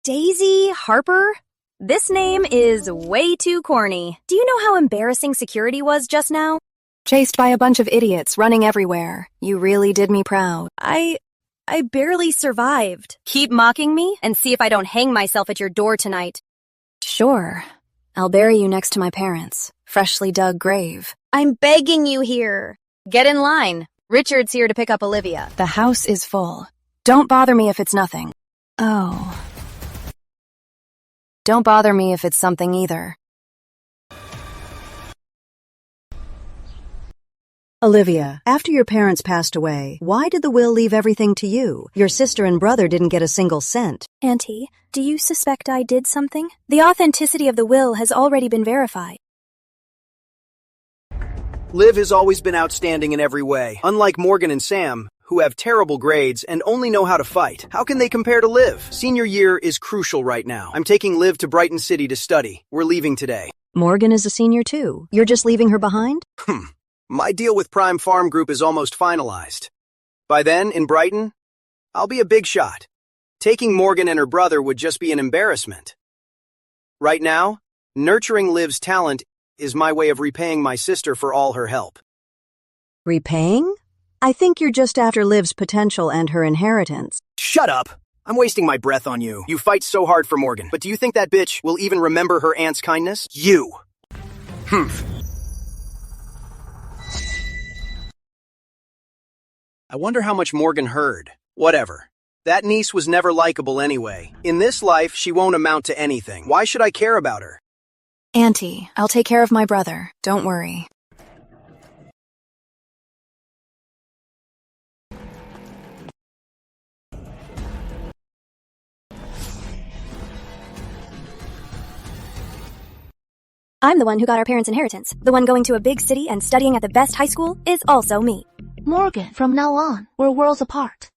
Daisy Harper? This name is way too corny. Do you know how embarrassing security was just now? Chased by a bunch of idiots running everywhere. You really did me proud. I barely survived. Keep mocking me and see if I don't hang myself at your door tonight. Sure. I'll bury you next to my parents' freshly dug grave. I'm begging you here. Get in line. Richard's here to pick up Olivia. The house is full. Don't bother me if it's nothing. Oh. Don't bother me if it's something either. Olivia, after your parents passed away, why did the will leave everything to you? Your sister and brother didn't get a single cent. Auntie, do you suspect I did something? The authenticity of the will has already been verified. Liv has always been outstanding in every way. Unlike Morgan and Sam, who have terrible grades and only know how to fight. How can they compare to Liv? Senior year is crucial right now. I'm taking Liv to Brighton City to study. We're leaving today. Morgan is a senior too. You're just leaving her behind? My deal with Prime Farm Group is almost finalized. By then, in Brighton, I'll be a big shot. Taking Morgan and her brother would just be an embarrassment. Right now, nurturing Liv's talent is my way of repaying my sister for all her help. Repaying? I think you're just after Liv's potential and her inheritance. Shut up! I'm wasting my breath on you. You fight so hard for Morgan, but do you think that bitch will even remember her aunt's kindness? You! I wonder how much Morgan heard. Whatever. That niece was never likable anyway. In this life, she won't amount to anything. Why should I care about her? Auntie, I'll take care of my brother. Don't worry. I'm the one who got our parents' inheritance. The one going to a big city and studying at the best high school is also me. Morgan, from now on, we're worlds apart.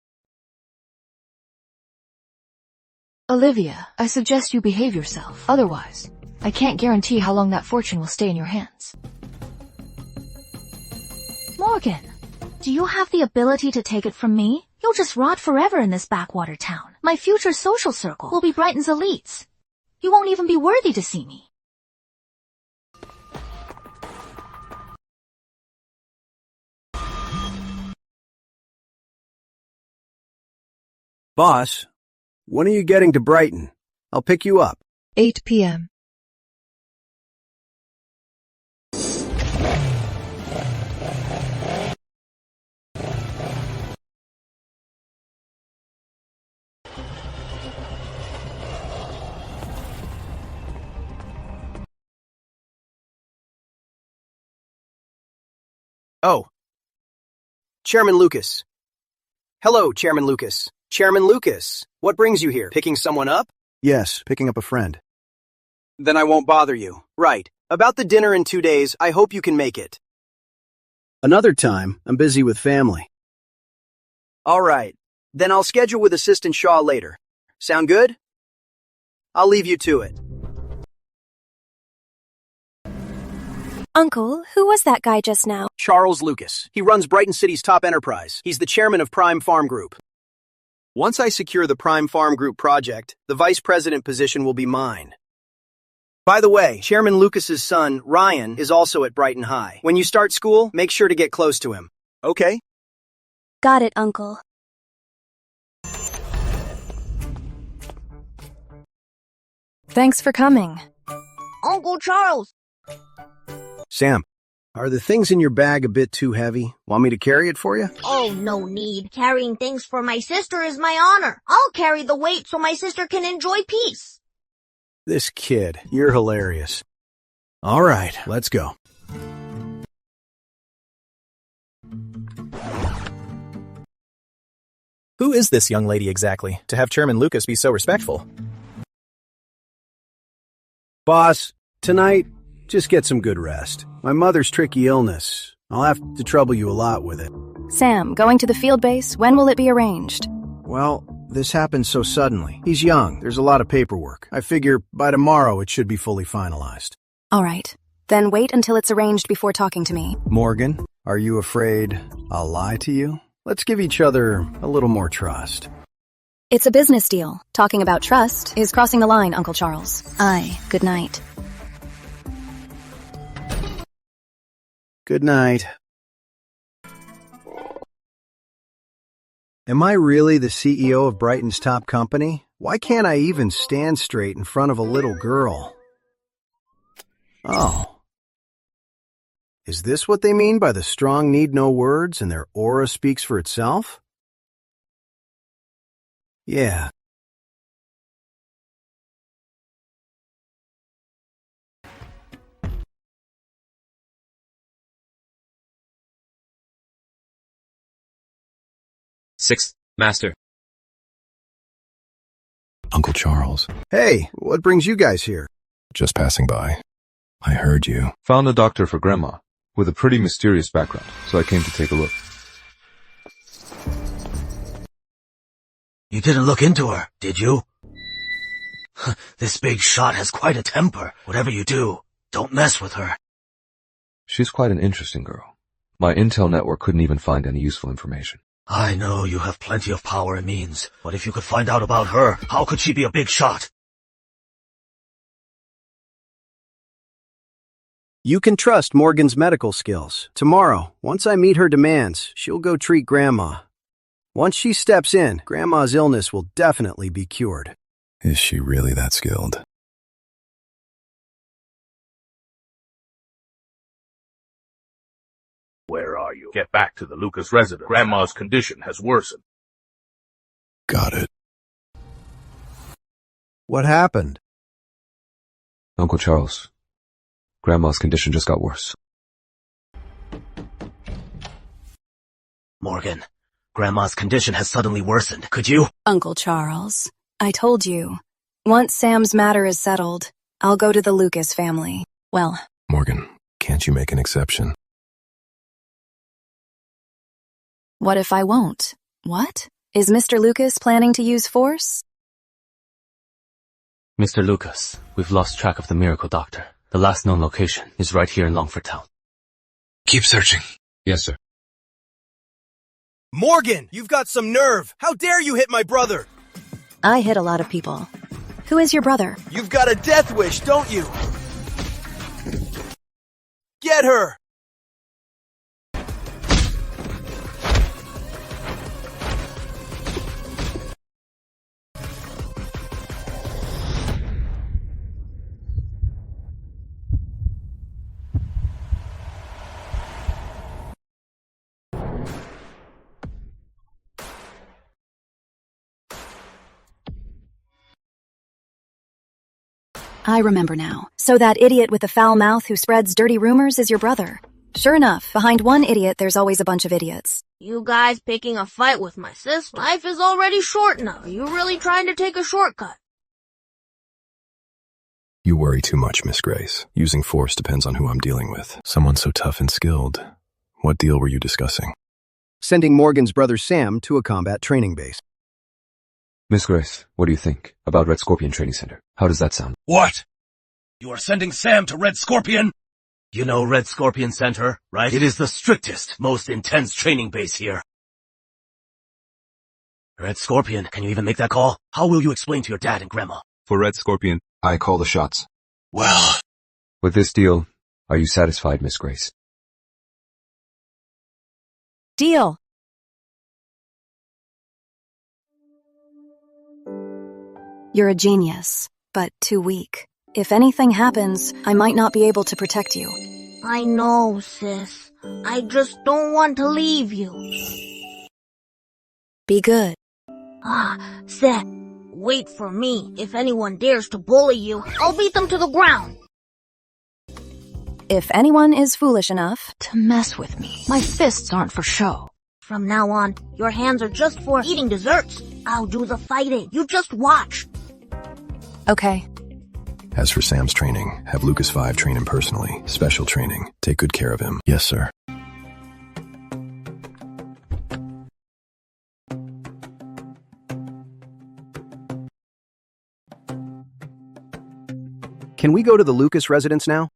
Olivia, I suggest you behave yourself. Otherwise, I can't guarantee how long that fortune will stay in your hands. Morgan, do you have the ability to take it from me? You'll just rot forever in this backwater town. My future social circle will be Brighton's elites. You won't even be worthy to see me. Boss, when are you getting to Brighton? I'll pick you up. 8 p.m. Oh. Chairman Lucas. Hello, Chairman Lucas. Chairman Lucas, what brings you here? Picking someone up? Yes, picking up a friend. Then I won't bother you. Right. About the dinner in 2 days, I hope you can make it. Another time, I'm busy with family. All right. Then I'll schedule with Assistant Shaw later. Sound good? I'll leave you to it. Uncle, who was that guy just now? Charles Lucas. He runs Brighton City's top enterprise. He's the chairman of Prime Farm Group. Once I secure the Prime Farm Group project, the vice president position will be mine. By the way, Chairman Lucas's son, Ryan, is also at Brighton High. When you start school, make sure to get close to him. Okay? Got it, Uncle. Thanks for coming. Uncle Charles! Sam, are the things in your bag a bit too heavy? Want me to carry it for you? Oh, no need. Carrying things for my sister is my honor. I'll carry the weight so my sister can enjoy peace. This kid, you're hilarious. All right, let's go. Who is this young lady exactly, to have Chairman Lucas be so respectful? Boss, tonight, just get some good rest. My mother's tricky illness. I'll have to trouble you a lot with it. Sam, going to the field base, when will it be arranged? Well, this happened so suddenly. He's young. There's a lot of paperwork. I figure by tomorrow it should be fully finalized. All right. Then wait until it's arranged before talking to me. Morgan, are you afraid I'll lie to you? Let's give each other a little more trust. It's a business deal. Talking about trust is crossing the line, Uncle Charles. Aye, good night. Good night. Am I really the CEO of Brighton's top company? Why can't I even stand straight in front of a little girl? Oh. Is this what they mean by the strong need no words and their aura speaks for itself? Yeah. Sixth Master. Uncle Charles, Hey, what brings you guys here? just passing by. I heard you. Found a doctor for Grandma, with a pretty mysterious background, so I came to take a look. You didn't look into her, did you? This big shot has quite a temper. Whatever you do, don't mess with her. She's quite an interesting girl. My intel network couldn't even find any useful information. I know you have plenty of power and means, but if you could find out about her, how could she be a big shot? You can trust Morgan's medical skills. Tomorrow, once I meet her demands, she'll go treat Grandma. Once she steps in, Grandma's illness will definitely be cured. Is she really that skilled? Where are you? Get back to the Lucas residence. Grandma's condition has worsened. Got it. What happened? Uncle Charles, Grandma's condition just got worse. Morgan, Grandma's condition has suddenly worsened. Could you? Uncle Charles, I told you. Once Sam's matter is settled, I'll go to the Lucas family. Well, Morgan, can't you make an exception? what if I won't? What? Is Mr. Lucas planning to use force? Mr. Lucas, we've lost track of the miracle doctor. The last known location is right here in Longford Town. Keep searching. Yes, sir. Morgan, you've got some nerve. How dare you hit my brother? I hit a lot of people. Who is your brother? You've got a death wish, don't you? Get her! I remember now. So that idiot with the foul mouth who spreads dirty rumors is your brother. Sure enough, behind one idiot there's always a bunch of idiots. You guys picking a fight with my sister? Life is already short enough. Are you really trying to take a shortcut? You worry too much, Miss Grace. Using force depends on who I'm dealing with. Someone so tough and skilled. What deal were you discussing? Sending Morgan's brother Sam to a combat training base. Miss Grace, what do you think about Red Scorpion Training Center? How does that sound? What? You are sending Sam to Red Scorpion? You know Red Scorpion Center, right? It is the strictest, most intense training base here. Red Scorpion, can you even make that call? How will you explain to your dad and Grandma? For Red Scorpion, I call the shots. Well, With this deal, are you satisfied, Miss Grace? Deal. You're a genius, but too weak. If anything happens, I might not be able to protect you. I know, sis. I just don't want to leave you. Be good. Seth, wait for me. If anyone dares to bully you, I'll beat them to the ground. If anyone is foolish enough To mess with me. My fists aren't for show. From now on, your hands are just for eating desserts. I'll do the fighting. You just watch. Okay. As for Sam's training, have Lucas 5 train him personally. Special training. Take good care of him. Yes, sir. Can we go to the Lucas residence now?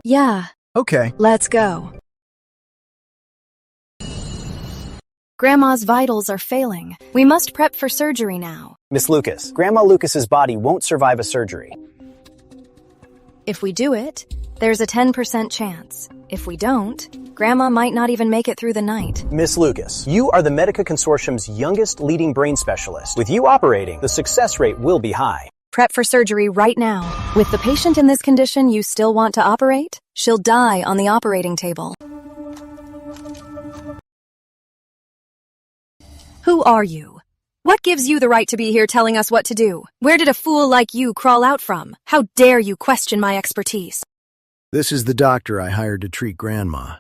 Yeah, Okay. let's go. Grandma's vitals are failing. We must prep for surgery now. Miss Lucas, Grandma Lucas's body won't survive a surgery. If we do it, there's a 10% chance. If we don't, Grandma might not even make it through the night. Miss Lucas, you are the Medica Consortium's youngest leading brain specialist. With you operating, the success rate will be high. Prep for surgery right now. With the patient in this condition you still want to operate? She'll die on the operating table. Who are you? What gives you the right to be here telling us what to do? Where did a fool like you crawl out from? How dare you question my expertise? This is the doctor I hired to treat Grandma.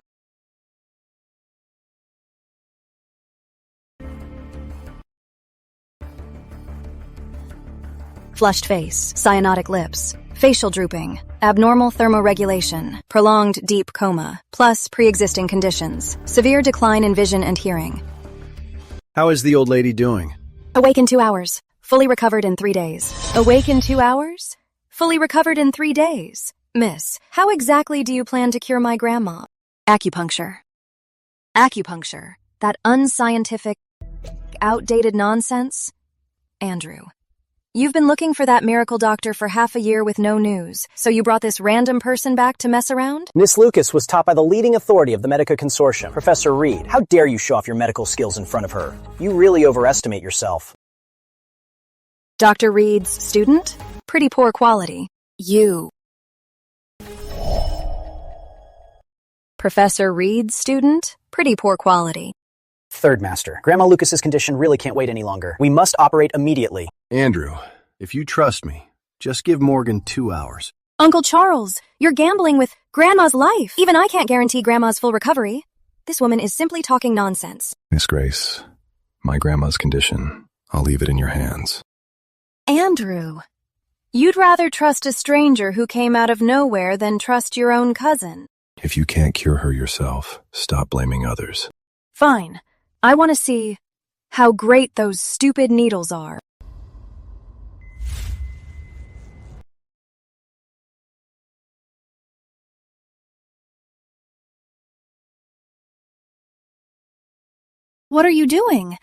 Flushed face, cyanotic lips, facial drooping, abnormal thermoregulation, prolonged deep coma, plus pre-existing conditions, severe decline in vision and hearing. How is the old lady doing? Awake in 2 hours. Fully recovered in 3 days. Awake in 2 hours? Fully recovered in 3 days. Miss, how exactly do you plan to cure my grandma? Acupuncture. Acupuncture. That unscientific, outdated nonsense? Andrew, you've been looking for that miracle doctor for half a year with no news, so you brought this random person back to mess around? Miss Lucas was taught by the leading authority of the Medica Consortium, Professor Reed. How dare you show off your medical skills in front of her? You really overestimate yourself. Dr. Reed's student? Pretty poor quality. You. Professor Reed's student? Pretty poor quality. Third Master, Grandma Lucas's condition really can't wait any longer. We must operate immediately. Andrew, if you trust me, just give Morgan 2 hours. Uncle Charles, you're gambling with Grandma's life. Even I can't guarantee Grandma's full recovery. This woman is simply talking nonsense. Miss Grace, my grandma's condition, I'll leave it in your hands. Andrew, you'd rather trust a stranger who came out of nowhere than trust your own cousin. If you can't cure her yourself, stop blaming others. Fine. I want to see how great those stupid needles are. What are you doing?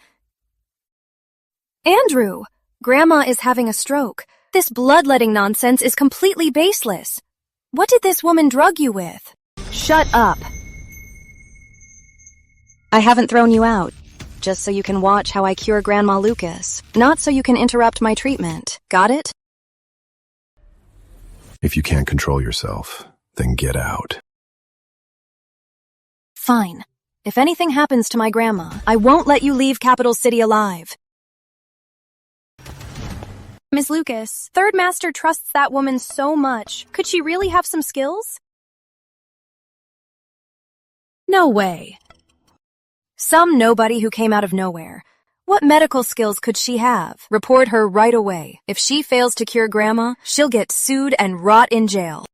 Andrew, Grandma is having a stroke. This bloodletting nonsense is completely baseless. What did this woman drug you with? Shut up. I haven't thrown you out, just so you can watch how I cure Grandma Lucas, not so you can interrupt my treatment. Got it? If you can't control yourself, then get out. Fine. If anything happens to my grandma, I won't let you leave Capital City alive. Miss Lucas, Third Master trusts that woman so much. Could she really have some skills? No way. Some nobody who came out of nowhere. What medical skills could she have? Report her right away. If she fails to cure Grandma, she'll get sued and rot in jail.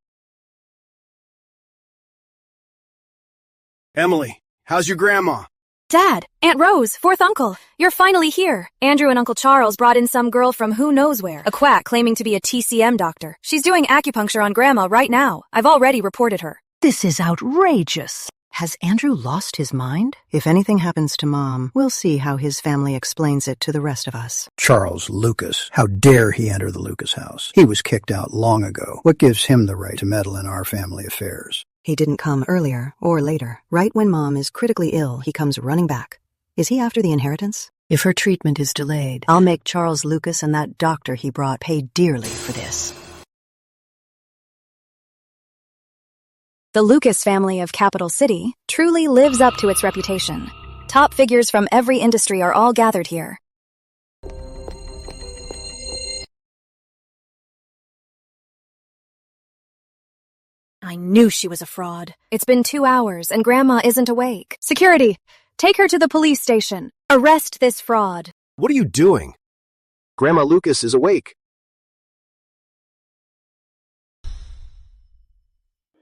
Emily, how's your grandma? Dad, Aunt Rose, fourth uncle, you're finally here. Andrew and Uncle Charles brought in some girl from who knows where, a quack claiming to be a TCM doctor. She's doing acupuncture on Grandma right now. I've already reported her. This is outrageous. Has Andrew lost his mind? If anything happens to Mom, we'll see how his family explains it to the rest of us. Charles Lucas. How dare he enter the Lucas house? He was kicked out long ago. What gives him the right to meddle in our family affairs? He didn't come earlier or later. Right when Mom is critically ill, he comes running back. Is he after the inheritance? If her treatment is delayed, I'll make Charles Lucas and that doctor he brought pay dearly for this. The Lucas family of Capital City truly lives up to its reputation. Top figures from every industry are all gathered here. I knew she was a fraud. It's been 2 hours and Grandma isn't awake. Security, take her to the police station. Arrest this fraud. What are you doing? Grandma Lucas is awake.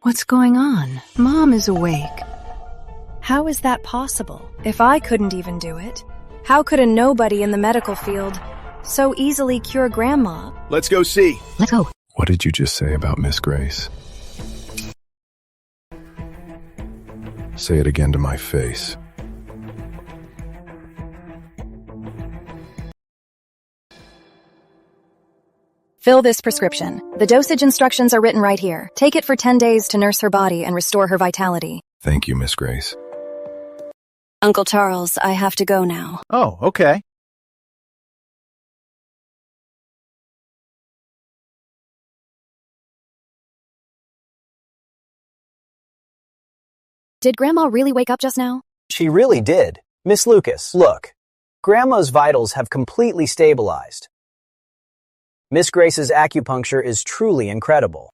What's going on? Mom is awake. How is that possible? If I couldn't even do it, how could a nobody in the medical field so easily cure Grandma? Let's go see. Let's go. What did you just say about Miss Grace? Say it again to my face. Fill this prescription. The dosage instructions are written right here. Take it for 10 days to nurse her body and restore her vitality. Thank you, Miss Grace. Uncle Charles, I have to go now. Oh, okay. Did Grandma really wake up just now? She really did. Miss Lucas, look. Grandma's vitals have completely stabilized. Miss Grace's acupuncture is truly incredible.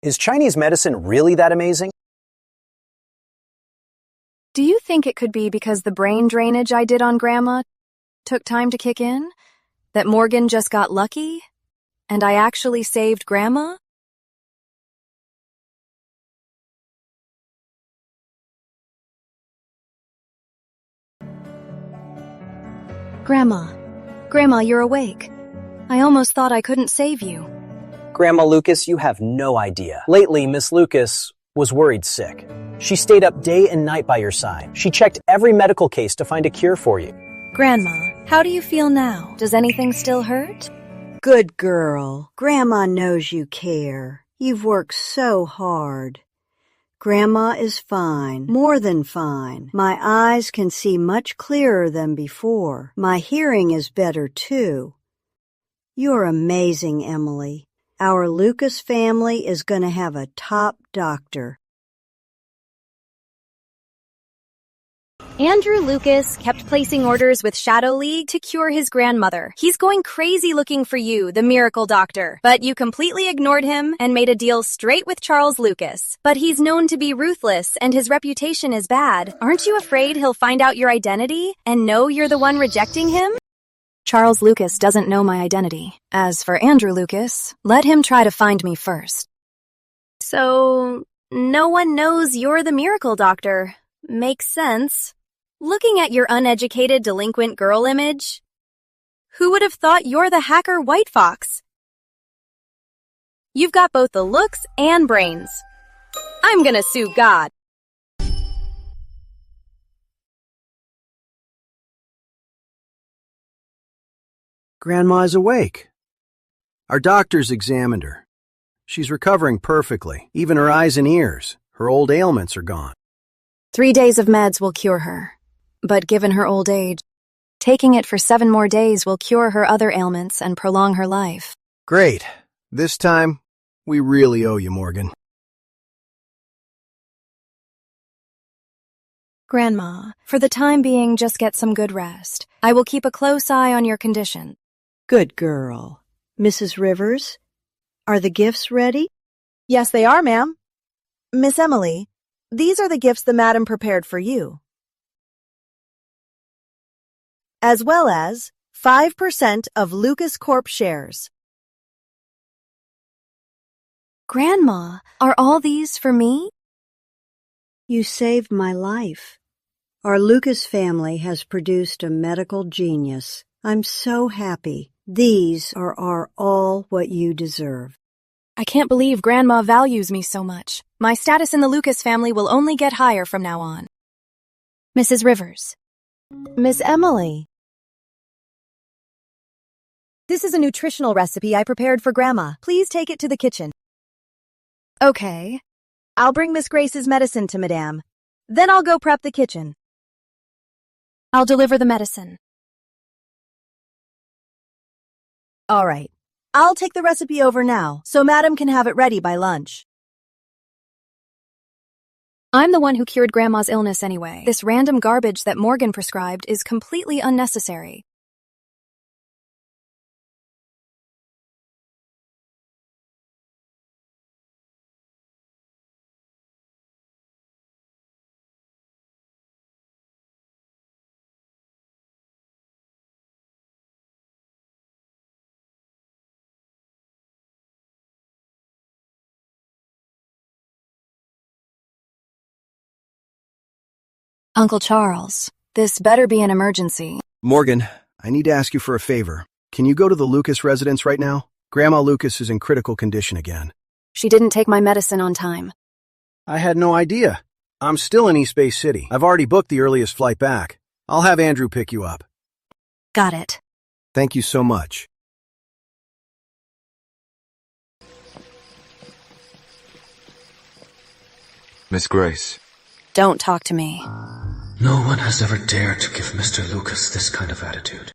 Is Chinese medicine really that amazing? Do you think it could be because the brain drainage I did on Grandma took time to kick in? That Morgan just got lucky? And I actually saved Grandma? Grandma, you're awake. I almost thought I couldn't save you. Grandma Lucas, you have no idea. Lately, Miss Lucas was worried sick. She stayed up day and night by your side. She checked every medical case to find a cure for you. Grandma, how do you feel now? Does anything still hurt? Good girl. Grandma knows you care. You've worked so hard. Grandma is fine, more than fine. My eyes can see much clearer than before. My hearing is better, too. You're amazing, Emily. Our Lucas family is going to have a top doctor. Andrew Lucas kept placing orders with Shadow League to cure his grandmother. He's going crazy looking for you, the miracle doctor. But you completely ignored him and made a deal straight with Charles Lucas. But he's known to be ruthless and his reputation is bad. Aren't you afraid he'll find out your identity and know you're the one rejecting him? Charles Lucas doesn't know my identity. As for Andrew Lucas, let him try to find me first. So, no one knows you're the miracle doctor. Makes sense. Looking at your uneducated delinquent girl image, who would have thought you're the hacker White Fox? You've got both the looks and brains. I'm gonna sue God. Grandma is awake. Our doctors examined her. She's recovering perfectly. Even her eyes and ears. Her old ailments are gone. 3 days of meds will cure her. But given her old age, taking it for 7 more days will cure her other ailments and prolong her life. Great. This time, we really owe you, Morgan. Grandma, for the time being, just get some good rest. I will keep a close eye on your condition. Good girl. Mrs. Rivers, are the gifts ready? Yes, they are, ma'am. Miss Emily, these are the gifts the madam prepared for you, as well as 5% of Lucas Corp shares. Grandma, are all these for me? You saved my life. Our Lucas family has produced a medical genius. I'm so happy. These are all what you deserve. I can't believe Grandma values me so much. My status in the Lucas family will only get higher from now on. Mrs. Rivers. Miss Emily. This is a nutritional recipe I prepared for Grandma. Please take it to the kitchen. Okay. I'll bring Miss Grace's medicine to Madame. Then I'll go prep the kitchen. I'll deliver the medicine. All right. I'll take the recipe over now, so Madam can have it ready by lunch. I'm the one who cured Grandma's illness anyway. This random garbage that Morgan prescribed is completely unnecessary. Uncle Charles, this better be an emergency. Morgan, I need to ask you for a favor. Can you go to the Lucas residence right now? Grandma Lucas is in critical condition again. She didn't take my medicine on time. I had no idea. I'm still in East Bay City. I've already booked the earliest flight back. I'll have Andrew pick you up. Got it. Thank you so much. Miss Grace. Don't talk to me. No one has ever dared to give Mr. Lucas this kind of attitude.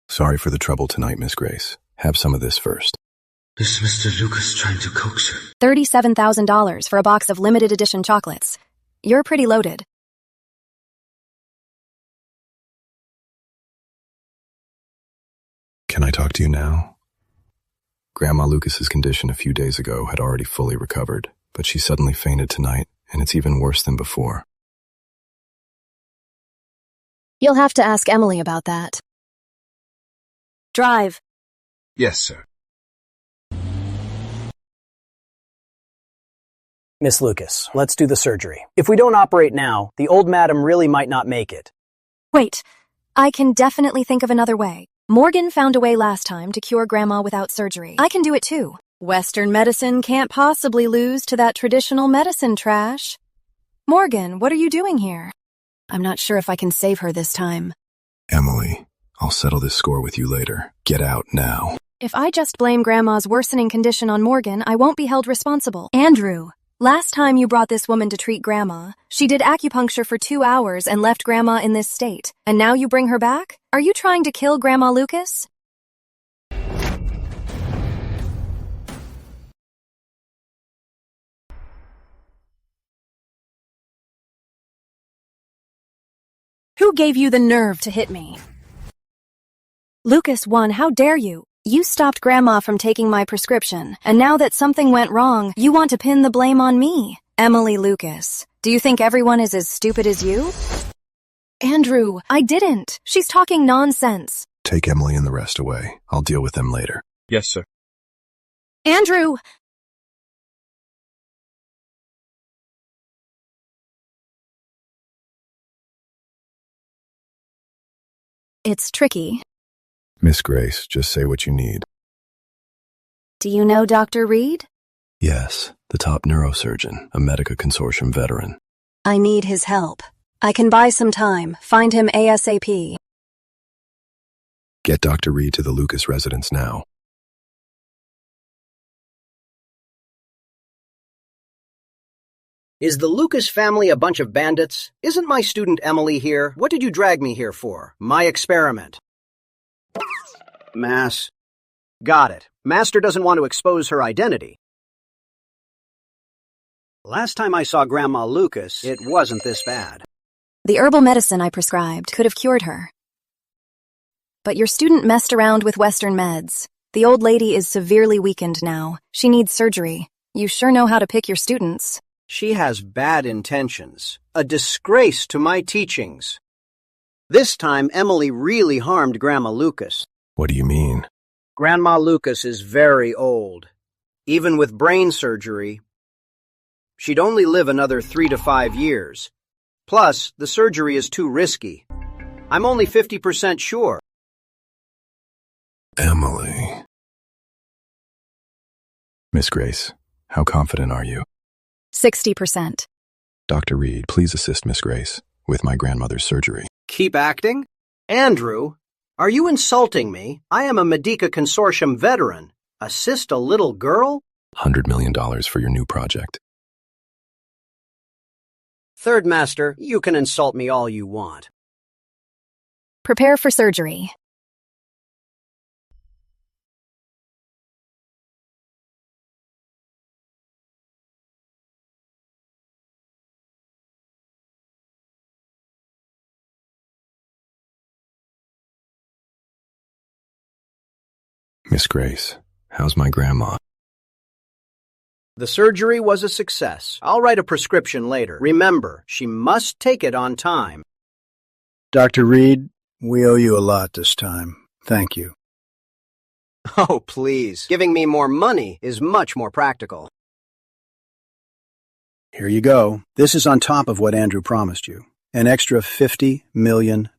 Sorry for the trouble tonight, Miss Grace. Have some of this first. Is Mr. Lucas trying to coax you? $37,000 for a box of limited edition chocolates. You're pretty loaded. Can I talk to you now? Grandma Lucas's condition a few days ago had already fully recovered, but she suddenly fainted tonight, and it's even worse than before. You'll have to ask Emily about that. Drive. Yes, sir. Miss Lucas, let's do the surgery. If we don't operate now, the old madam really might not make it. Wait, I can definitely think of another way. Morgan found a way last time to cure Grandma without surgery. I can do it too. Western medicine can't possibly lose to that traditional medicine trash. Morgan, what are you doing here? I'm not sure if I can save her this time. Emily, I'll settle this score with you later. Get out now. If I just blame Grandma's worsening condition on Morgan, I won't be held responsible. Andrew, last time you brought this woman to treat Grandma, she did acupuncture for 2 hours and left Grandma in this state. And now you bring her back? Are you trying to kill Grandma Lucas? Who gave you the nerve to hit me? Lucas 1, how dare you? You stopped Grandma from taking my prescription, and now that something went wrong, you want to pin the blame on me. Emily Lucas, do you think everyone is as stupid as you? Andrew, I didn't. She's talking nonsense. Take Emily and the rest away. I'll deal with them later. Yes, sir. Andrew! It's tricky. Miss Grace, just say what you need. Do you know Dr. Reed? Yes, the top neurosurgeon, a Medica Consortium veteran. I need his help. I can buy some time. Find him ASAP. Get Dr. Reed to the Lucas residence now. Is the Lucas family a bunch of bandits? Isn't my student Emily here? What did you drag me here for? My experiment. Mass. Got it. Master doesn't want to expose her identity. Last time I saw Grandma Lucas, it wasn't this bad. The herbal medicine I prescribed could have cured her. But your student messed around with Western meds. The old lady is severely weakened now. She needs surgery. You sure know how to pick your students. She has bad intentions. A disgrace to my teachings. This time, Emily really harmed Grandma Lucas. What do you mean? Grandma Lucas is very old. Even with brain surgery, she'd only live another 3 to 5 years. Plus, the surgery is too risky. I'm only 50% sure. Emily. Miss Grace, how confident are you? 60%. Dr. Reed, please assist Miss Grace with my grandmother's surgery. Keep acting? Andrew, are you insulting me? I am a Medica Consortium veteran. Assist a little girl? $100 million for your new project. Third Master, you can insult me all you want. Prepare for surgery. Miss Grace, how's my grandma? The surgery was a success. I'll write a prescription later. Remember, she must take it on time. Dr. Reed, we owe you a lot this time. Thank you. Oh, please. Giving me more money is much more practical. Here you go. This is on top of what Andrew promised you. An extra $50 million.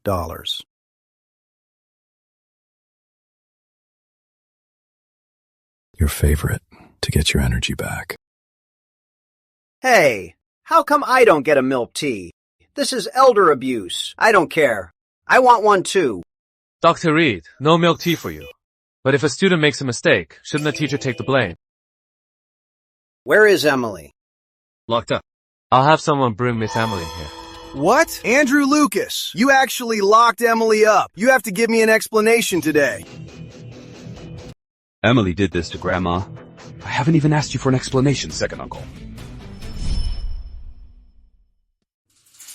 Your favorite, to get your energy back. Hey, how come I don't get a milk tea? This is elder abuse. I don't care. I want one too. Dr. Reed, no milk tea for you. But if a student makes a mistake, shouldn't the teacher take the blame? Where is Emily? Locked up. I'll have someone bring Miss Emily here. What? Andrew Lucas, you actually locked Emily up. You have to give me an explanation today. Emily did this to Grandma. I haven't even asked you for an explanation, second uncle.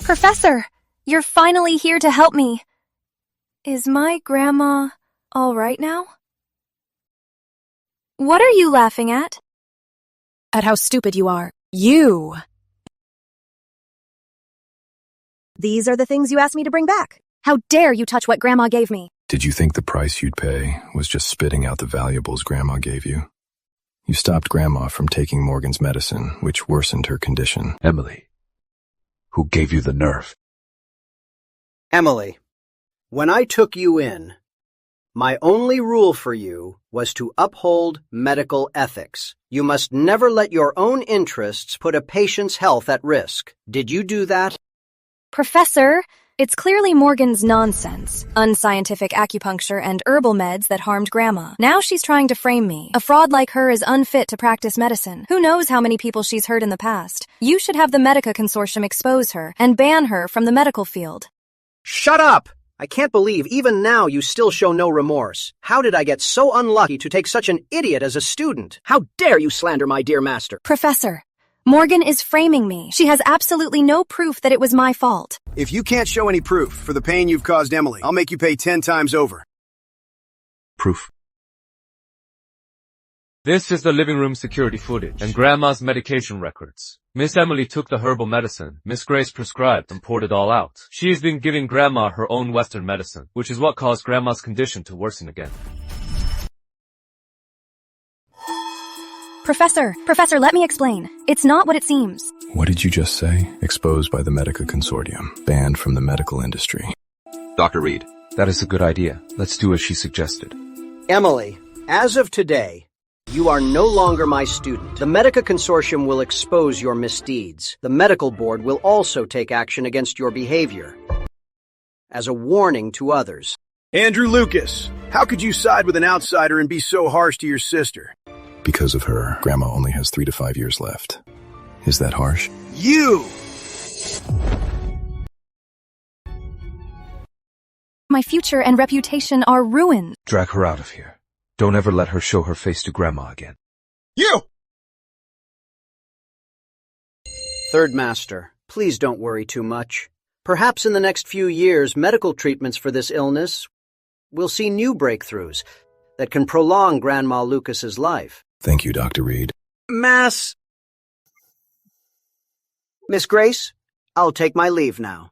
Professor, you're finally here to help me. Is my grandma all right now? What are you laughing at? At how stupid you are. You! These are the things you asked me to bring back. How dare you touch what Grandma gave me? Did you think the price you'd pay was just spitting out the valuables Grandma gave you? You stopped Grandma from taking Morgan's medicine, which worsened her condition. Emily, who gave you the nerve? Emily, when I took you in, my only rule for you was to uphold medical ethics. You must never let your own interests put a patient's health at risk. Did you do that? Professor, it's clearly Morgan's nonsense. Unscientific acupuncture and herbal meds that harmed Grandma. Now she's trying to frame me. A fraud like her is unfit to practice medicine. Who knows how many people she's hurt in the past? You should have the Medica Consortium expose her and ban her from the medical field. Shut up! I can't believe even now you still show no remorse. How did I get so unlucky to take such an idiot as a student? How dare you slander my dear master? Professor, Morgan is framing me. She has absolutely no proof that it was my fault. If you can't show any proof for the pain you've caused Emily, I'll make you pay 10 times over. Proof. This is the living room security footage and Grandma's medication records. Miss Emily took the herbal medicine Miss Grace prescribed and poured it all out. She has been giving Grandma her own Western medicine, which is what caused Grandma's condition to worsen again. Professor, let me explain. It's not what it seems. What did you just say? Exposed by the Medica Consortium. Banned from the medical industry. Dr. Reed. That is a good idea. Let's do as she suggested. Emily, as of today, you are no longer my student. The Medica Consortium will expose your misdeeds. The medical board will also take action against your behavior as a warning to others. Andrew Lucas, how could you side with an outsider and be so harsh to your sister? Because of her, Grandma only has 3 to 5 years left. Is that harsh? You! My future and reputation are ruined. Drag her out of here. Don't ever let her show her face to Grandma again. You! Third Master, please don't worry too much. Perhaps in the next few years, medical treatments for this illness will see new breakthroughs that can prolong Grandma Lucas's life. Thank you, Dr. Reed. Miss Grace, I'll take my leave now.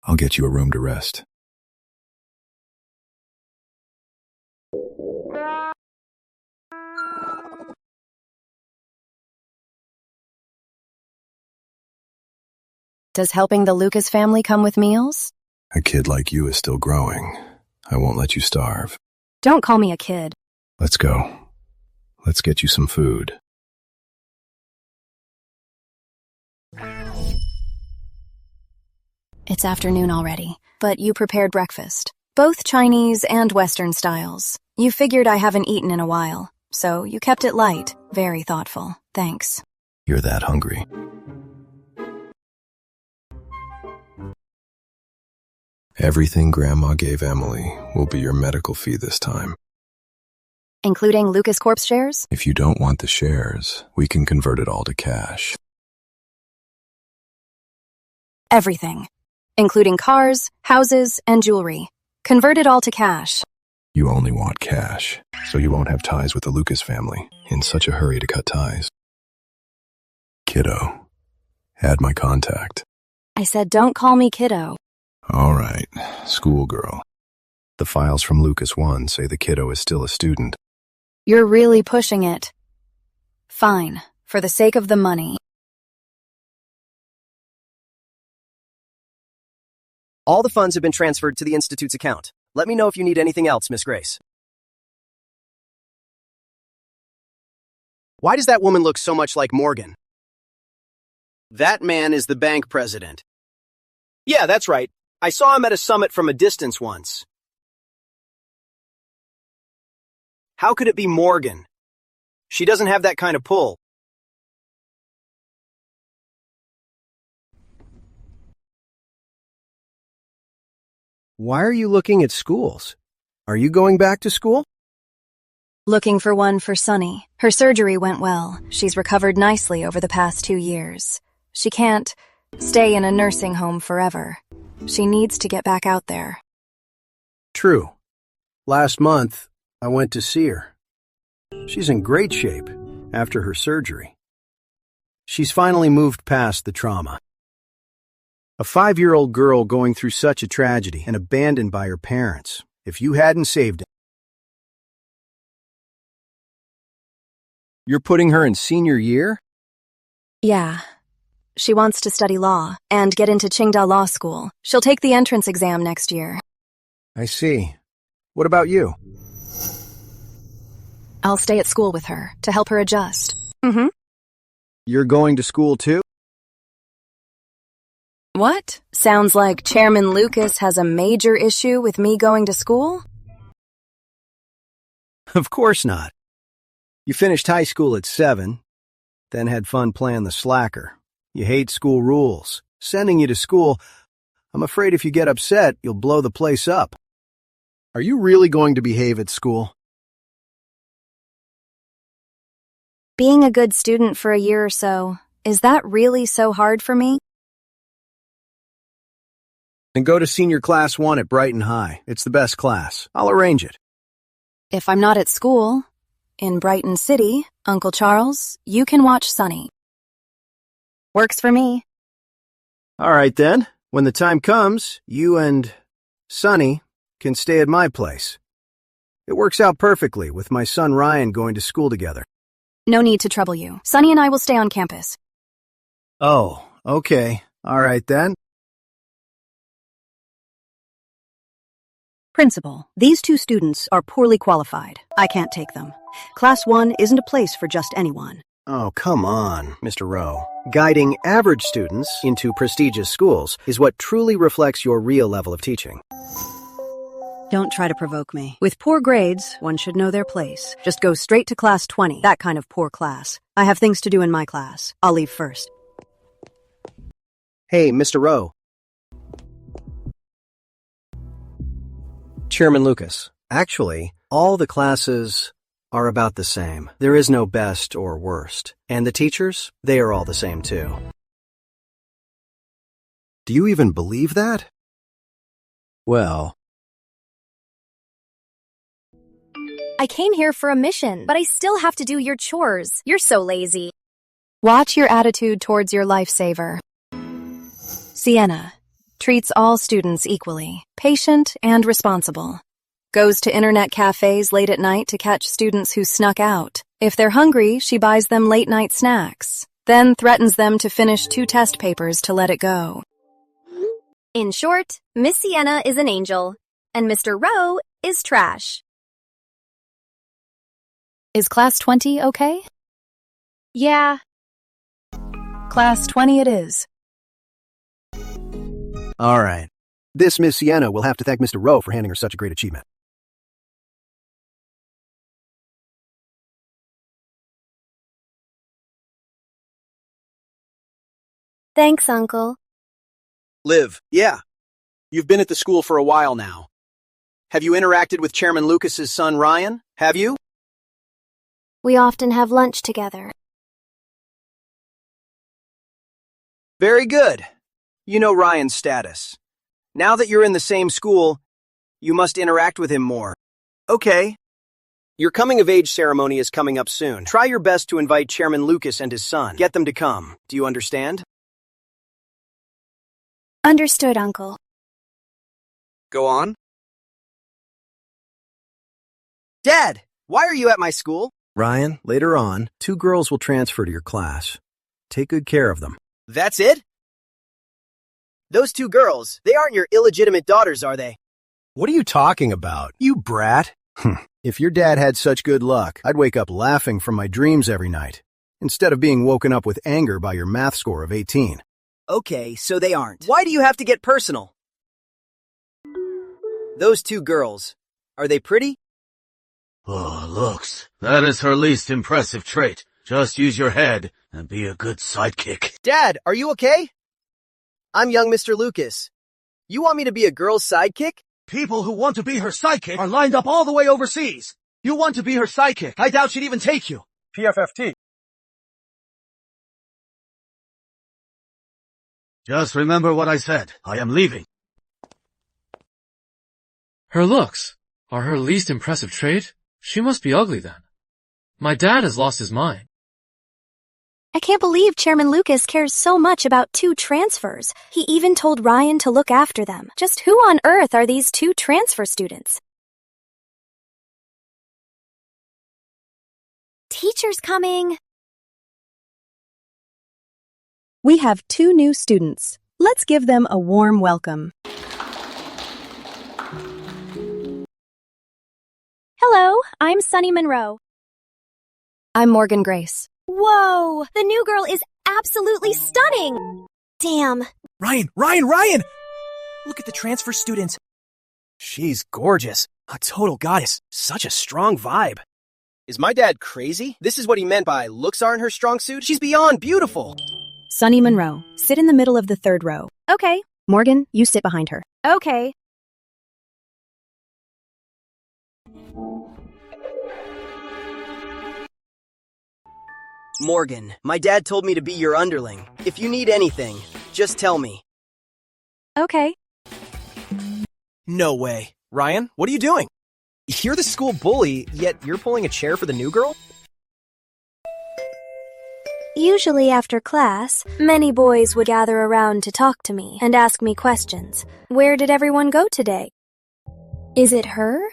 I'll get you a room to rest. Does helping the Lucas family come with meals? A kid like you is still growing. I won't let you starve. Don't call me a kid. Let's go. Let's get you some food. It's afternoon already, but you prepared breakfast. Both Chinese and Western styles. You figured I haven't eaten in a while, so you kept it light. Very thoughtful. Thanks. You're that hungry. Everything Grandma gave Emily will be your medical fee this time. Including Lucas Corp's shares? If you don't want the shares, we can convert it all to cash. Everything. Including cars, houses, and jewelry. Convert it all to cash. You only want cash, so you won't have ties with the Lucas family. In such a hurry to cut ties. Kiddo, add my contact. I said don't call me kiddo. All right, schoolgirl. The files from Lucas 1 say the kiddo is still a student. You're really pushing it. Fine, for the sake of the money. All the funds have been transferred to the Institute's account. Let me know if you need anything else, Miss Grace. Why does that woman look so much like Morgan? That man is the bank president. Yeah, that's right. I saw him at a summit from a distance once. How could it be Morgan? She doesn't have that kind of pull. Why are you looking at schools? Are you going back to school? Looking for one for Sunny. Her surgery went well. She's recovered nicely over the past 2 years. She can't stay in a nursing home forever. She needs to get back out there. True. Last month, I went to see her. She's in great shape after her surgery. She's finally moved past the trauma. A 5-year-old girl going through such a tragedy and abandoned by her parents. If you hadn't saved it. You're putting her in senior year? Yeah. She wants to study law and get into Qingda Law School. She'll take the entrance exam next year. I see. What about you? I'll stay at school with her to help her adjust. You're going to school too? What? Sounds like Chairman Lucas has a major issue with me going to school? Of course not. You finished high school at 7, then had fun playing the slacker. You hate school rules. Sending you to school, I'm afraid if you get upset, you'll blow the place up. Are you really going to behave at school? Being a good student for a year or so, is that really so hard for me? And go to senior class 1 at Brighton High. It's the best class. I'll arrange it. If I'm not at school, in Brighton City, Uncle Charles, you can watch Sunny. Works for me. All right then. When the time comes, you and Sunny can stay at my place. It works out perfectly with my son Ryan going to school together. No need to trouble you. Sunny and I will stay on campus. Oh, okay. All right then. Principal, these 2 students are poorly qualified. I can't take them. Class 1 isn't a place for just anyone. Oh, come on, Mr. Rowe. Guiding average students into prestigious schools is what truly reflects your real level of teaching. Don't try to provoke me. With poor grades, one should know their place. Just go straight to class 20, that kind of poor class. I have things to do in my class. I'll leave first. Hey, Mr. Rowe. Chairman Lucas, actually, all the classes are about the same. There is no best or worst. And the teachers, they are all the same too. Do you even believe that? Well, I came here for a mission, but I still have to do your chores. You're so lazy. Watch your attitude towards your lifesaver. Sienna treats all students equally, patient and responsible. Goes to internet cafes late at night to catch students who snuck out. If they're hungry, she buys them late-night snacks, then threatens them to finish 2 test papers to let it go. In short, Miss Sienna is an angel, and Mr. Rowe is trash. Is class 20 okay? Yeah. Class 20 it is. all right. This Miss Sienna will have to thank Mr. Rowe for handing her such a great achievement. Thanks, Uncle. Liv, yeah. You've been at the school for a while now. Have you interacted with Chairman Lucas's son, Ryan? Have you? We often have lunch together. Very good. You know Ryan's status. Now that you're in the same school, you must interact with him more. Okay. Your coming-of-age ceremony is coming up soon. Try your best to invite Chairman Lucas and his son. Get them to come. Do you understand? Understood, Uncle. Go on. Dad, why are you at my school? Ryan, later on, 2 girls will transfer to your class. Take good care of them. That's it? Those 2 girls, they aren't your illegitimate daughters, are they? What are you talking about, you brat? If your dad had such good luck, I'd wake up laughing from my dreams every night, instead of being woken up with anger by your math score of 18. Okay, so they aren't. Why do you have to get personal? Those two girls, are they pretty? Oh, looks. That is her least impressive trait. Just use your head and be a good sidekick. Dad, are you okay? I'm young Mr. Lucas. You want me to be a girl's sidekick? People who want to be her sidekick are lined up all the way overseas. You want to be her sidekick. I doubt she'd even take you. PFFT. Just remember what I said. I am leaving. Her looks are her least impressive trait? She must be ugly then. My dad has lost his mind. I can't believe Chairman Lucas cares so much about 2 transfers. He even told Ryan to look after them. Just who on earth are these 2 transfer students? Teacher's coming. We have 2 new students. Let's give them a warm welcome. Hello, I'm Sunny Monroe. I'm Morgan Grace. Whoa, the new girl is absolutely stunning. Damn. Ryan! Look at the transfer students. She's gorgeous. A total goddess. Such a strong vibe. Is my dad crazy? This is what he meant by looks aren't her strong suit? She's beyond beautiful. Sunny Monroe, sit in the middle of the 3rd row. Okay. Morgan, you sit behind her. Okay. Morgan, my dad told me to be your underling. If you need anything, just tell me. Okay. No way. Ryan, what are you doing? You're the school bully, yet you're pulling a chair for the new girl? Usually after class, many boys would gather around to talk to me and ask me questions. Where did everyone go today? Is it her?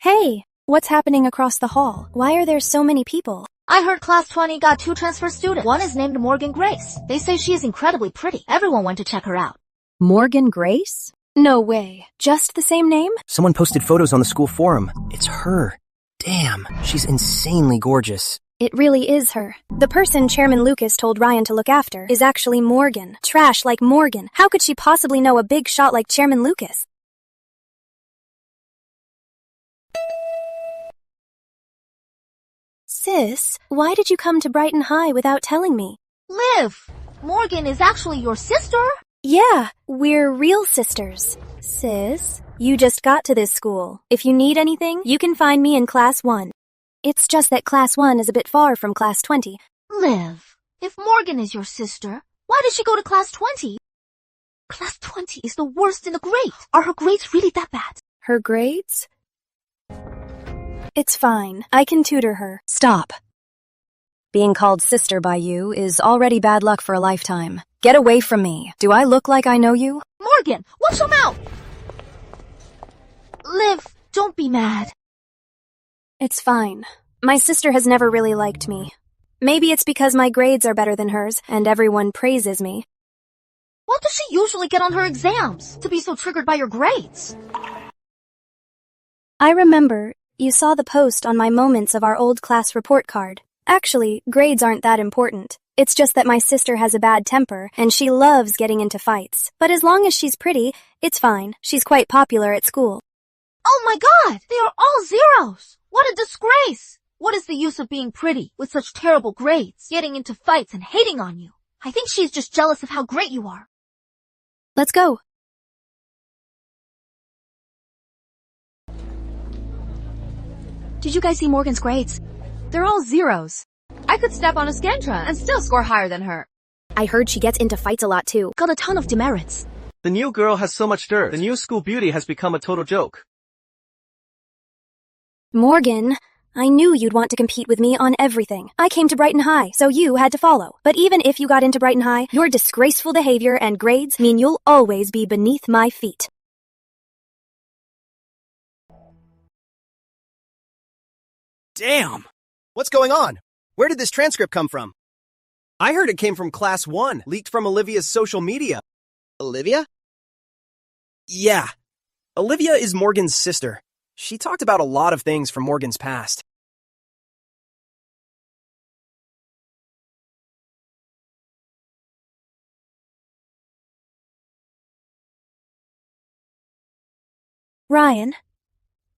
Hey, what's happening across the hall? Why are there so many people? I heard class 20 got 2 transfer students. One is named Morgan Grace. They say she is incredibly pretty. Everyone went to check her out. Morgan Grace? No way. Just the same name? Someone posted photos on the school forum. It's her. Damn, she's insanely gorgeous. It really is her. The person Chairman Lucas told Ryan to look after is actually Morgan. Trash like Morgan. How could she possibly know a big shot like Chairman Lucas? Sis, why did you come to Brighton High without telling me? Liv, Morgan is actually your sister? Yeah, we're real sisters. Sis, you just got to this school. If you need anything, you can find me in Class 1. It's just that Class 1 is a bit far from Class 20. Liv, if Morgan is your sister, why did she go to Class 20? Class 20 is the worst in the grade. Are her grades really that bad? Her grades? It's fine. I can tutor her. Stop. Being called sister by you is already bad luck for a lifetime. Get away from me. Do I look like I know you? Morgan, watch your mouth! Liv, don't be mad. It's fine. My sister has never really liked me. Maybe it's because my grades are better than hers, and everyone praises me. What does she usually get on her exams to be so triggered by your grades? I remember you saw the post on my moments of our old class report card. Actually, grades aren't that important. It's just that my sister has a bad temper, and she loves getting into fights. But as long as she's pretty, it's fine. She's quite popular at school. Oh my god! They are all zeros! What a disgrace! What is the use of being pretty with such terrible grades, getting into fights and hating on you? I think she's just jealous of how great you are. Let's go. Did you guys see Morgan's grades? They're all zeros. I could step on a Scantron and still score higher than her. I heard she gets into fights a lot too. Got a ton of demerits. The new girl has so much dirt. The new school beauty has become a total joke. Morgan, I knew you'd want to compete with me on everything. I came to Brighton High, so you had to follow. But even if you got into Brighton High, your disgraceful behavior and grades mean you'll always be beneath my feet. Damn! What's going on? Where did this transcript come from? I heard it came from Class 1, leaked from Olivia's social media. Olivia? Yeah. Olivia is Morgan's sister. She talked about a lot of things from Morgan's past. Ryan,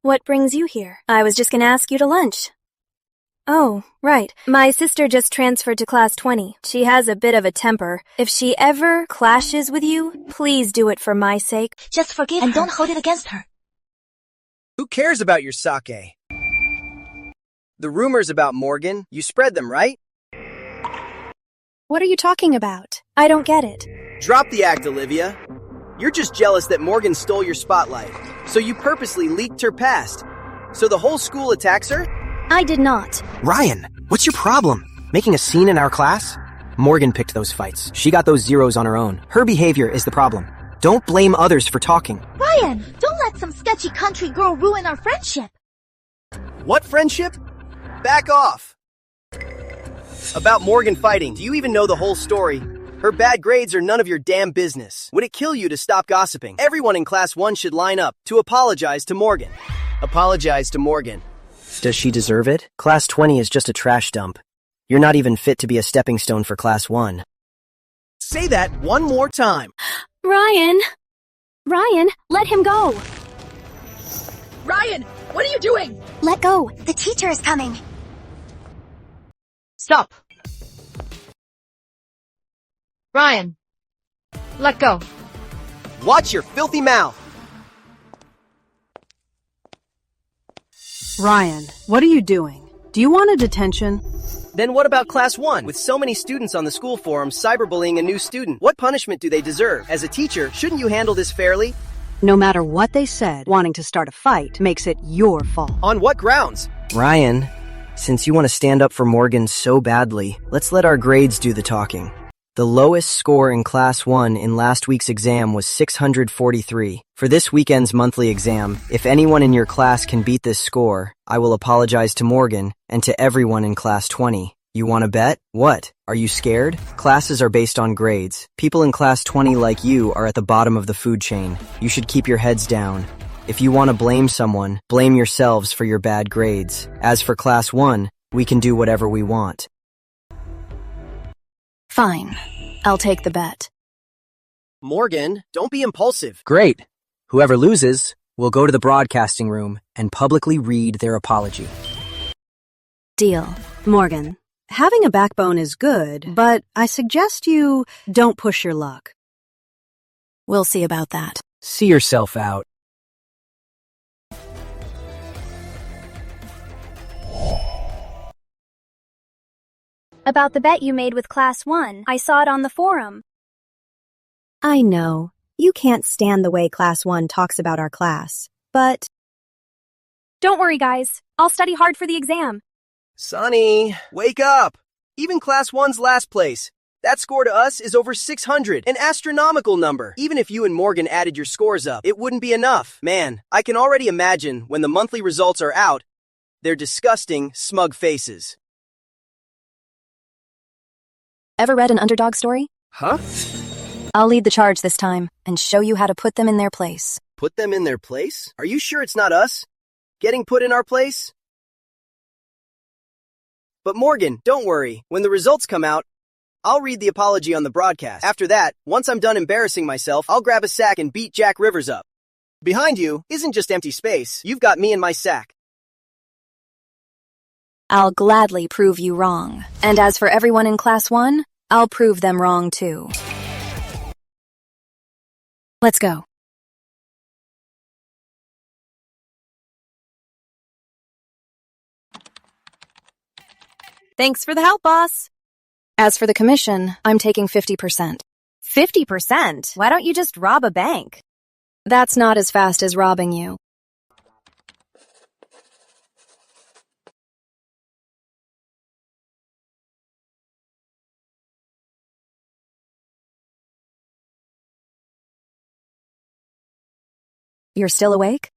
what brings you here? I was just gonna ask you to lunch. Oh, right. My sister just transferred to class 20. She has a bit of a temper. If she ever clashes with you, please do it for my sake. Just forgive her and don't hold it against her. Who cares about your sake? The rumors about Morgan, you spread them, right? What are you talking about? I don't get it. Drop the act, Olivia. You're just jealous that Morgan stole your spotlight, so you purposely leaked her past. So the whole school attacks her? I did not. Ryan, what's your problem? Making a scene in our class? Morgan picked those fights. She got those zeros on her own. Her behavior is the problem. Don't blame others for talking. Ryan, don't let some sketchy country girl ruin our friendship. What friendship? Back off. About Morgan fighting, do you even know the whole story? Her bad grades are none of your damn business. Would it kill you to stop gossiping? Everyone in class 1 should line up to apologize to Morgan. Apologize to Morgan. Does she deserve it? Class 20 is just a trash dump. You're not even fit to be a stepping stone for class 1. Say that one more time. Ryan! Ryan, let him go! Ryan, what are you doing? Let go. The teacher is coming. Stop. Ryan, let go. Watch your filthy mouth. Ryan, what are you doing? Do you want a detention? Then what about class 1? With so many students on the school forum cyberbullying a new student, what punishment do they deserve? As a teacher, shouldn't you handle this fairly? No matter what they said, wanting to start a fight makes it your fault. On what grounds? Ryan, since you want to stand up for Morgan so badly, let's let our grades do the talking. The lowest score in Class 1 in last week's exam was 643. For this weekend's monthly exam, if anyone in your class can beat this score, I will apologize to Morgan and to everyone in Class 20. You want to bet? What? Are you scared? Classes are based on grades. People in Class 20 like you are at the bottom of the food chain. You should keep your heads down. If you want to blame someone, blame yourselves for your bad grades. As for Class 1, we can do whatever we want. Fine. I'll take the bet. Morgan, don't be impulsive. Great. Whoever loses will go to the broadcasting room and publicly read their apology. Deal. Morgan, having a backbone is good, but I suggest you don't push your luck. We'll see about that. See yourself out. About the bet you made with Class 1. I saw it on the forum. I know. You can't stand the way Class 1 talks about our class, but... Don't worry, guys. I'll study hard for the exam. Sonny, wake up! Even Class 1's last place. That score to us is over 600, an astronomical number. Even if you and Morgan added your scores up, it wouldn't be enough. Man, I can already imagine when the monthly results are out, their disgusting, smug faces. Ever read an underdog story? Huh? I'll lead the charge this time and show you how to put them in their place. Put them in their place? Are you sure it's not us getting put in our place? But Morgan, don't worry. When the results come out, I'll read the apology on the broadcast. After that, once I'm done embarrassing myself, I'll grab a sack and beat Jack Rivers up. Behind you isn't just empty space. You've got me and my sack. I'll gladly prove you wrong. And as for everyone in Class 1, I'll prove them wrong too. Let's go. Thanks for the help, boss. As for the commission, I'm taking 50%. 50%? Why don't you just rob a bank? That's not as fast as robbing you. You're still awake?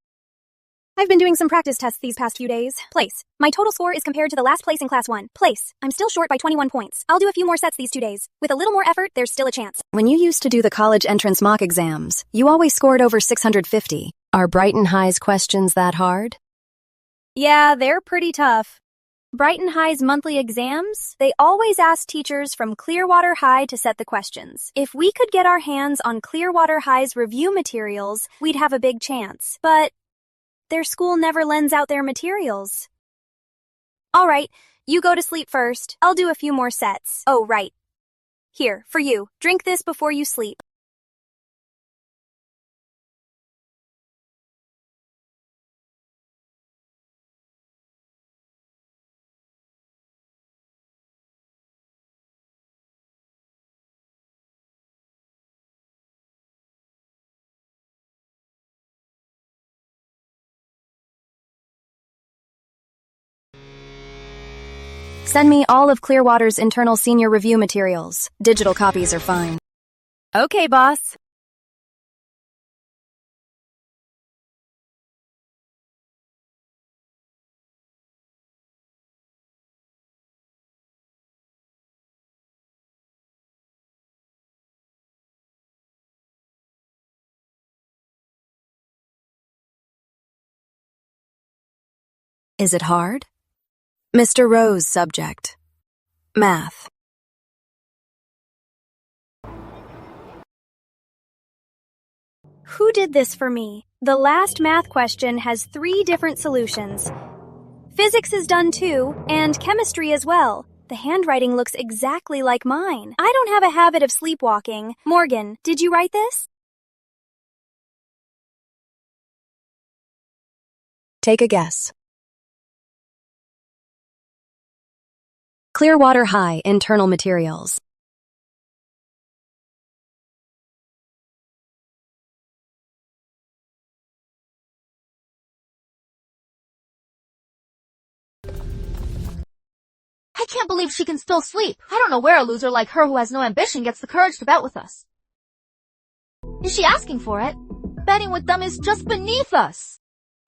I've been doing some practice tests these past few days. Place. My total score is compared to the last place in Class 1. Place. I'm still short by 21 points. I'll do a few more sets these 2 days. With a little more effort, there's still a chance. When you used to do the college entrance mock exams, you always scored over 650. Are Brighton High's questions that hard? Yeah, they're pretty tough. Brighton High's monthly exams, they always ask teachers from Clearwater High to set the questions. If we could get our hands on Clearwater High's review materials, we'd have a big chance. But their school never lends out their materials. All right, you go to sleep first. I'll do a few more sets. Oh, right. Here, for you. Drink this before you sleep. Send me all of Clearwater's internal senior review materials. Digital copies are fine. Okay, boss. Is it hard? Mr. Rose, subject. Math. Who did this for me? The last math question has 3 different solutions. Physics is done too, and chemistry as well. The handwriting looks exactly like mine. I don't have a habit of sleepwalking. Morgan, did you write this? Take a guess. Clearwater High internal materials. I can't believe she can still sleep. I don't know where a loser like her who has no ambition gets the courage to bet with us. Is she asking for it? Betting with them is just beneath us.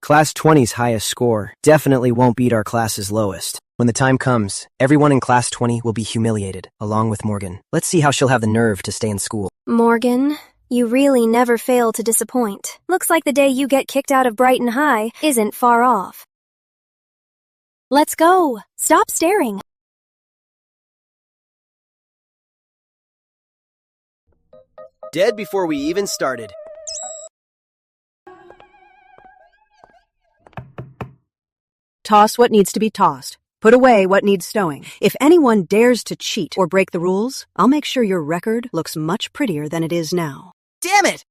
Class 20's highest score definitely won't beat our class's lowest. When the time comes, everyone in Class 20 will be humiliated, along with Morgan. Let's see how she'll have the nerve to stay in school. Morgan, you really never fail to disappoint. Looks like the day you get kicked out of Brighton High isn't far off. Let's go. Stop staring. Dead before we even started. Toss what needs to be tossed. Put away what needs stowing. If anyone dares to cheat or break the rules, I'll make sure your record looks much prettier than it is now. Damn it!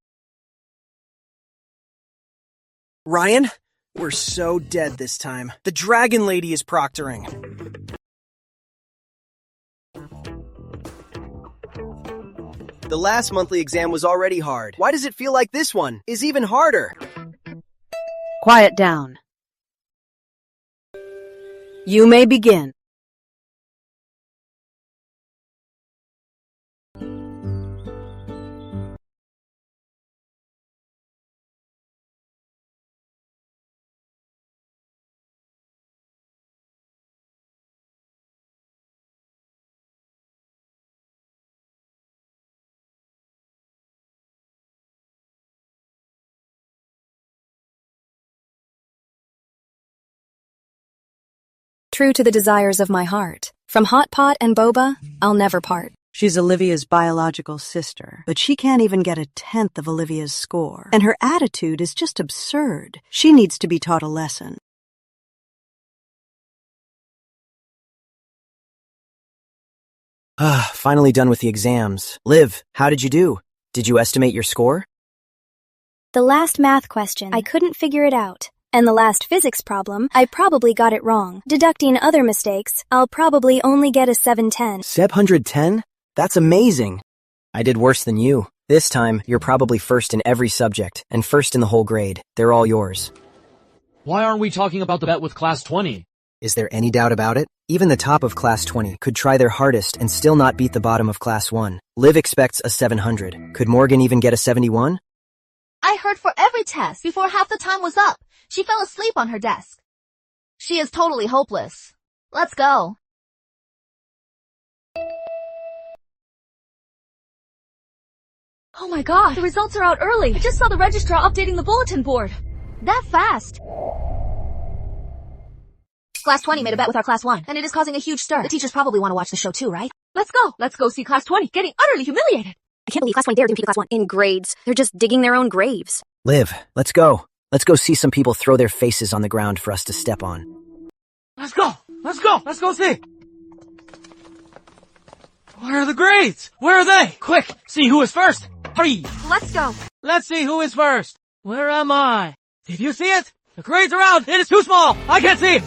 Ryan, we're so dead this time. The Dragon Lady is proctoring. The last monthly exam was already hard. Why does it feel like this one is even harder? Quiet down. You may begin. True to the desires of my heart. From Hot Pot and Boba, I'll never part. She's Olivia's biological sister, but she can't even get 1/10 of Olivia's score. And her attitude is just absurd. She needs to be taught a lesson. Finally done with the exams. Liv, how did you do? Did you estimate your score? The last math question, I couldn't figure it out. And the last physics problem, I probably got it wrong. Deducting other mistakes, I'll probably only get a 710. 710? That's amazing. I did worse than you. This time, you're probably first in every subject, and first in the whole grade. They're all yours. Why aren't we talking about the bet with Class 20? Is there any doubt about it? Even the top of Class 20 could try their hardest and still not beat the bottom of Class 1. Liv expects a 700. Could Morgan even get a 71? I heard for every test before half the time was up. She fell asleep on her desk. She is totally hopeless. Let's go. Oh my god, the results are out early. I just saw the registrar updating the bulletin board. That fast. Class 20 made a bet with our Class 1, and it is causing a huge stir. The teachers probably want to watch the show too, right? Let's go. Let's go see Class 20 getting utterly humiliated. I can't believe Class 20 dared to compete with Class 1. In grades, they're just digging their own graves. Liv, let's go. Let's go see some people throw their faces on the ground for us to step on. Let's go! Let's go! Let's go see! Where are the grades? Where are they? Quick! See who is first! Hurry! Let's go. Let's see who is first. Where am I? Did you see it? The grades are out! It is too small! I can't see it!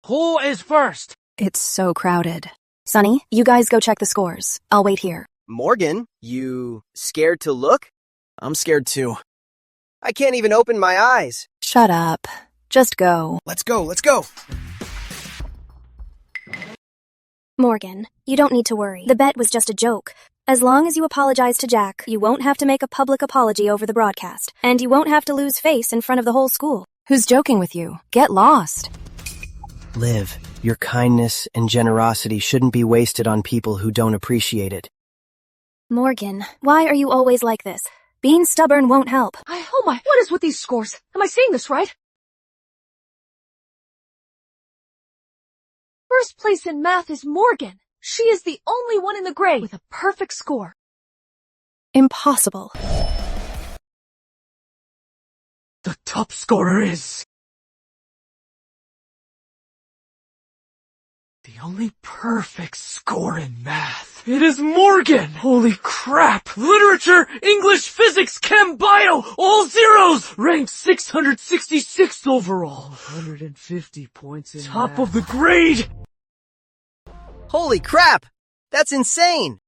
Who is first? It's so crowded. Sonny, you guys go check the scores. I'll wait here. Morgan, you scared to look? I'm scared too. I can't even open my eyes. Shut up. Just go. Let's go, let's go. Morgan, you don't need to worry. The bet was just a joke. As long as you apologize to Jack, you won't have to make a public apology over the broadcast, and you won't have to lose face in front of the whole school. Who's joking with you? Get lost. Liv, your kindness and generosity shouldn't be wasted on people who don't appreciate it. Morgan, why are you always like this? Being stubborn won't help. Oh my, what is with these scores? Am I seeing this right? First place in math is Morgan. She is the only one in the grade with a perfect score. Impossible. The top scorer is... the only perfect score in math. It is Morgan! Holy crap! Literature, English, physics, chem, bio, all zeros! Ranked 666th overall. 150 points in top math. Of the grade! Holy crap! That's insane!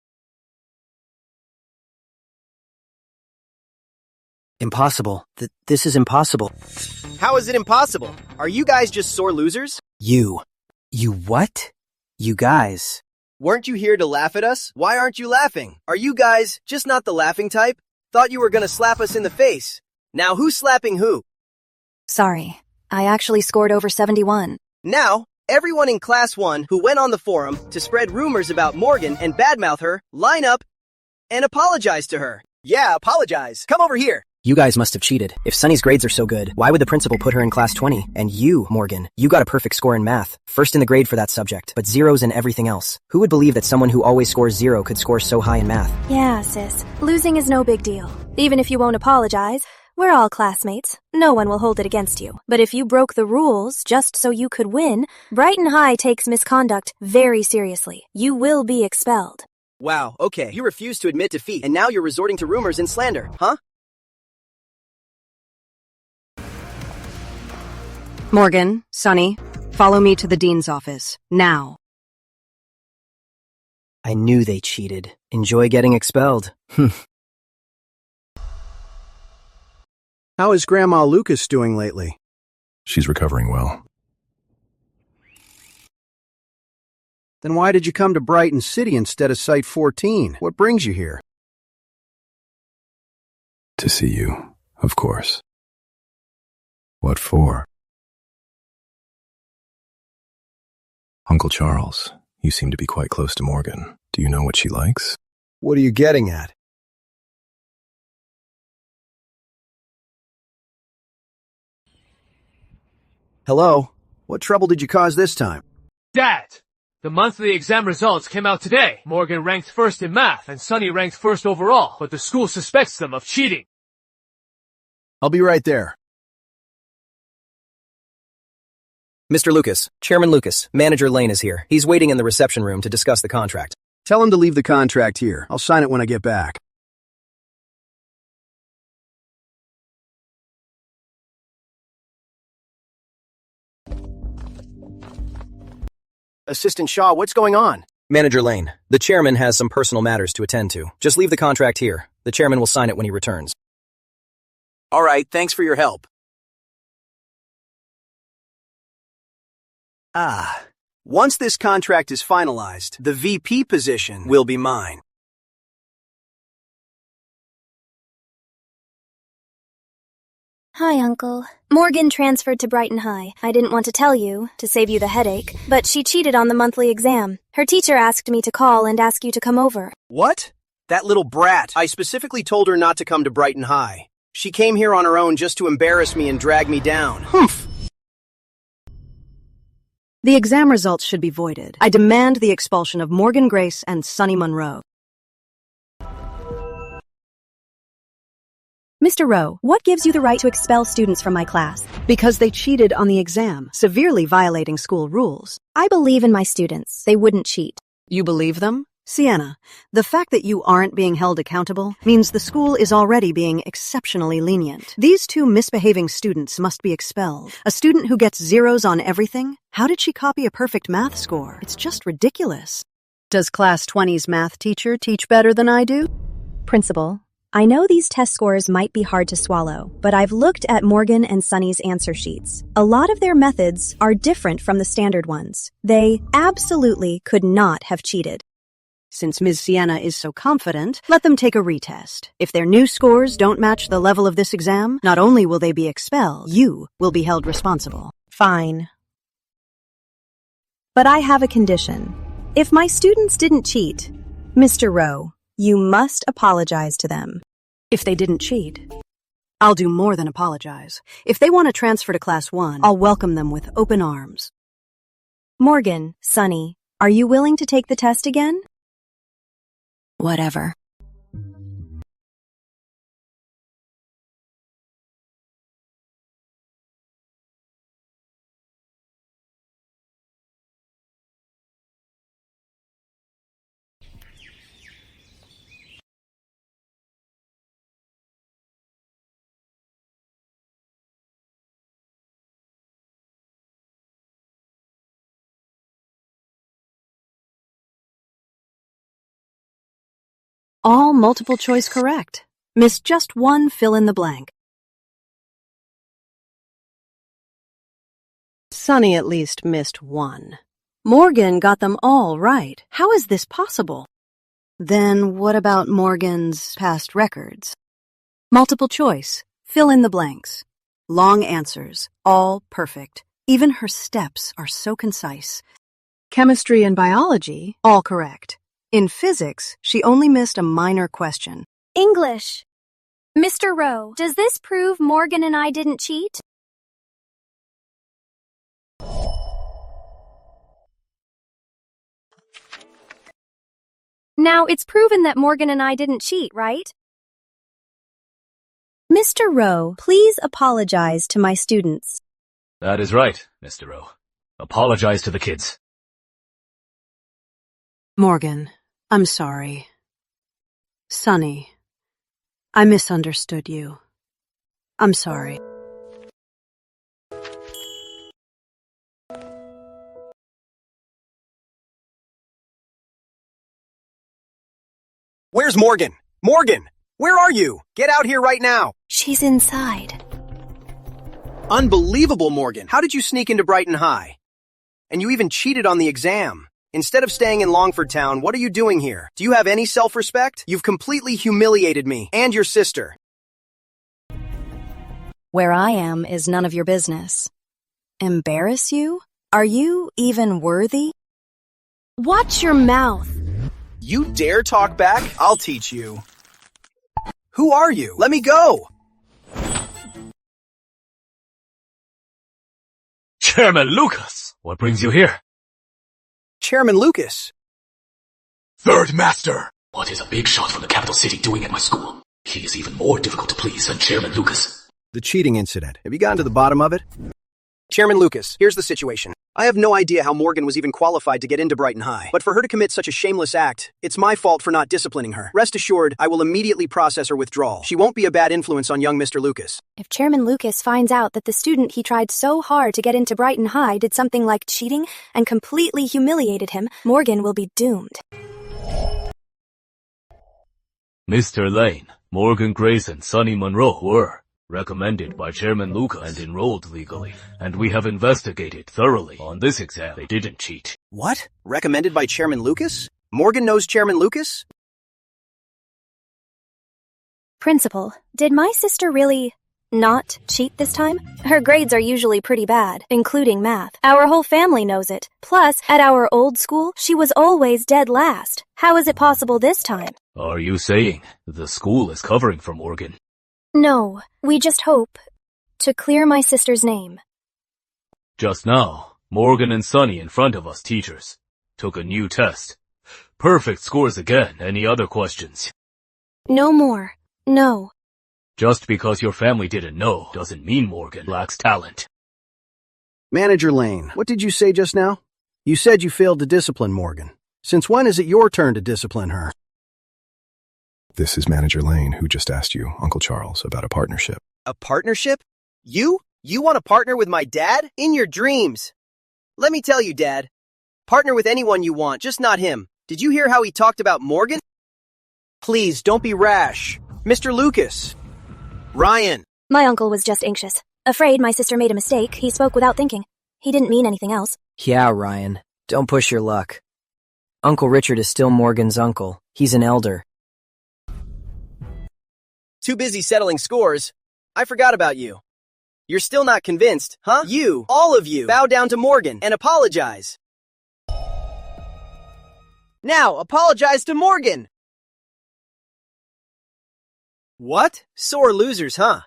Impossible. This is impossible. How is it impossible? Are you guys just sore losers? You what? You guys. Weren't you here to laugh at us? Why aren't you laughing? Are you guys just not the laughing type? Thought you were gonna slap us in the face. Now who's slapping who? Sorry. I actually scored over 71. Now, everyone in Class 1 who went on the forum to spread rumors about Morgan and badmouth her, line up and apologize to her. Yeah, apologize. Come over here. You guys must have cheated. If Sunny's grades are so good, why would the principal put her in Class 20? And you, Morgan, you got a perfect score in math. First in the grade for that subject, but zeros in everything else. Who would believe that someone who always scores 0 could score so high in math? Yeah, sis. Losing is no big deal. Even if you won't apologize, we're all classmates. No one will hold it against you. But if you broke the rules just so you could win, Brighton High takes misconduct very seriously. You will be expelled. Wow, okay. You refuse to admit defeat, and now you're resorting to rumors and slander, huh? Morgan, Sonny, follow me to the dean's office. Now. I knew they cheated. Enjoy getting expelled. How is Grandma Lucas doing lately? She's recovering well. Then why did you come to Brighton City instead of Site 14? What brings you here? To see you, of course. What for? Uncle Charles, you seem to be quite close to Morgan. Do you know what she likes? What are you getting at? Hello? What trouble did you cause this time? Dad! The monthly exam results came out today. Morgan ranked first in math, and Sunny ranked first overall, but the school suspects them of cheating. I'll be right there. Mr. Lucas, Chairman Lucas, Manager Lane is here. He's waiting in the reception room to discuss the contract. Tell him to leave the contract here. I'll sign it when I get back. Assistant Shaw, what's going on? Manager Lane, the chairman has some personal matters to attend to. Just leave the contract here. The chairman will sign it when he returns. All right, thanks for your help. Once this contract is finalized, the VP position will be mine. Hi, Uncle. Morgan transferred to Brighton High. I didn't want to tell you, to save you the headache, but she cheated on the monthly exam. Her teacher asked me to call and ask you to come over. What? That little brat. I specifically told her not to come to Brighton High. She came here on her own just to embarrass me and drag me down. Humph! The exam results should be voided. I demand the expulsion of Morgan Grace and Sunny Monroe. Mr. Rowe, what gives you the right to expel students from my class? Because they cheated on the exam, severely violating school rules. I believe in my students. They wouldn't cheat. You believe them? Sienna, the fact that you aren't being held accountable means the school is already being exceptionally lenient. These two misbehaving students must be expelled. A student who gets zeros on everything? How did she copy a perfect math score? It's just ridiculous. Does Class 20's math teacher teach better than I do? Principal, I know these test scores might be hard to swallow, but I've looked at Morgan and Sunny's answer sheets. A lot of their methods are different from the standard ones. They absolutely could not have cheated. Since Ms. Sienna is so confident, let them take a retest. If their new scores don't match the level of this exam, not only will they be expelled, you will be held responsible. Fine. But I have a condition. If my students didn't cheat, Mr. Rowe, you must apologize to them. If they didn't cheat, I'll do more than apologize. If they want to transfer to Class 1, I'll welcome them with open arms. Morgan, Sunny, are you willing to take the test again? Whatever. All multiple choice correct. Missed just one fill in the blank. Sunny at least missed one. Morgan got them all right. How is this possible? Then what about Morgan's past records? Multiple choice. Fill in the blanks. Long answers. All perfect. Even her steps are so concise. Chemistry and biology, all correct. In physics, she only missed a minor question. English. Mr. Rowe, does this prove Morgan and I didn't cheat? Now, it's proven that Morgan and I didn't cheat, right? Mr. Rowe, please apologize to my students. That is right, Mr. Rowe. Apologize to the kids. Morgan, I'm sorry. Sunny, I misunderstood you. I'm sorry. Where's Morgan? Morgan! Where are you? Get out here right now! She's inside. Unbelievable, Morgan. How did you sneak into Brighton High? And you even cheated on the exam. Instead of staying in Longford Town, what are you doing here? Do you have any self-respect? You've completely humiliated me and your sister. Where I am is none of your business. Embarrass you? Are you even worthy? Watch your mouth. You dare talk back? I'll teach you. Who are you? Let me go! Chairman Lucas! What brings you here? Chairman Lucas. Third Master! What is a big shot from the capital city doing at my school? He is even more difficult to please than Chairman Lucas. The cheating incident. Have you gotten to the bottom of it? Chairman Lucas, here's the situation. I have no idea how Morgan was even qualified to get into Brighton High. But for her to commit such a shameless act, it's my fault for not disciplining her. Rest assured, I will immediately process her withdrawal. She won't be a bad influence on young Mr. Lucas. If Chairman Lucas finds out that the student he tried so hard to get into Brighton High did something like cheating and completely humiliated him, Morgan will be doomed. Mr. Lane, Morgan Grace and Sunny Monroe were recommended by Chairman Lucas and enrolled legally, and we have investigated thoroughly on this exam. They didn't cheat. What? Recommended by Chairman Lucas? Morgan knows Chairman Lucas? Principal, did my sister really not cheat this time? Her grades are usually pretty bad, including math. Our whole family knows it. Plus, at our old school, she was always dead last. How is it possible this time? Are you saying the school is covering for Morgan? No, we just hope to clear my sister's name. Just now, Morgan and Sunny in front of us teachers took a new test. Perfect scores again. Any other questions? No more. No. Just because your family didn't know doesn't mean Morgan lacks talent. Manager Lane, what did you say just now? You said you failed to discipline Morgan. Since when is it your turn to discipline her? This is Manager Lane, who just asked you, Uncle Charles, about a partnership. A partnership? You? You want to partner with my dad? In your dreams. Let me tell you, Dad. Partner with anyone you want, just not him. Did you hear how he talked about Morgan? Please, don't be rash. Mr. Lucas. Ryan. My uncle was just anxious. Afraid my sister made a mistake, he spoke without thinking. He didn't mean anything else. Yeah, Ryan. Don't push your luck. Uncle Richard is still Morgan's uncle. He's an elder. Too busy settling scores. I forgot about you. You're still not convinced, huh? You, all of you, bow down to Morgan and apologize. Now, apologize to Morgan! What? Sore losers, huh?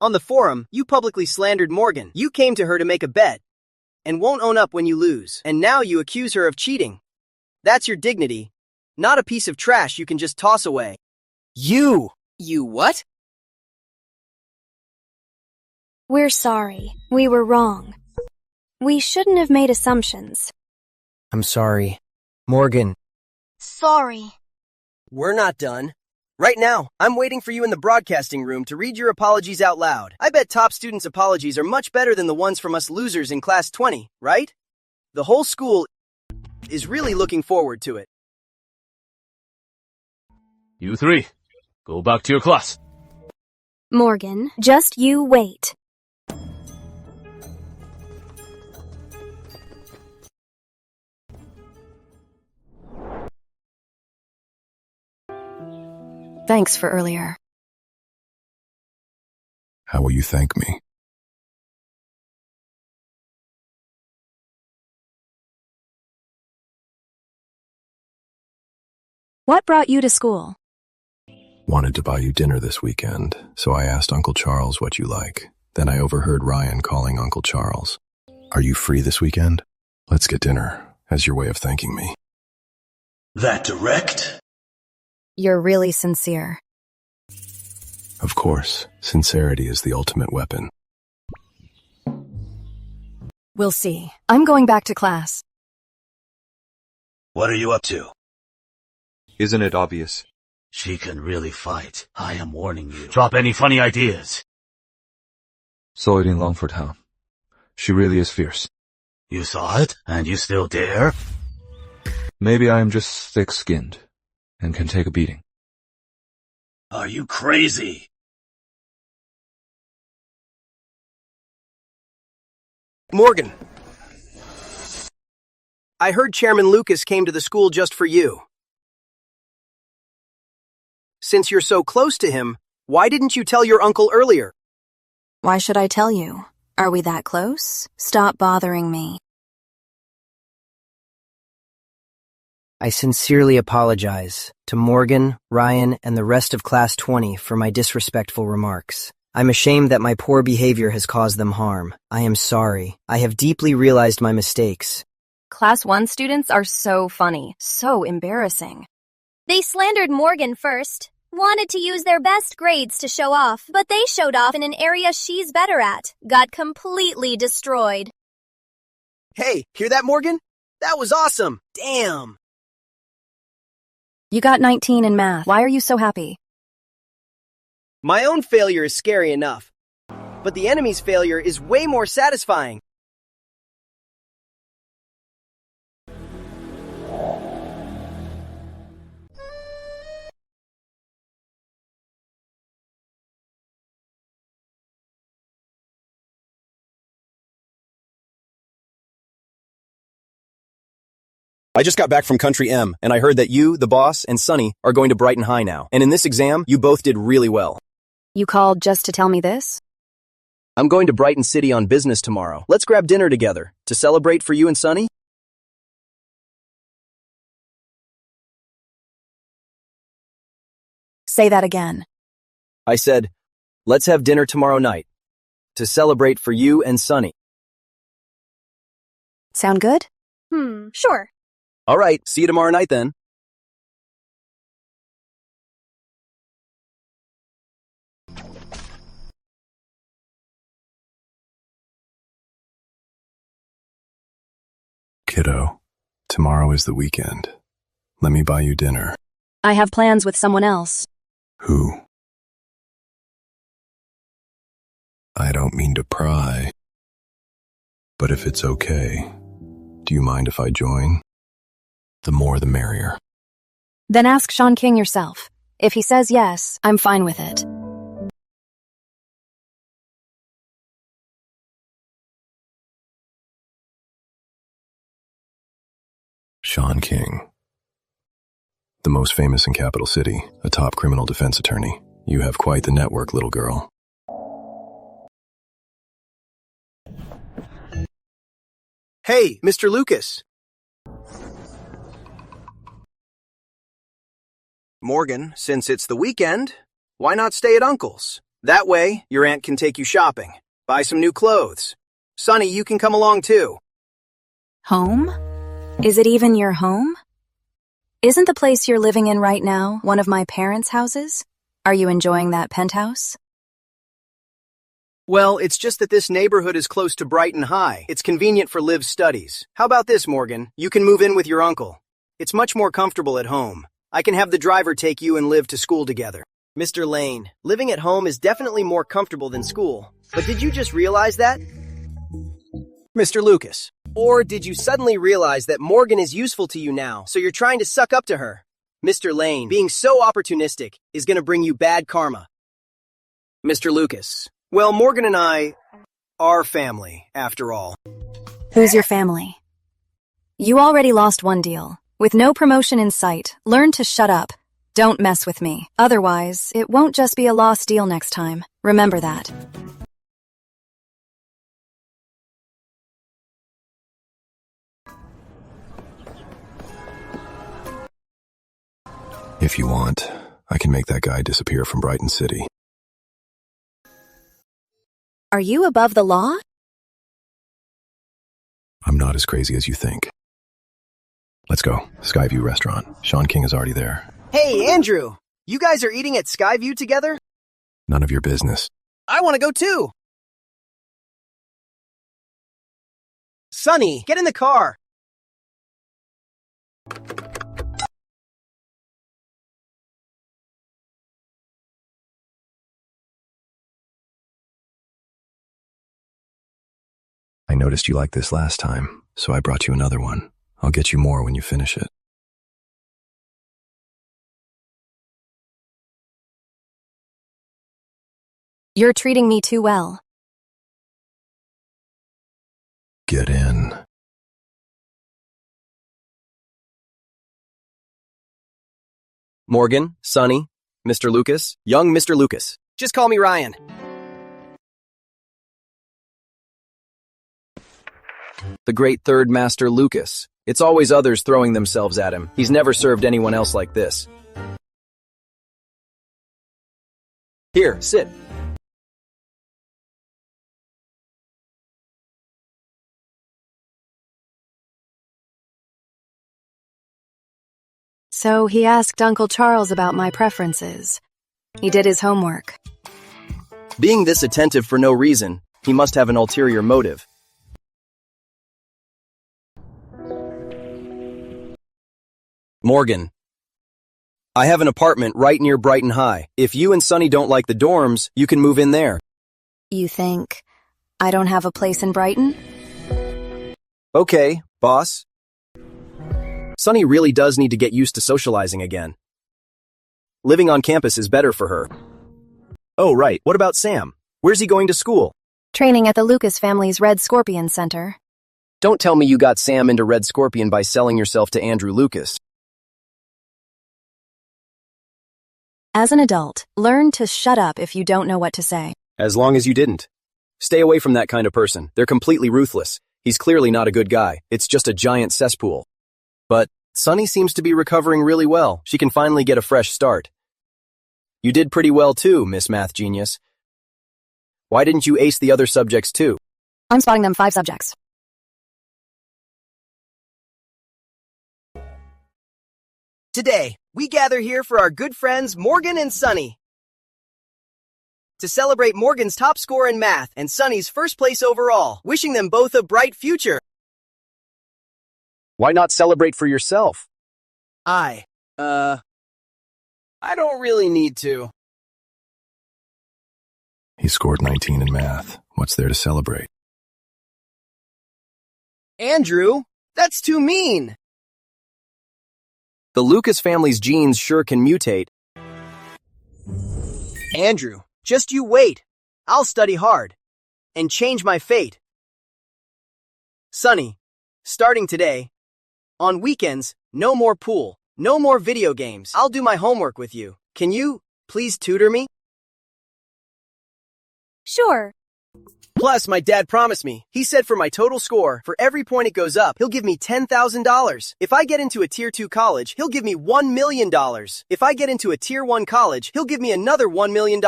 On the forum, you publicly slandered Morgan. You came to her to make a bet, and won't own up when you lose. And now you accuse her of cheating. That's your dignity, not a piece of trash you can just toss away. You what? We're sorry. We were wrong. We shouldn't have made assumptions. I'm sorry. Morgan. Sorry. We're not done. Right now, I'm waiting for you in the broadcasting room to read your apologies out loud. I bet top students' apologies are much better than the ones from us losers in class 20, right? The whole school is really looking forward to it. You three, go back to your class. Morgan, just you wait. Thanks for earlier. How will you thank me? What brought you to school? Wanted to buy you dinner this weekend, so I asked Uncle Charles what you like. Then I overheard Ryan calling Uncle Charles. Are you free this weekend? Let's get dinner, as your way of thanking me. That direct? You're really sincere. Of course, sincerity is the ultimate weapon. We'll see. I'm going back to class. What are you up to? Isn't it obvious? She can really fight. I am warning you. Drop any funny ideas. Saw it in Longford Town. She really is fierce. You saw it, and you still dare? Maybe I am just thick-skinned and can take a beating. Are you crazy? Morgan. I heard Chairman Lucas came to the school just for you. Since you're so close to him, why didn't you tell your uncle earlier? Why should I tell you? Are we that close? Stop bothering me. I sincerely apologize to Morgan, Ryan, and the rest of Class 20 for my disrespectful remarks. I'm ashamed that my poor behavior has caused them harm. I am sorry. I have deeply realized my mistakes. Class 1 students are so funny, so embarrassing. They slandered Morgan first, wanted to use their best grades to show off, but they showed off in an area she's better at, got completely destroyed. Hey, hear that, Morgan? That was awesome. Damn. You got 19 in math. Why are you so happy? My own failure is scary enough, but the enemy's failure is way more satisfying. I just got back from Country M, and I heard that you, the boss, and Sunny are going to Brighton High now. And in this exam, you both did really well. You called just to tell me this? I'm going to Brighton City on business tomorrow. Let's grab dinner together to celebrate for you and Sunny. Say that again. I said, let's have dinner tomorrow night to celebrate for you and Sunny. Sound good? Sure. All right, see you tomorrow night then. Kiddo, tomorrow is the weekend. Let me buy you dinner. I have plans with someone else. Who? I don't mean to pry, but if it's okay, do you mind if I join? The more the merrier. Then ask Sean King yourself. If he says yes, I'm fine with it. Sean King. The most famous in Capital City, a top criminal defense attorney. You have quite the network, little girl. Hey, Mr. Lucas. Morgan, since it's the weekend, why not stay at Uncle's? That way, your aunt can take you shopping, buy some new clothes. Sunny, you can come along too. Home? Is it even your home? Isn't the place you're living in right now one of my parents' houses? Are you enjoying that penthouse? Well, it's just that this neighborhood is close to Brighton High. It's convenient for Liv's studies. How about this, Morgan? You can move in with your uncle. It's much more comfortable at home. I can have the driver take you and Liv to school together. Mr. Lane, living at home is definitely more comfortable than school. But did you just realize that? Mr. Lucas. Or did you suddenly realize that Morgan is useful to you now, so you're trying to suck up to her? Mr. Lane, being so opportunistic is going to bring you bad karma. Mr. Lucas. Well, Morgan and I are family, after all. Who's your family? You already lost one deal. With no promotion in sight, learn to shut up. Don't mess with me. Otherwise, it won't just be a lost deal next time. Remember that. If you want, I can make that guy disappear from Brighton City. Are you above the law? I'm not as crazy as you think. Let's go. Skyview Restaurant. Sean King is already there. Hey, Andrew! You guys are eating at Skyview together? None of your business. I want to go too! Sunny, get in the car! I noticed you liked this last time, so I brought you another one. I'll get you more when you finish it. You're treating me too well. Get in. Morgan, Sunny, Mr. Lucas, young Mr. Lucas. Just call me Ryan. The great third master Lucas. It's always others throwing themselves at him. He's never served anyone else like this. Here, sit. So he asked Uncle Charles about my preferences. He did his homework. Being this attentive for no reason, he must have an ulterior motive. Morgan. I have an apartment right near Brighton High. If you and Sunny don't like the dorms, you can move in there. You think I don't have a place in Brighton? Okay, boss. Sunny really does need to get used to socializing again. Living on campus is better for her. Oh, right. What about Sam? Where's he going to school? Training at the Lucas family's Red Scorpion Center. Don't tell me you got Sam into Red Scorpion by selling yourself to Andrew Lucas. As an adult, learn to shut up if you don't know what to say. As long as you didn't. Stay away from that kind of person. They're completely ruthless. He's clearly not a good guy. It's just a giant cesspool. But Sunny seems to be recovering really well. She can finally get a fresh start. You did pretty well too, Miss Math Genius. Why didn't you ace the other subjects too? I'm spotting them 5 subjects. Today, we gather here for our good friends Morgan and Sunny to celebrate Morgan's top score in math and Sunny's first place overall, wishing them both a bright future. Why not celebrate for yourself? I don't really need to. He scored 19 in math. What's there to celebrate? Andrew, that's too mean. The Lucas family's genes sure can mutate. Andrew, just you wait. I'll study hard and change my fate. Sunny, starting today, on weekends, no more pool, no more video games. I'll do my homework with you. Can you please tutor me? Sure. Plus, my dad promised me. He said for my total score, for every point it goes up, he'll give me $10,000. If I get into a Tier 2 college, he'll give me $1 million. If I get into a Tier 1 college, he'll give me another $1 million.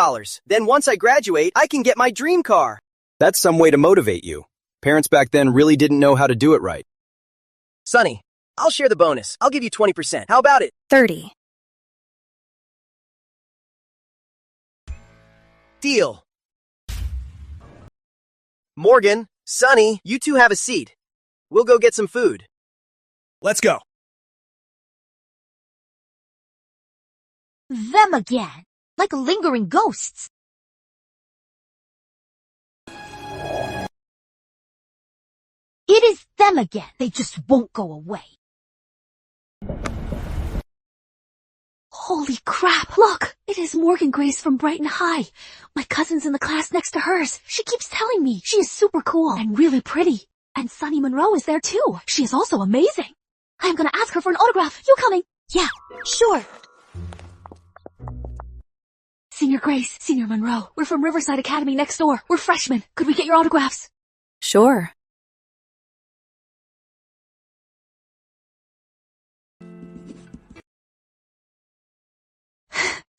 Then once I graduate, I can get my dream car. That's some way to motivate you. Parents back then really didn't know how to do it right. Sunny, I'll share the bonus. I'll give you 20%. How about it? 30. Deal. Morgan, Sunny, you two have a seat. We'll go get some food. Let's go. Them again. Like lingering ghosts. It is them again. They just won't go away. Holy crap, look! It is Morgan Grace from Brighton High. My cousin's in the class next to hers. She keeps telling me she is super cool and really pretty. And Sunny Monroe is there too. She is also amazing. I'm gonna ask her for an autograph. You coming? Yeah, sure. Senior Grace, Senior Monroe, we're from Riverside Academy next door. We're freshmen. Could we get your autographs? Sure.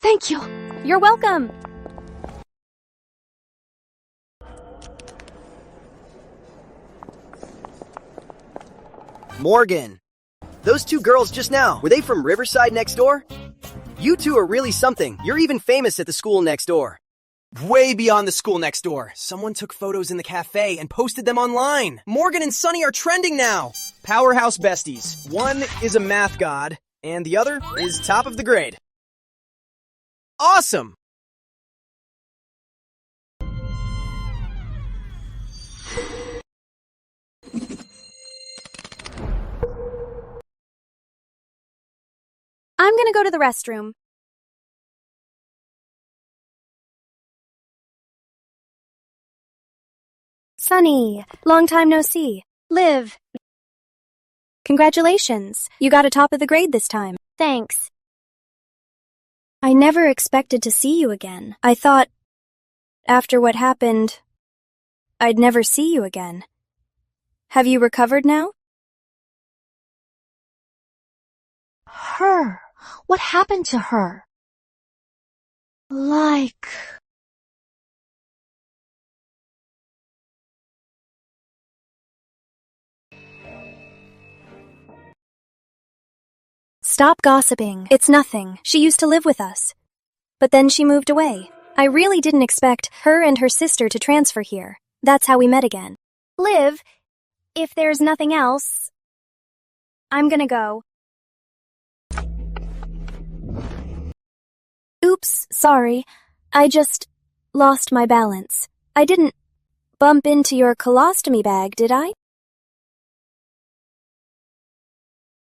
Thank you. You're welcome. Morgan, those two girls just now, were they from Riverside next door? You two are really something. You're even famous at the school next door. Way beyond the school next door. Someone took photos in the cafe and posted them online. Morgan and Sunny are trending now. Powerhouse besties. One is a math god, and the other is top of the grade. Awesome! I'm gonna go to the restroom. Sunny, long time no see. Liv. Congratulations, you got a top of the grade this time. Thanks. I never expected to see you again. I thought, after what happened, I'd never see you again. Have you recovered now? Her. What happened to her? Like... Stop gossiping. It's nothing. She used to live with us. But then she moved away. I really didn't expect her and her sister to transfer here. That's how we met again. Liv, if there's nothing else, I'm gonna go. Oops, sorry. I just lost my balance. I didn't bump into your colostomy bag, did I?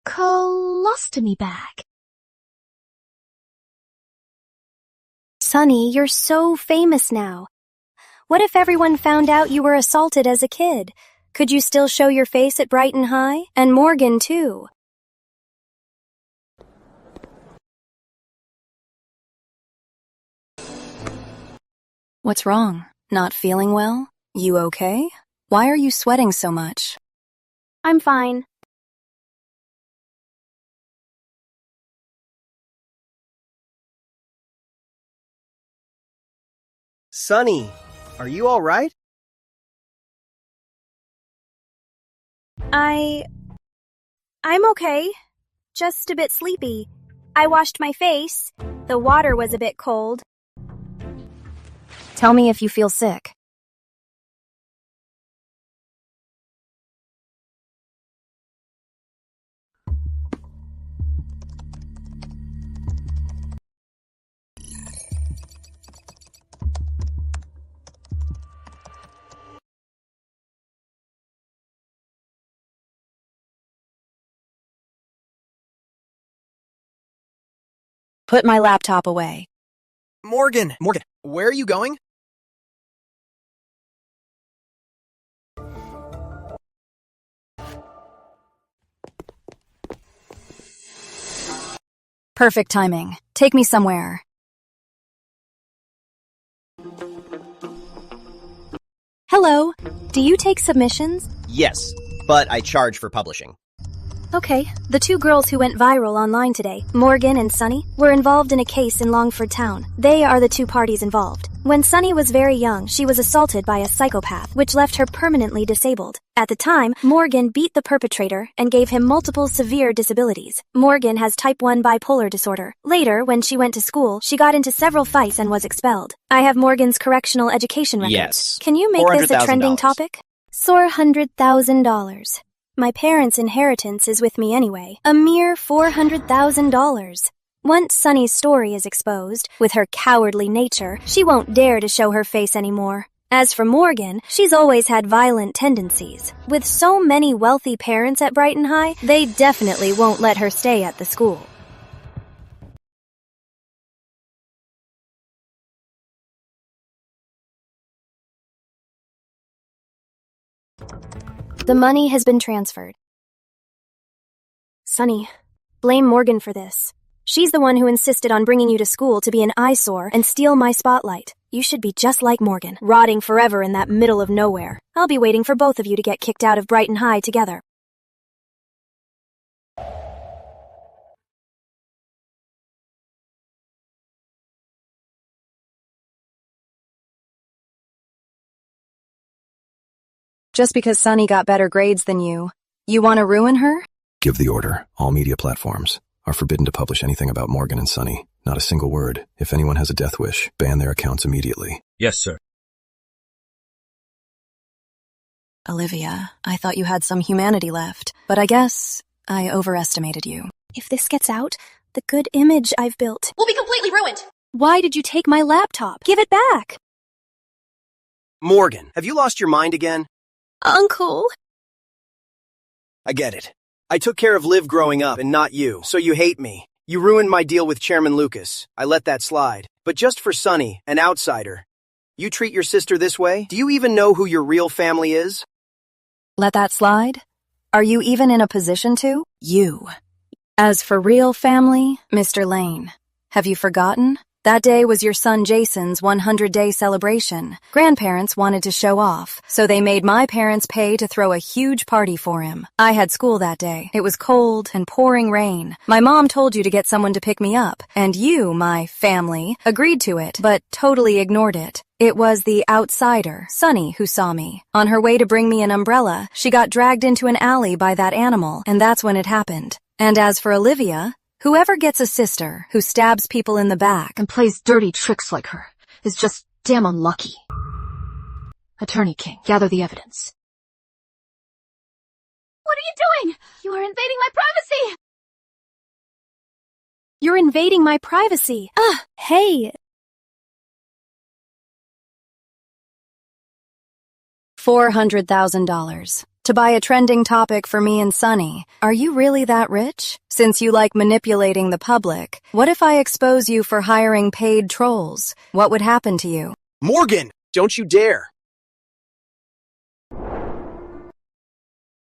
Colostomy bag. Sunny, you're so famous now. What if everyone found out you were assaulted as a kid? Could you still show your face at Brighton High? And Morgan, too. What's wrong? Not feeling well? You okay? Why are you sweating so much? I'm fine. Sunny, are you all right? I'm okay. Just a bit sleepy. I washed my face. The water was a bit cold. Tell me if you feel sick. Put my laptop away. Morgan, where are you going? Perfect timing. Take me somewhere. Hello. Do you take submissions? Yes, but I charge for publishing. Okay. The two girls who went viral online today, Morgan and Sunny, were involved in a case in Longford Town. They are the two parties involved. When Sunny was very young, she was assaulted by a psychopath, which left her permanently disabled. At the time, Morgan beat the perpetrator and gave him multiple severe disabilities. Morgan has type 1 bipolar disorder. Later, when she went to school, she got into several fights and was expelled. I have Morgan's correctional education records. Yes. Can you make this a trending topic? $400,000. My parents' inheritance is with me anyway. A mere $400,000. Once Sunny's story is exposed, with her cowardly nature, she won't dare to show her face anymore. As for Morgan, she's always had violent tendencies. With so many wealthy parents at Brighton High, they definitely won't let her stay at the school. The money has been transferred. Sunny, blame Morgan for this. She's the one who insisted on bringing you to school to be an eyesore and steal my spotlight. You should be just like Morgan, rotting forever in that middle of nowhere. I'll be waiting for both of you to get kicked out of Brighton High together. Just because Sunny got better grades than you want to ruin her? Give the order. All media platforms are forbidden to publish anything about Morgan and Sunny. Not a single word. If anyone has a death wish, ban their accounts immediately. Yes, sir. Olivia, I thought you had some humanity left, but I guess I overestimated you. If this gets out, the good image I've built We'll be completely ruined. Why did you take my laptop? Give it back! Morgan, have you lost your mind again? Uncle! I get it. I took care of Liv growing up and not you, so you hate me. You ruined my deal with Chairman Lucas. I let that slide. But just for Sunny, an outsider. You treat your sister this way? Do you even know who your real family is? Let that slide? Are you even in a position to? You. As for real family, Mr. Lane, have you forgotten? That day was your son Jason's 100-day celebration. Grandparents wanted to show off, so they made my parents pay to throw a huge party for him. I had school that day. It was cold and pouring rain. My mom told you to get someone to pick me up, and you, my family, agreed to it, but totally ignored it. It was the outsider, Sunny, who saw me. On her way to bring me an umbrella, she got dragged into an alley by that animal, and that's when it happened. And as for Olivia, whoever gets a sister who stabs people in the back and plays dirty tricks like her is just damn unlucky. Attorney King, gather the evidence. What are you doing? You are invading my privacy! You're invading my privacy. Hey! $400,000. To buy a trending topic for me and Sunny. Are you really that rich? Since you like manipulating the public, what if I expose you for hiring paid trolls? What would happen to you? Morgan, don't you dare.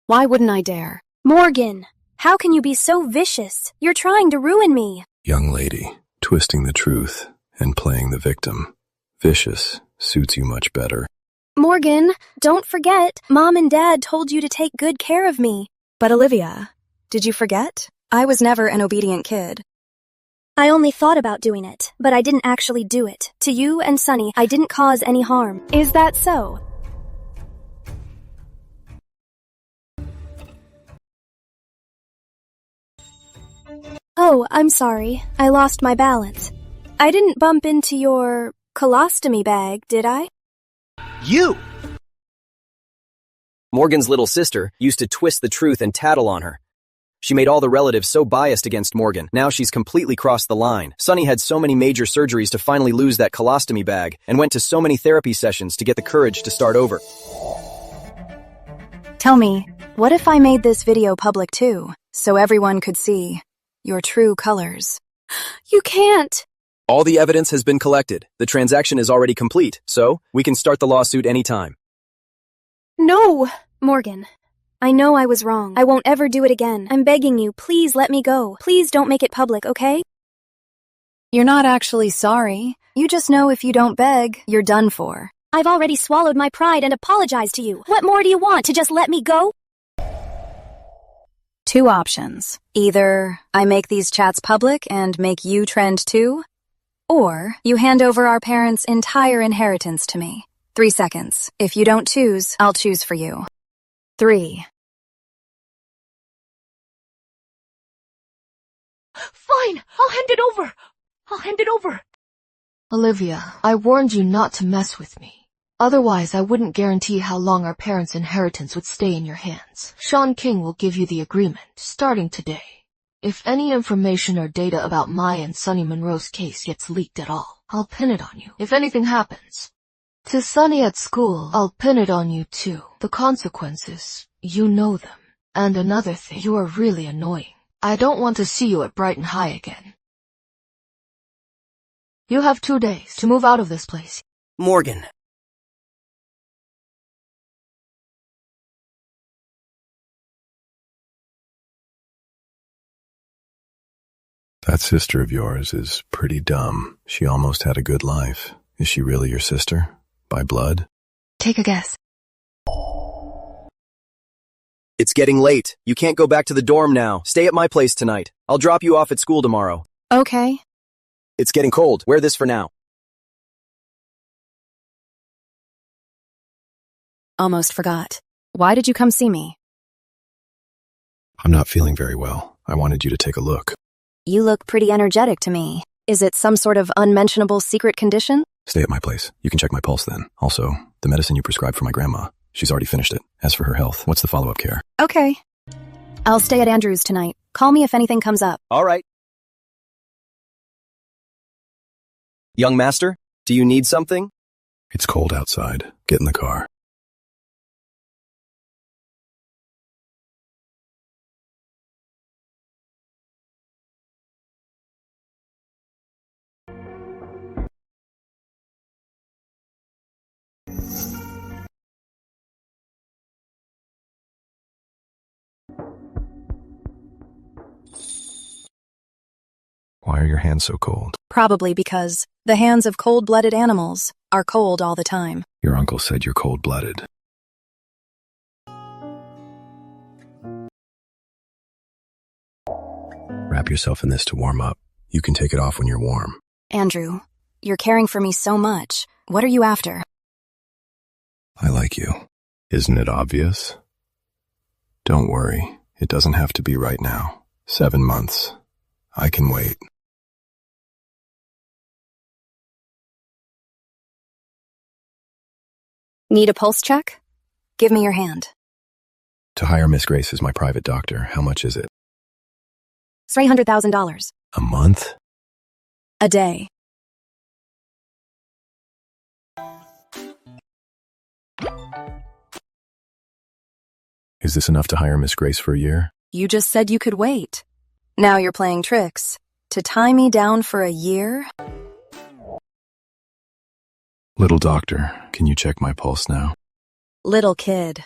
Why wouldn't I dare? Morgan, how can you be so vicious? You're trying to ruin me. Young lady, twisting the truth and playing the victim. Vicious suits you much better. Morgan, don't forget, Mom and Dad told you to take good care of me. But Olivia, did you forget? I was never an obedient kid. I only thought about doing it, but I didn't actually do it. To you and Sunny, I didn't cause any harm. Is that so? Oh, I'm sorry. I lost my balance. I didn't bump into your colostomy bag, did I? You! Morgan's little sister used to twist the truth and tattle on her. She made all the relatives so biased against Morgan. Now she's completely crossed the line. Sunny had so many major surgeries to finally lose that colostomy bag and went to so many therapy sessions to get the courage to start over. Tell me, what if I made this video public too, so everyone could see your true colors? You can't! All the evidence has been collected. The transaction is already complete, so we can start the lawsuit anytime. No! Morgan, I know I was wrong. I won't ever do it again. I'm begging you, please let me go. Please don't make it public, okay? You're not actually sorry. You just know if you don't beg, you're done for. I've already swallowed my pride and apologized to you. What more do you want, to just let me go? Two options. Either I make these chats public and make you trend too, or you hand over our parents' entire inheritance to me. 3 seconds. If you don't choose, I'll choose for you. 3. Fine, I'll hand it over. I'll hand it over. Olivia, I warned you not to mess with me. Otherwise, I wouldn't guarantee how long our parents' inheritance would stay in your hands. Sean King will give you the agreement, starting today. If any information or data about my and Sunny Monroe's case gets leaked at all, I'll pin it on you. If anything happens to Sunny at school, I'll pin it on you too. The consequences, you know them. And another thing, you are really annoying. I don't want to see you at Brighton High again. You have 2 days to move out of this place. Morgan. That sister of yours is pretty dumb. She almost had a good life. Is she really your sister? By blood? Take a guess. It's getting late. You can't go back to the dorm now. Stay at my place tonight. I'll drop you off at school tomorrow. Okay. It's getting cold. Wear this for now. Almost forgot. Why did you come see me? I'm not feeling very well. I wanted you to take a look. You look pretty energetic to me. Is it some sort of unmentionable secret condition? Stay at my place. You can check my pulse then. Also, the medicine you prescribed for my grandma. She's already finished it. As for her health, what's the follow-up care? Okay. I'll stay at Andrew's tonight. Call me if anything comes up. All right. Young master, do you need something? It's cold outside. Get in the car. Why are your hands so cold? Probably because the hands of cold-blooded animals are cold all the time. Your uncle said you're cold-blooded. Wrap yourself in this to warm up. You can take it off when you're warm. Andrew, you're caring for me so much. What are you after? I like you. Isn't it obvious? Don't worry. It doesn't have to be right now. 7 months. I can wait. Need a pulse check? Give me your hand. To hire Miss Grace as my private doctor, how much is it? $300,000. A month? A day. Is this enough to hire Miss Grace for a year? You just said you could wait. Now you're playing tricks. To tie me down for a year? Little doctor, can you check my pulse now? Little kid.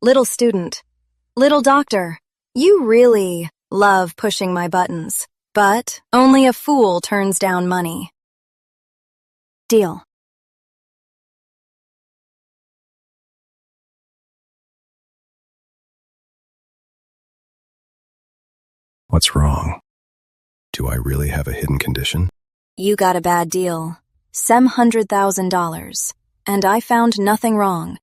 Little student. Little doctor. You really love pushing my buttons. But only a fool turns down money. Deal. What's wrong? Do I really have a hidden condition? You got a bad deal. $700,000. And I found nothing wrong.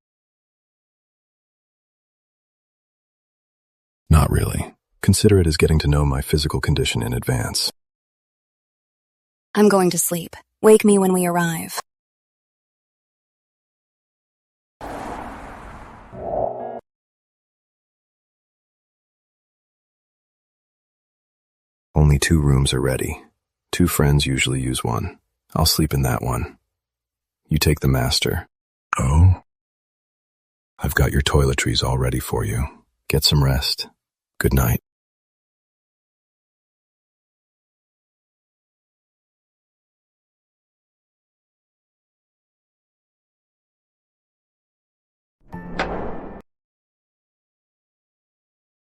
Not really. Consider it as getting to know my physical condition in advance. I'm going to sleep. Wake me when we arrive. Only 2 rooms are ready. 2 friends usually use one. I'll sleep in that one. You take the master. Oh? I've got your toiletries all ready for you. Get some rest. Good night.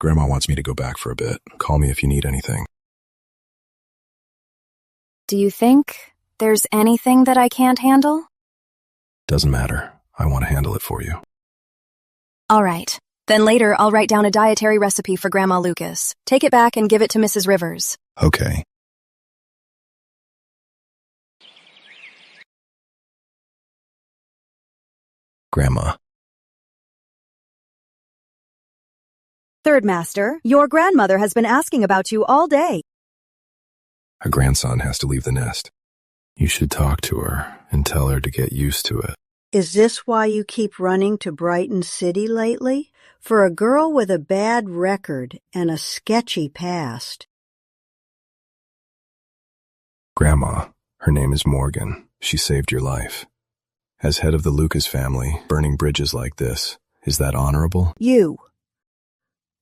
Grandma wants me to go back for a bit. Call me if you need anything. Do you think there's anything that I can't handle? Doesn't matter. I want to handle it for you. All right. Then later I'll write down a dietary recipe for Grandma Lucas. Take it back and give it to Mrs. Rivers. Okay. Grandma. Third Master, your grandmother has been asking about you all day. Her grandson has to leave the nest. You should talk to her and tell her to get used to it. Is this why you keep running to Brighton City lately? For a girl with a bad record and a sketchy past. Grandma, her name is Morgan. She saved your life. As head of the Lucas family, burning bridges like this, is that honorable? You.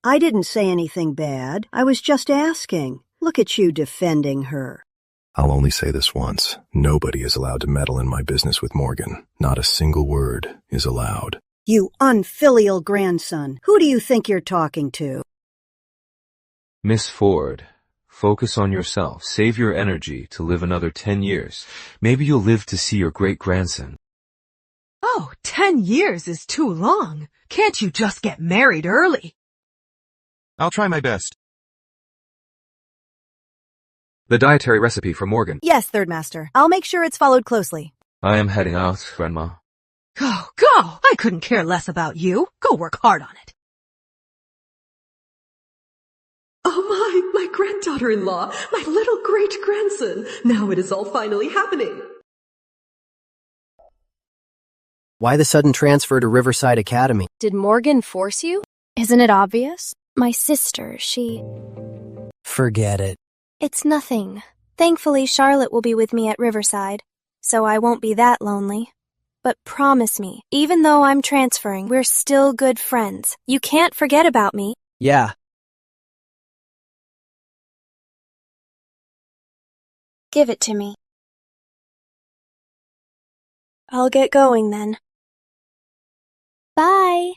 I didn't say anything bad. I was just asking. Look at you defending her. I'll only say this once. Nobody is allowed to meddle in my business with Morgan. Not a single word is allowed. You unfilial grandson. Who do you think you're talking to? Miss Ford, focus on yourself. Save your energy to live another 10 years. Maybe you'll live to see your great-grandson. Oh, 10 years is too long. Can't you just get married early? I'll try my best. The dietary recipe for Morgan. Yes, Third Master. I'll make sure it's followed closely. I am heading out, Grandma. Go, go! I couldn't care less about you. Go work hard on it. Oh my granddaughter-in-law, my little great-grandson. Now it is all finally happening. Why the sudden transfer to Riverside Academy? Did Morgan force you? Isn't it obvious? My sister, she... Forget it. It's nothing. Thankfully, Charlotte will be with me at Riverside, so I won't be that lonely. But promise me, even though I'm transferring, we're still good friends. You can't forget about me. Yeah. Give it to me. I'll get going then. Bye.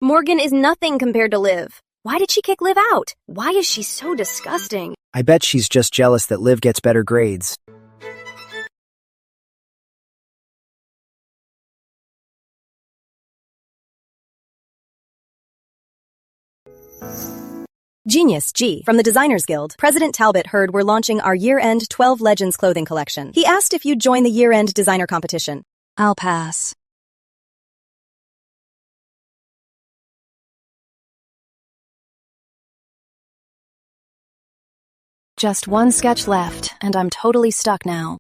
Morgan is nothing compared to Liv. Why did she kick Liv out? Why is she so disgusting? I bet she's just jealous that Liv gets better grades. Genius G. From the Designers Guild, President Talbot heard we're launching our year-end 12 Legends clothing collection. He asked if you'd join the year-end designer competition. I'll pass. Just one sketch left, and I'm totally stuck now.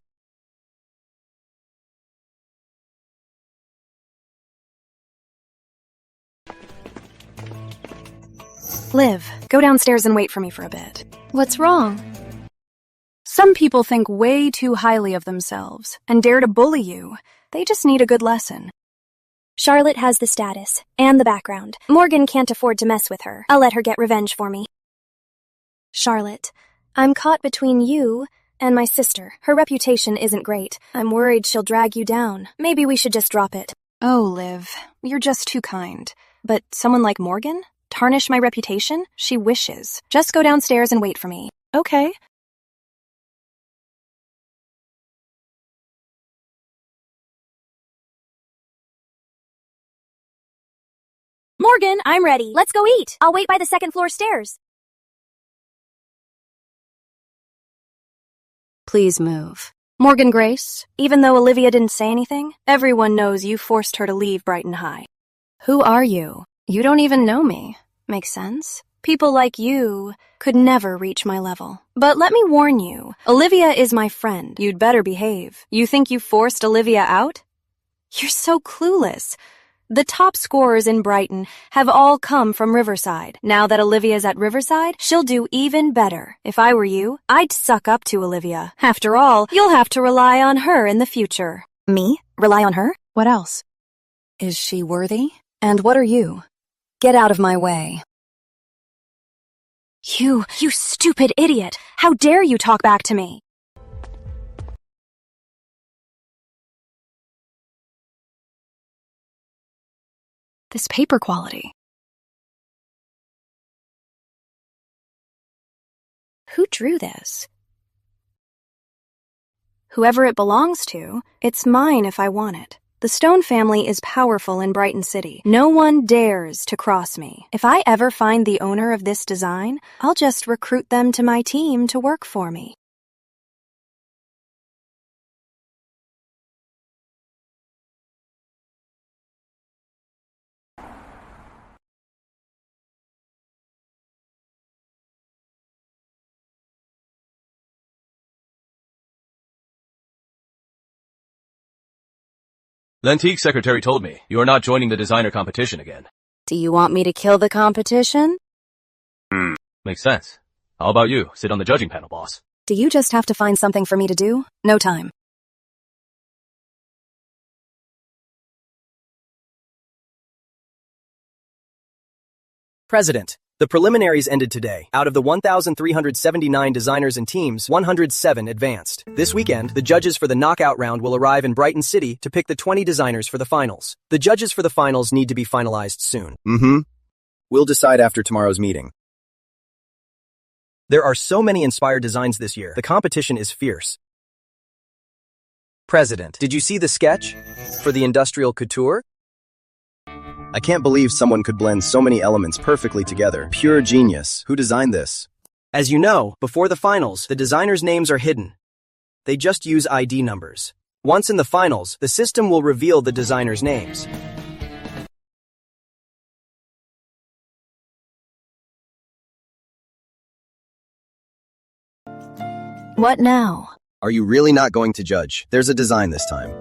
Liv, go downstairs and wait for me for a bit. What's wrong? Some people think way too highly of themselves and dare to bully you. They just need a good lesson. Charlotte has the status and the background. Morgan can't afford to mess with her. I'll let her get revenge for me. Charlotte, I'm caught between you and my sister. Her reputation isn't great. I'm worried she'll drag you down. Maybe we should just drop it. Oh, Liv, you're just too kind. But someone like Morgan? Tarnish my reputation? She wishes. Just go downstairs and wait for me. Okay. Morgan, I'm ready. Let's go eat. I'll wait by the second floor stairs. Please move. Morgan Grace, even though Olivia didn't say anything, everyone knows you forced her to leave Brighton High. Who are you? You don't even know me. Makes sense? People like you could never reach my level. But let me warn you, Olivia is my friend. You'd better behave. You think you forced Olivia out? You're so clueless. The top scorers in Brighton have all come from Riverside. Now that Olivia's at Riverside, she'll do even better. If I were you, I'd suck up to Olivia. After all, you'll have to rely on her in the future. Me? Rely on her? What else? Is she worthy? And what are you? Get out of my way. You stupid idiot! How dare you talk back to me? This paper quality. Who drew this? Whoever it belongs to, it's mine if I want it. The Stone family is powerful in Brighton City. No one dares to cross me. If I ever find the owner of this design, I'll just recruit them to my team to work for me. Lantique's secretary told me you are not joining the designer competition again. Do you want me to kill the competition? Makes sense. How about you? Sit on the judging panel, boss. Do you just have to find something for me to do? No time. President, the preliminaries ended today. Out of the 1,379 designers and teams, 107 advanced. This weekend, the judges for the knockout round will arrive in Brighton City to pick the 20 designers for the finals. The judges for the finals need to be finalized soon. We'll decide after tomorrow's meeting. There are so many inspired designs this year. The competition is fierce. President, did you see the sketch for the industrial couture? I can't believe someone could blend so many elements perfectly together. Pure genius. Who designed this? As you know, before the finals, the designers' names are hidden. They just use ID numbers. Once in the finals, the system will reveal the designers' names. What now? Are you really not going to judge? There's a design this time.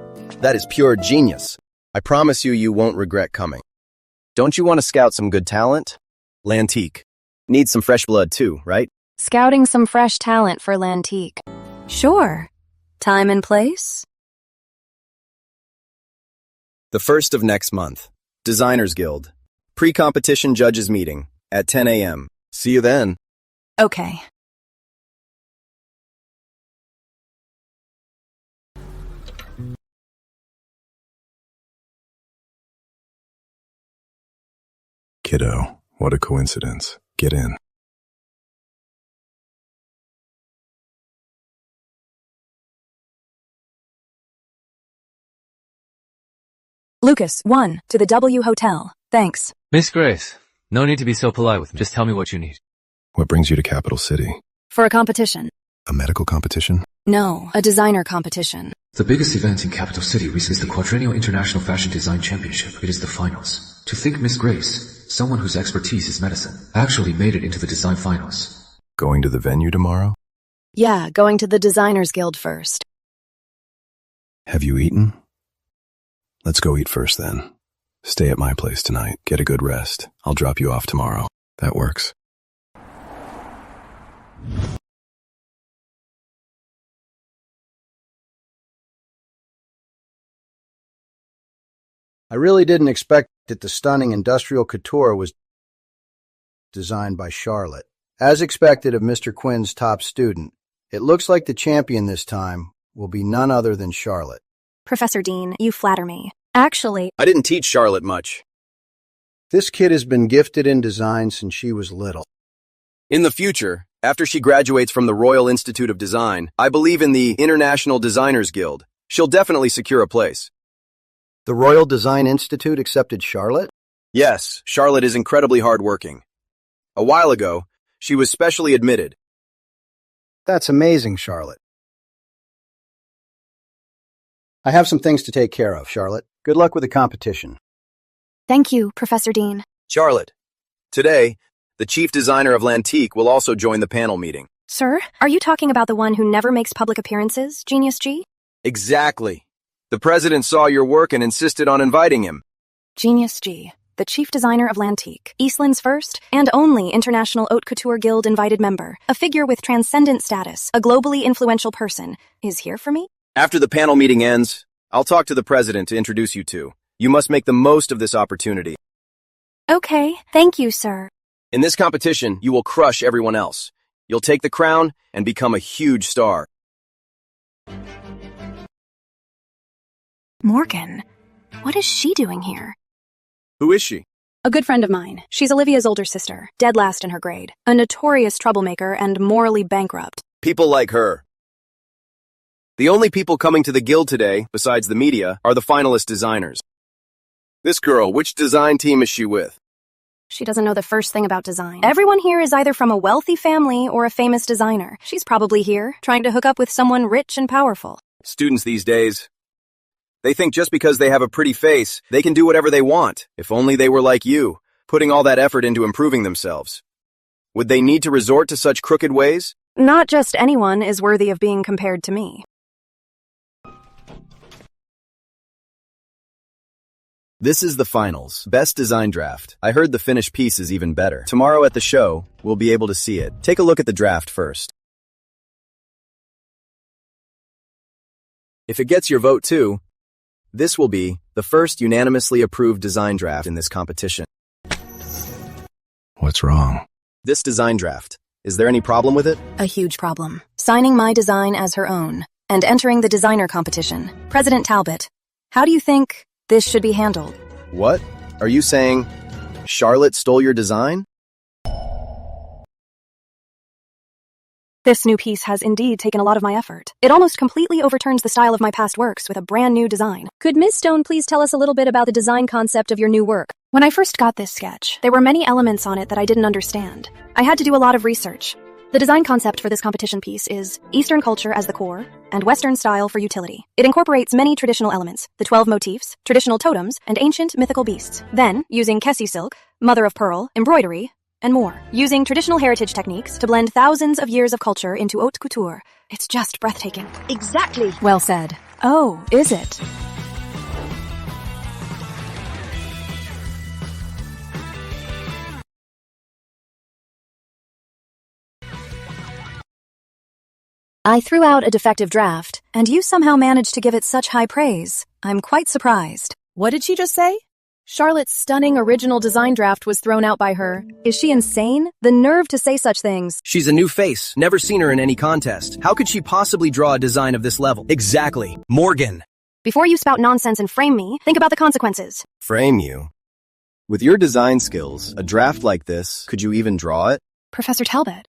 That is pure genius. I promise you, you won't regret coming. Don't you want to scout some good talent? Lantique. Needs some fresh blood too, right? Scouting some fresh talent for Lantique. Sure. Time and place? The 1st of next month. Designers Guild. Pre-competition judges meeting at 10 a.m. See you then. Okay. Kiddo, what a coincidence. Get in. Lucas, 1, to the W Hotel. Thanks. Miss Grace, no need to be so polite with me. Just tell me what you need. What brings you to Capital City? For a competition. A medical competition? No, a designer competition. The biggest event in Capital City recently is the Quadrennial International Fashion Design Championship. It is the finals. To think Miss Grace, someone whose expertise is medicine, actually made it into the design finals. Going to the venue tomorrow? Yeah, going to the Designers Guild first. Have you eaten? Let's go eat first then. Stay at my place tonight. Get a good rest. I'll drop you off tomorrow. That works. I really didn't expect that the stunning industrial couture was designed by Charlotte. As expected of Mr. Quinn's top student, it looks like the champion this time will be none other than Charlotte. Professor Dean, you flatter me. Actually, I didn't teach Charlotte much. This kid has been gifted in design since she was little. In the future, after she graduates from the Royal Institute of Design, I believe in the International Designers Guild. She'll definitely secure a place. The Royal Design Institute accepted Charlotte? Yes, Charlotte is incredibly hardworking. A while ago, she was specially admitted. That's amazing, Charlotte. I have some things to take care of, Charlotte. Good luck with the competition. Thank you, Professor Dean. Charlotte, today, the chief designer of Lantique will also join the panel meeting. Sir, are you talking about the one who never makes public appearances, Genius G? Exactly. The president saw your work and insisted on inviting him. Genius G, the chief designer of Lantique, Eastland's first and only International Haute Couture Guild invited member, a figure with transcendent status, a globally influential person, is here for me? After the panel meeting ends, I'll talk to the president to introduce you two. You must make the most of this opportunity. Okay, thank you, sir. In this competition, you will crush everyone else. You'll take the crown and become a huge star. Morgan, what is she doing here? Who is she? A good friend of mine. She's Olivia's older sister, dead last in her grade, a notorious troublemaker and morally bankrupt. People like her. The only people coming to the guild today, besides the media, are the finalist designers. This girl, which design team is she with? She doesn't know the first thing about design. Everyone here is either from a wealthy family or a famous designer. She's probably here, trying to hook up with someone rich and powerful. Students these days, they think just because they have a pretty face, they can do whatever they want. If only they were like you, putting all that effort into improving themselves. Would they need to resort to such crooked ways? Not just anyone is worthy of being compared to me. This is the finals. Best design draft. I heard the finished piece is even better. Tomorrow at the show, we'll be able to see it. Take a look at the draft first. If it gets your vote too, this will be the first unanimously approved design draft in this competition. What's wrong? This design draft. Is there any problem with it? A huge problem. Signing my design as her own and entering the designer competition. President Talbot, how do you think this should be handled? What? Are you saying Charlotte stole your design? This new piece has indeed taken a lot of my effort. It almost completely overturns the style of my past works with a brand new design. Could Ms. Stone please tell us a little bit about the design concept of your new work? When I first got this sketch, there were many elements on it that I didn't understand. I had to do a lot of research. The design concept for this competition piece is Eastern culture as the core and Western style for utility. It incorporates many traditional elements, the 12 motifs, traditional totems, and ancient mythical beasts. Then, using Kessie silk, mother of pearl, embroidery, and more. Using traditional heritage techniques to blend thousands of years of culture into haute couture. It's just breathtaking. Exactly. Well said. Oh, is it? I threw out a defective draft, and you somehow managed to give it such high praise. I'm quite surprised. What did she just say? Charlotte's stunning original design draft was thrown out by her. Is she insane? The nerve to say such things. She's a new face. Never seen her in any contest. How could she possibly draw a design of this level? Exactly. Morgan. Before you spout nonsense and frame me, think about the consequences. Frame you? With your design skills, a draft like this, could you even draw it? Professor Talbot.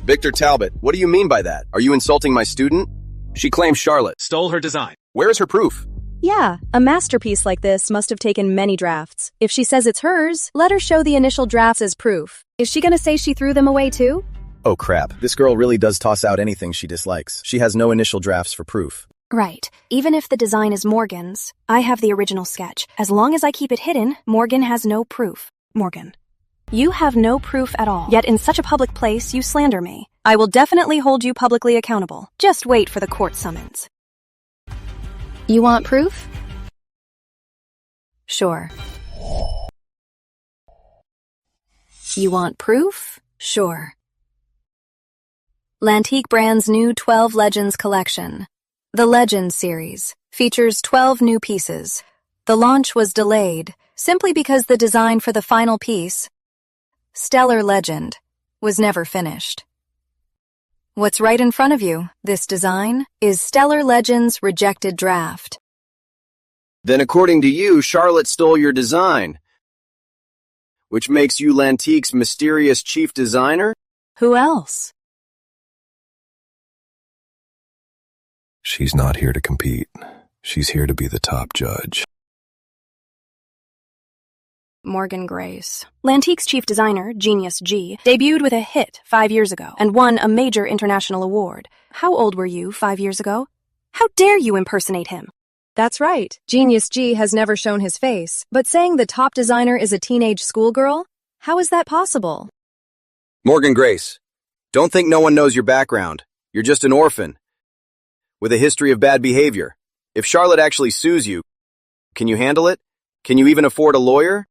Victor Talbot, what do you mean by that? Are you insulting my student? She claims Charlotte stole her design. Where is her proof? Yeah, a masterpiece like this must have taken many drafts. If she says it's hers, let her show the initial drafts as proof. Is she gonna say she threw them away too? Oh crap, this girl really does toss out anything she dislikes. She has no initial drafts for proof. Right. Even if the design is Morgan's, I have the original sketch. As long as I keep it hidden, Morgan has no proof. Morgan. You have no proof at all. Yet in such a public place, you slander me. I will definitely hold you publicly accountable. Just wait for the court summons. You want proof? Sure. You want proof? Sure. Lantique brand's new 12 Legends collection. The Legends series features 12 new pieces. The launch was delayed simply because the design for the final piece, Stellar Legend, was never finished. What's right in front of you, this design, is Stellar Legend's rejected draft. Then according to you, Charlotte stole your design, which makes you Lantique's mysterious chief designer? Who else? She's not here to compete. She's here to be the top judge. Morgan Grace. Lantique's chief designer, Genius G, debuted with a hit 5 years ago and won a major international award. How old were you 5 years ago? How dare you impersonate him? That's right. Genius G has never shown his face, but saying the top designer is a teenage schoolgirl? How is that possible? Morgan Grace, don't think no one knows your background. You're just an orphan with a history of bad behavior. If Charlotte actually sues you, can you handle it? Can you even afford a lawyer?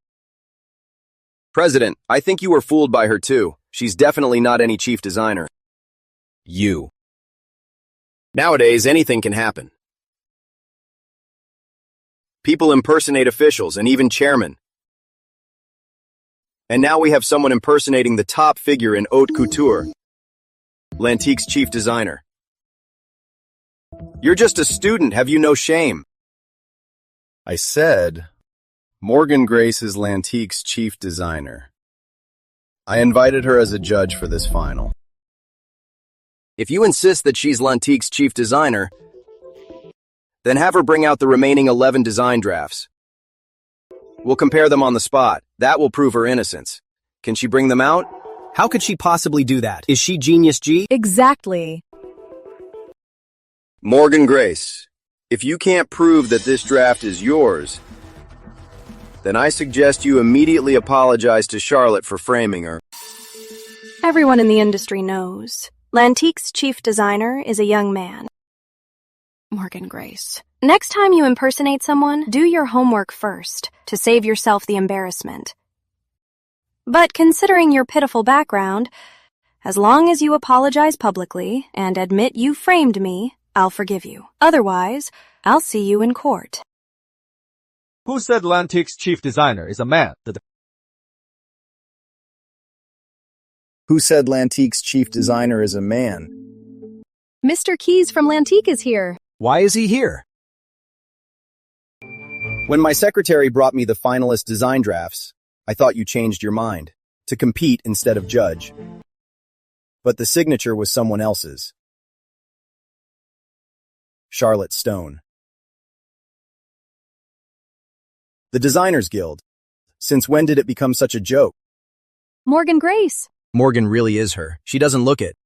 President, I think you were fooled by her too. She's definitely not any chief designer. You. Nowadays, anything can happen. People impersonate officials and even chairmen. And now we have someone impersonating the top figure in haute couture, Lantique's chief designer. You're just a student, have you no shame? I said, Morgan Grace is Lantique's chief designer. I invited her as a judge for this final. If you insist that she's Lantique's chief designer, then have her bring out the remaining 11 design drafts. We'll compare them on the spot. That will prove her innocence. Can she bring them out? How could she possibly do that? Is she Genius G? Exactly. Morgan Grace, if you can't prove that this draft is yours, then I suggest you immediately apologize to Charlotte for framing her. Everyone in the industry knows. Lantique's chief designer is a young man. Morgan Grace. Next time you impersonate someone, do your homework first, to save yourself the embarrassment. But considering your pitiful background, as long as you apologize publicly and admit you framed me, I'll forgive you. Otherwise, I'll see you in court. Who said Lantique's chief designer is a man? Who said Lantique's chief designer is a man? Mr. Keys from Lantique is here. Why is he here? When my secretary brought me the finalist design drafts, I thought you changed your mind, to compete instead of judge. But the signature was someone else's. Charlotte Stone. The Designers Guild. Since when did it become such a joke? Morgan Grace. Morgan really is her. She doesn't look it.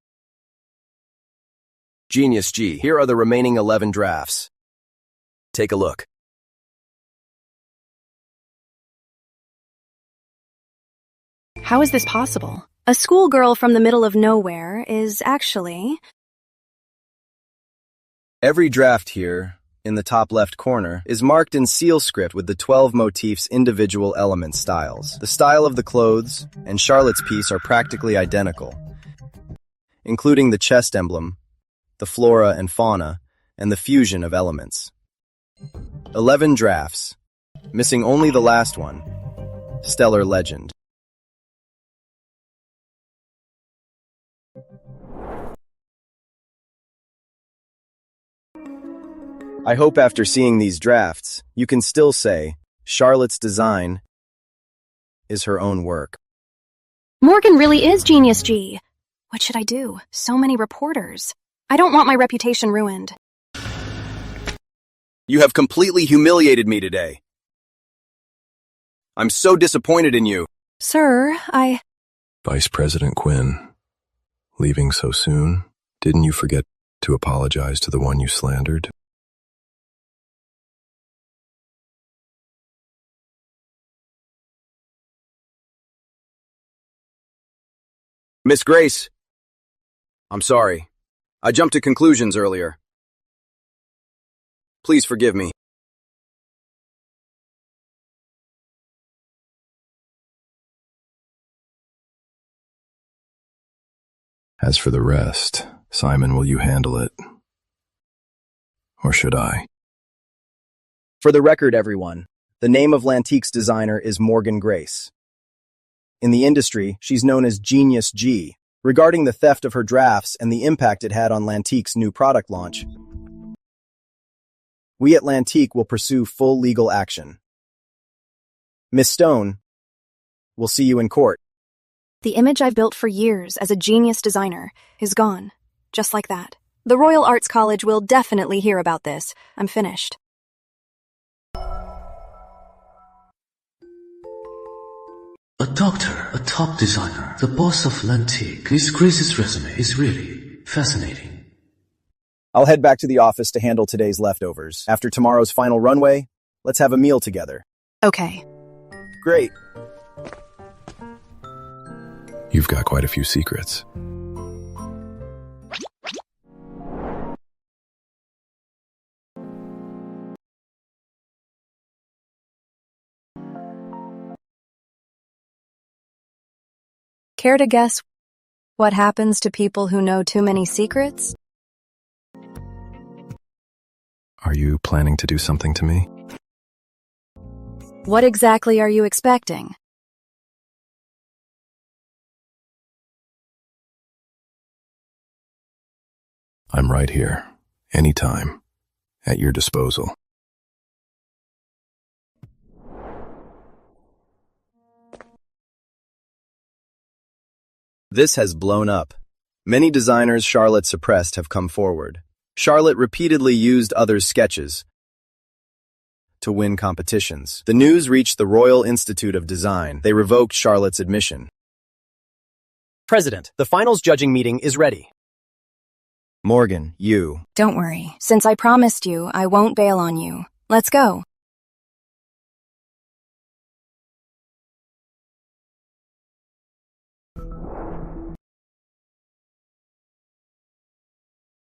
Genius G, here are the remaining 11 drafts. Take a look. How is this possible? A schoolgirl from the middle of nowhere is actually... Every draft here, in the top left corner, is marked in seal script with the 12 motifs' individual element styles. The style of the clothes and Charlotte's piece are practically identical, including the chest emblem, the flora and fauna, and the fusion of elements. 11 drafts, missing only the last one, Stellar Legend. I hope after seeing these drafts, you can still say Charlotte's design is her own work. Morgan really is Genius G. What should I do? So many reporters. I don't want my reputation ruined. You have completely humiliated me today. I'm so disappointed in you. Sir, Vice President Quinn, leaving so soon? Didn't you forget to apologize to the one you slandered? Miss Grace, I'm sorry. I jumped to conclusions earlier. Please forgive me. As for the rest, Simon, will you handle it? Or should I? For the record, everyone, the name of Lantique's designer is Morgan Grace. In the industry, she's known as Genius G, regarding the theft of her drafts and the impact it had on Lantique's new product launch. We at Lantique will pursue full legal action. Miss Stone, we'll see you in court. The image I've built for years as a genius designer is gone, just like that. The Royal Arts College will definitely hear about this. I'm finished. A doctor, a top designer, the boss of Lantique. Miss Grace's resume is really fascinating. I'll head back to the office to handle today's leftovers. After tomorrow's final runway, let's have a meal together. Okay. Great. You've got quite a few secrets. Care to guess what happens to people who know too many secrets? Are you planning to do something to me? What exactly are you expecting? I'm right here, anytime, at your disposal. This has blown up. Many designers Charlotte suppressed have come forward. Charlotte repeatedly used others' sketches to win competitions. The news reached the Royal Institute of Design. They revoked Charlotte's admission. President, the finals judging meeting is ready. Morgan, you. Don't worry. Since I promised you, I won't bail on you. Let's go.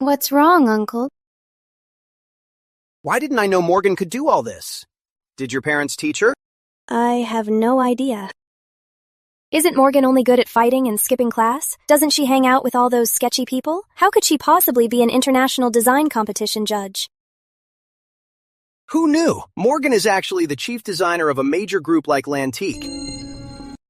What's wrong, Uncle? Why didn't I know Morgan could do all this? Did your parents teach her? I have no idea. Isn't Morgan only good at fighting and skipping class? Doesn't she hang out with all those sketchy people? How could she possibly be an international design competition judge? Who knew? Morgan is actually the chief designer of a major group like Lantique.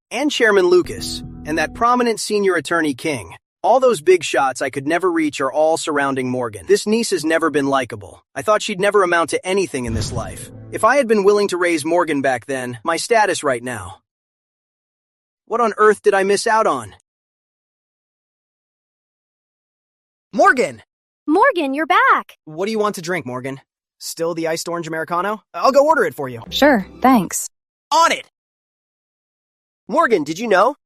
And Chairman Lucas, and that prominent senior attorney King. All those big shots I could never reach are all surrounding Morgan. This niece has never been likable. I thought she'd never amount to anything in this life. If I had been willing to raise Morgan back then, my status right now. What on earth did I miss out on? Morgan! Morgan, you're back! What do you want to drink, Morgan? Still the iced orange Americano? I'll go order it for you. Sure, thanks. On it! Morgan, did you know?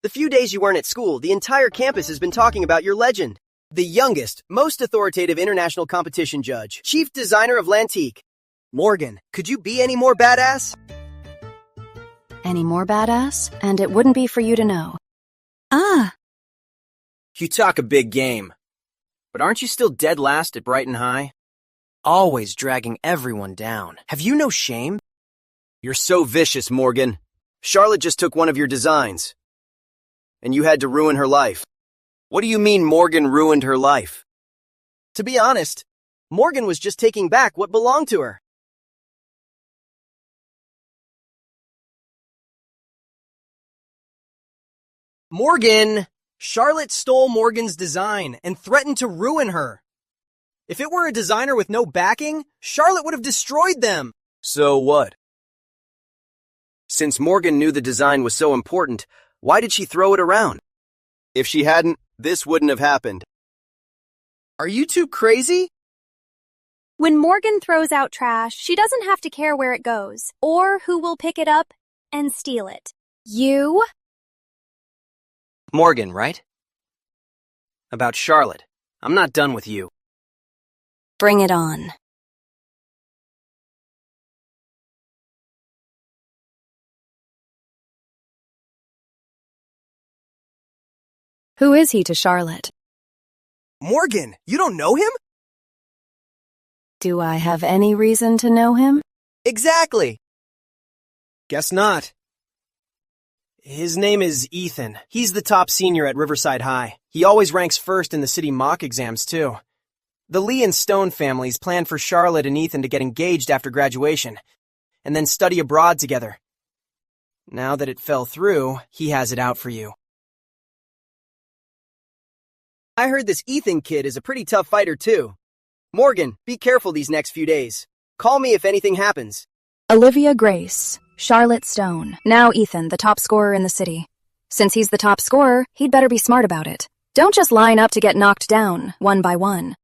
The few days you weren't at school, the entire campus has been talking about your legend. The youngest, most authoritative international competition judge, chief designer of Lantique. Morgan, could you be any more badass? Any more badass? And it wouldn't be for you to know. Ah! You talk a big game. But aren't you still dead last at Brighton High? Always dragging everyone down. Have you no shame? You're so vicious, Morgan. Charlotte just took one of your designs. And you had to ruin her life. What do you mean Morgan ruined her life? To be honest, Morgan was just taking back what belonged to her. Morgan! Charlotte stole Morgan's design and threatened to ruin her. If it were a designer with no backing, Charlotte would have destroyed them. So what? Since Morgan knew the design was so important, why did she throw it around? If she hadn't, this wouldn't have happened. Are you two crazy? When Morgan throws out trash, she doesn't have to care where it goes, or who will pick it up and steal it. You? Morgan, right? About Charlotte. I'm not done with you. Bring it on. Who is he to Charlotte? Morgan, you don't know him? Do I have any reason to know him? Exactly. Guess not. His name is Ethan. He's the top senior at Riverside High. He always ranks first in the city mock exams, too. The Lee and Stone families planned for Charlotte and Ethan to get engaged after graduation, and then study abroad together. Now that it fell through, he has it out for you. I heard this Ethan kid is a pretty tough fighter, too. Morgan, be careful these next few days. Call me if anything happens. Olivia Grace, Charlotte Stone. Now Ethan, the top scorer in the city. Since he's the top scorer, he'd better be smart about it. Don't just line up to get knocked down, one by one.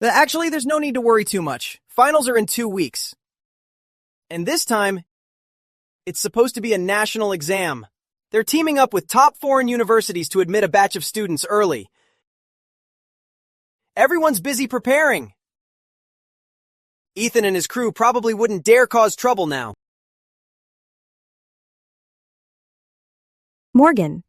Actually, there's no need to worry too much. Finals are in 2 weeks. And this time, it's supposed to be a national exam. They're teaming up with top foreign universities to admit a batch of students early. Everyone's busy preparing. Ethan and his crew probably wouldn't dare cause trouble now. Morgan.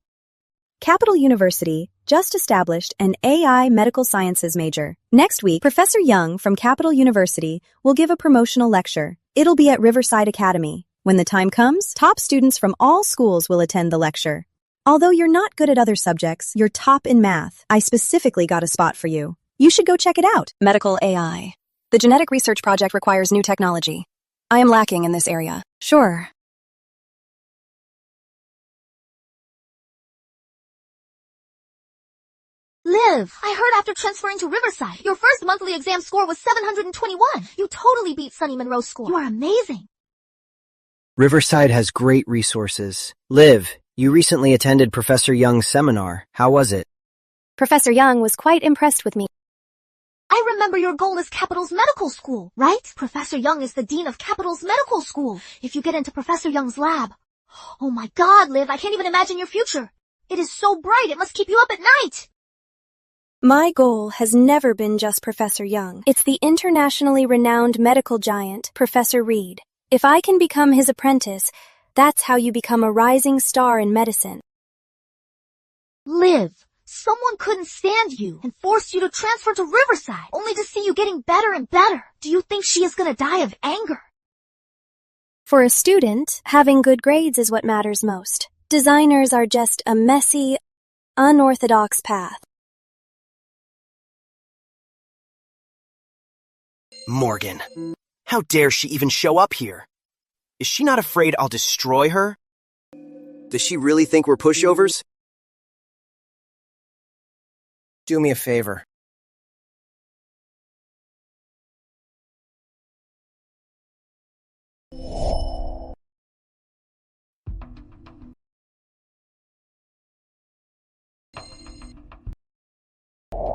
Capital University just established an AI medical sciences major. Next week, Professor Young from Capital University will give a promotional lecture. It'll be at Riverside Academy. When the time comes, top students from all schools will attend the lecture. Although you're not good at other subjects, you're top in math. I specifically got a spot for you. You should go check it out. Medical AI. The genetic research project requires new technology. I am lacking in this area. Sure. Liv, I heard after transferring to Riverside, your first monthly exam score was 721. You totally beat Sunny Monroe's score. You are amazing. Riverside has great resources. Liv, you recently attended Professor Young's seminar. How was it? Professor Young was quite impressed with me. I remember your goal is Capital's medical school, right? Professor Young is the dean of Capital's medical school. If you get into Professor Young's lab. Oh my God, Liv, I can't even imagine your future. It is so bright, it must keep you up at night. My goal has never been just Professor Young. It's the internationally renowned medical giant, Professor Reed. If I can become his apprentice, that's how you become a rising star in medicine. Liv, someone couldn't stand you and forced you to transfer to Riverside, only to see you getting better and better. Do you think she is gonna die of anger? For a student, having good grades is what matters most. Designers are just a messy, unorthodox path. Morgan. How dare she even show up here? Is she not afraid I'll destroy her? Does she really think we're pushovers? Do me a favor.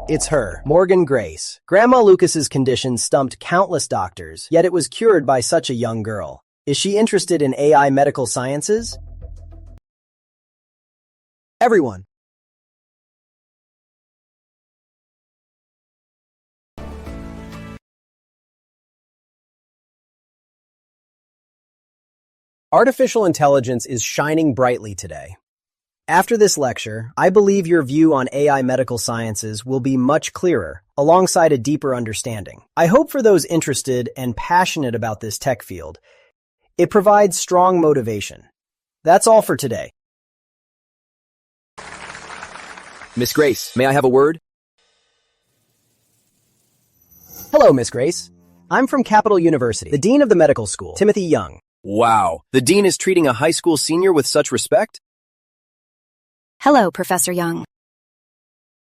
It's her, Morgan Grace. Grandma Lucas's condition stumped countless doctors, yet it was cured by such a young girl. Is she interested in AI medical sciences? Everyone. Artificial intelligence is shining brightly today. After this lecture, I believe your view on AI medical sciences will be much clearer, alongside a deeper understanding. I hope for those interested and passionate about this tech field, it provides strong motivation. That's all for today. Miss Grace, may I have a word? Hello, Miss Grace. I'm from Capital University, the dean of the medical school, Timothy Young. Wow, the dean is treating a high school senior with such respect? Hello, Professor Young.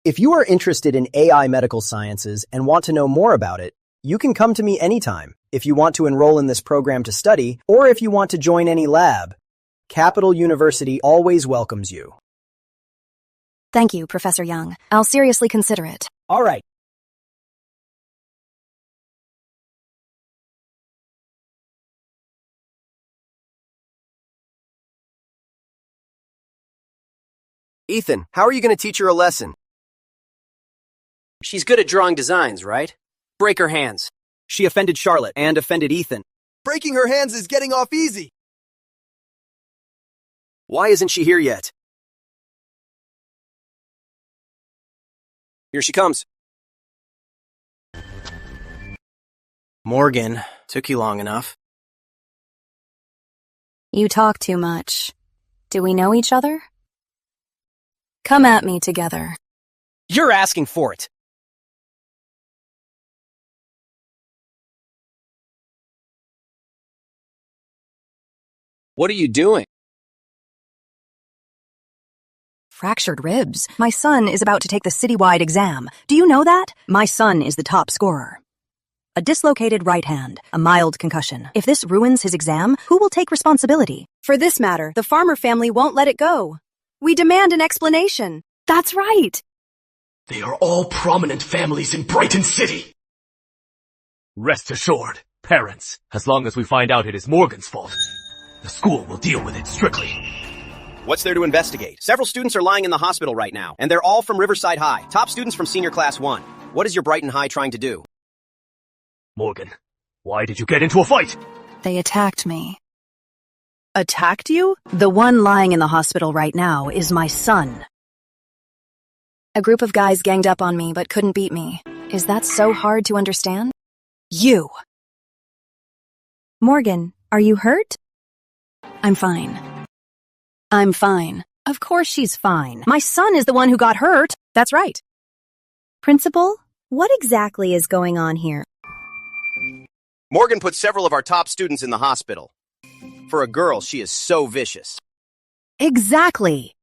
If you are interested in AI medical sciences and want to know more about it, you can come to me anytime. If you want to enroll in this program to study, or if you want to join any lab, Capital University always welcomes you. Thank you, Professor Young. I'll seriously consider it. All right. Ethan, how are you going to teach her a lesson? She's good at drawing designs, right? Break her hands. She offended Charlotte and offended Ethan. Breaking her hands is getting off easy. Why isn't she here yet? Here she comes. Morgan, took you long enough. You talk too much. Do we know each other? Come at me together. You're asking for it. What are you doing? Fractured ribs. My son is about to take the citywide exam. Do you know that? My son is the top scorer. A dislocated right hand, a mild concussion. If this ruins his exam, who will take responsibility? For this matter, the farmer family won't let it go. We demand an explanation. That's right. They are all prominent families in Brighton City. Rest assured, parents, as long as we find out it is Morgan's fault, the school will deal with it strictly. What's there to investigate? Several students are lying in the hospital right now, and they're all from Riverside High. Top students from senior class 1. What is your Brighton High trying to do? Morgan, why did you get into a fight? They attacked me. Attacked you? The one lying in the hospital right now is my son. A group of guys ganged up on me but couldn't beat me. Is that so hard to understand? You! Morgan, are you hurt? I'm fine. I'm fine. Of course she's fine. My son is the one who got hurt. That's right. Principal, what exactly is going on here? Morgan put several of our top students in the hospital. For a girl, she is so vicious. Exactly.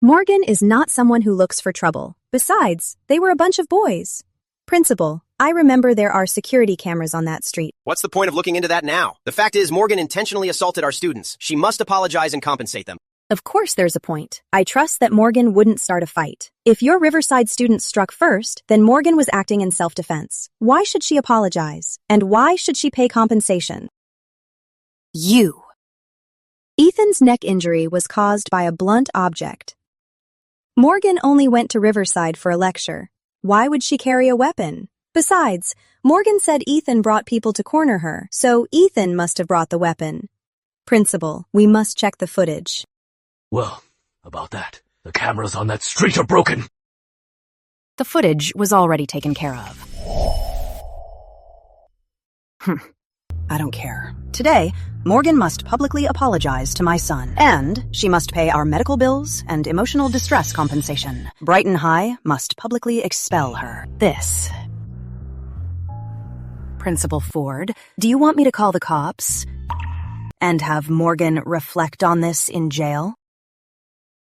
Morgan is not someone who looks for trouble. Besides, they were a bunch of boys. Principal, I remember there are security cameras on that street. What's the point of looking into that now? The fact is, Morgan intentionally assaulted our students. She must apologize and compensate them. Of course there's a point. I trust that Morgan wouldn't start a fight. If your Riverside students struck first, then Morgan was acting in self-defense. Why should she apologize? And why should she pay compensation? You. Ethan's neck injury was caused by a blunt object. Morgan only went to Riverside for a lecture. Why would she carry a weapon? Besides, Morgan said Ethan brought people to corner her, so Ethan must have brought the weapon. Principal, we must check the footage. Well, about that, the cameras on that street are broken. The footage was already taken care of. I don't care. Today, Morgan must publicly apologize to my son, and she must pay our medical bills and emotional distress compensation. Brighton High must publicly expel her. This. Principal Ford, do you want me to call the cops and have Morgan reflect on this in jail?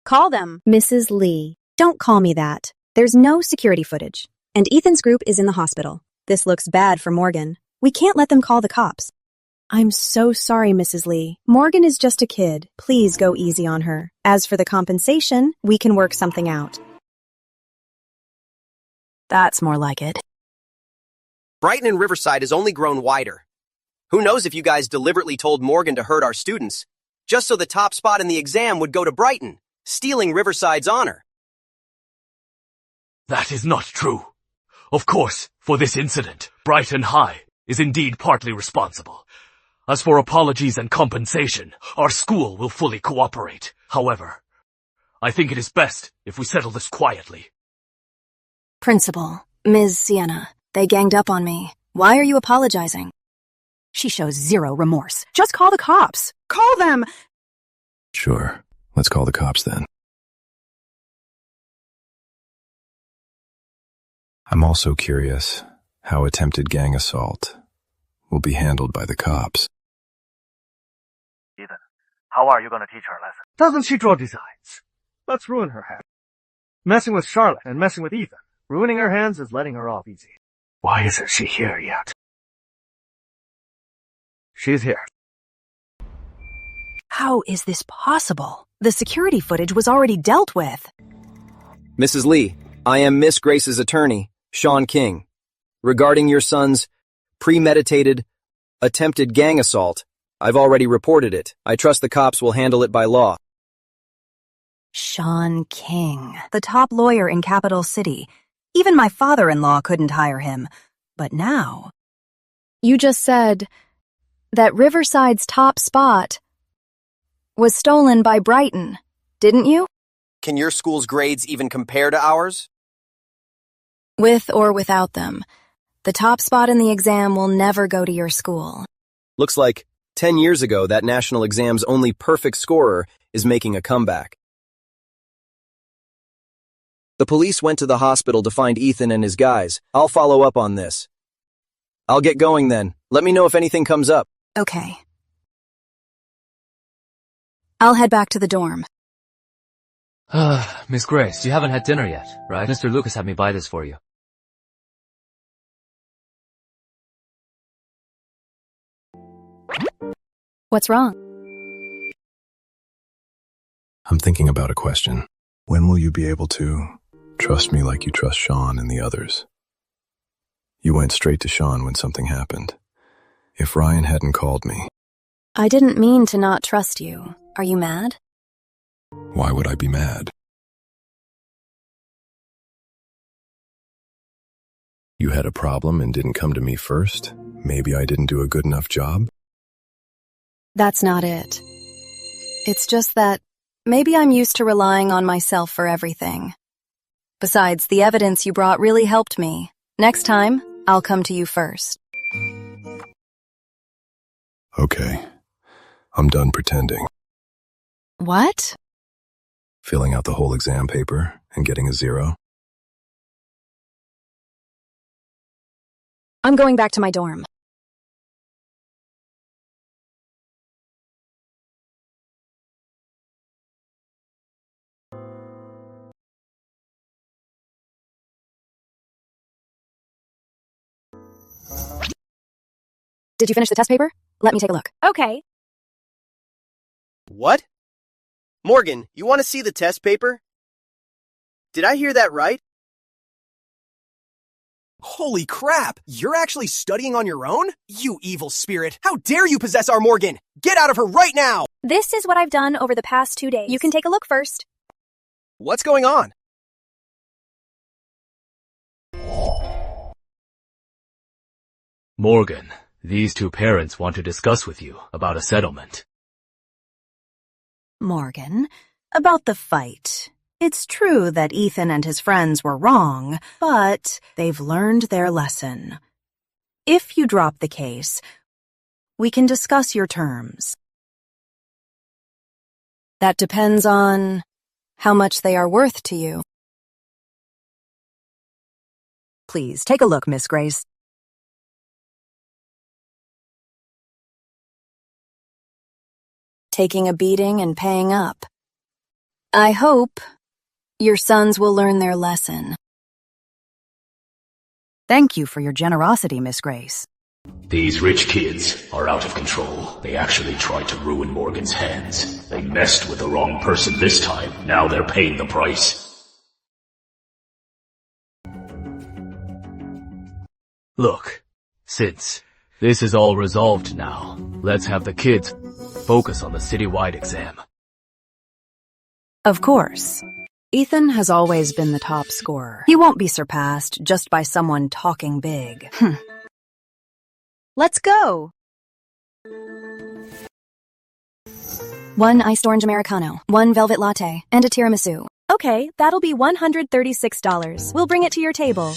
Call them. Mrs. Lee, don't call me that. There's no security footage, and Ethan's group is in the hospital. This looks bad for Morgan. We can't let them call the cops. I'm so sorry, Mrs. Lee. Morgan is just a kid. Please go easy on her. As for the compensation, we can work something out. That's more like it. Brighton and Riverside has only grown wider. Who knows if you guys deliberately told Morgan to hurt our students, just so the top spot in the exam would go to Brighton, stealing Riverside's honor. That is not true. Of course, for this incident, Brighton High is indeed partly responsible. As for apologies and compensation, our school will fully cooperate. However, I think it is best if we settle this quietly. Principal, Ms. Sienna, they ganged up on me. Why are you apologizing? She shows zero remorse. Just call the cops. Call them! Sure. Let's call the cops then. I'm also curious how attempted gang assault will be handled by the cops. Ethan, how are you going to teach her a lesson? Doesn't she draw designs? Let's ruin her hand. Messing with Charlotte and messing with Ethan. Ruining her hands is letting her off easy. Why isn't she here yet? She's here. How is this possible? The security footage was already dealt with. Mrs. Lee, I am Miss Grace's attorney, Sean King. Regarding your son's premeditated, attempted gang assault, I've already reported it. I trust the cops will handle it by law. Sean King, the top lawyer in Capital City. Even my father-in-law couldn't hire him. But now... You just said that Riverside's top spot was stolen by Brighton, didn't you? Can your school's grades even compare to ours? With or without them, the top spot in the exam will never go to your school. Looks like 10 years ago that national exam's only perfect scorer is making a comeback. The police went to the hospital to find Ethan and his guys. I'll follow up on this. I'll get going then. Let me know if anything comes up. Okay. I'll head back to the dorm. Miss Grace, you haven't had dinner yet, right? Mr. Lucas had me buy this for you. What's wrong? I'm thinking about a question. When will you be able to trust me like you trust Sean and the others? You went straight to Sean when something happened. If Ryan hadn't called me... I didn't mean to not trust you. Are you mad? Why would I be mad? You had a problem and didn't come to me first? Maybe I didn't do a good enough job? That's not it. It's just that maybe I'm used to relying on myself for everything. Besides, the evidence you brought really helped me. Next time, I'll come to you first. Okay. I'm done pretending. What? Filling out the whole exam paper and getting a 0. I'm going back to my dorm. Did you finish the test paper? Let me take a look. Okay. What? Morgan, you want to see the test paper? Did I hear that right? Holy crap! You're actually studying on your own? You evil spirit! How dare you possess our Morgan! Get out of her right now! This is what I've done over the past 2 days. You can take a look first. What's going on? Morgan, these two parents want to discuss with you about a settlement. Morgan, about the fight. It's true that Ethan and his friends were wrong, but they've learned their lesson. If you drop the case, we can discuss your terms. That depends on how much they are worth to you. Please, take a look, Miss Grace. Taking a beating and paying up. I hope your sons will learn their lesson. Thank you for your generosity, Miss Grace. These rich kids are out of control. They actually tried to ruin Morgan's hands. They messed with the wrong person this time. Now they're paying the price. Look, since this is all resolved now, let's have the kids focus on the citywide exam. Of course. Ethan has always been the top scorer. He won't be surpassed just by someone talking big. Let's go. 1 iced orange Americano, 1 velvet latte, and a tiramisu. Okay, that'll be $136. We'll bring it to your table.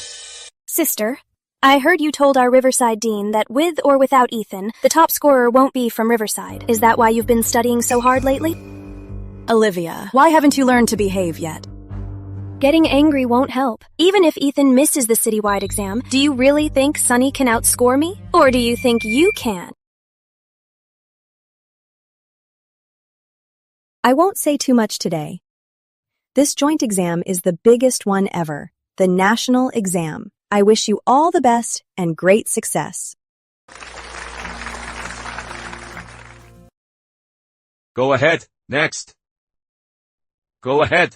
Sister, I heard you told our Riverside dean that with or without Ethan, the top scorer won't be from Riverside. Is that why you've been studying so hard lately? Olivia, why haven't you learned to behave yet? Getting angry won't help. Even if Ethan misses the citywide exam, do you really think Sunny can outscore me? Or do you think you can? I won't say too much today. This joint exam is the biggest one ever, the national exam. I wish you all the best and great success. Go ahead. Next. Go ahead.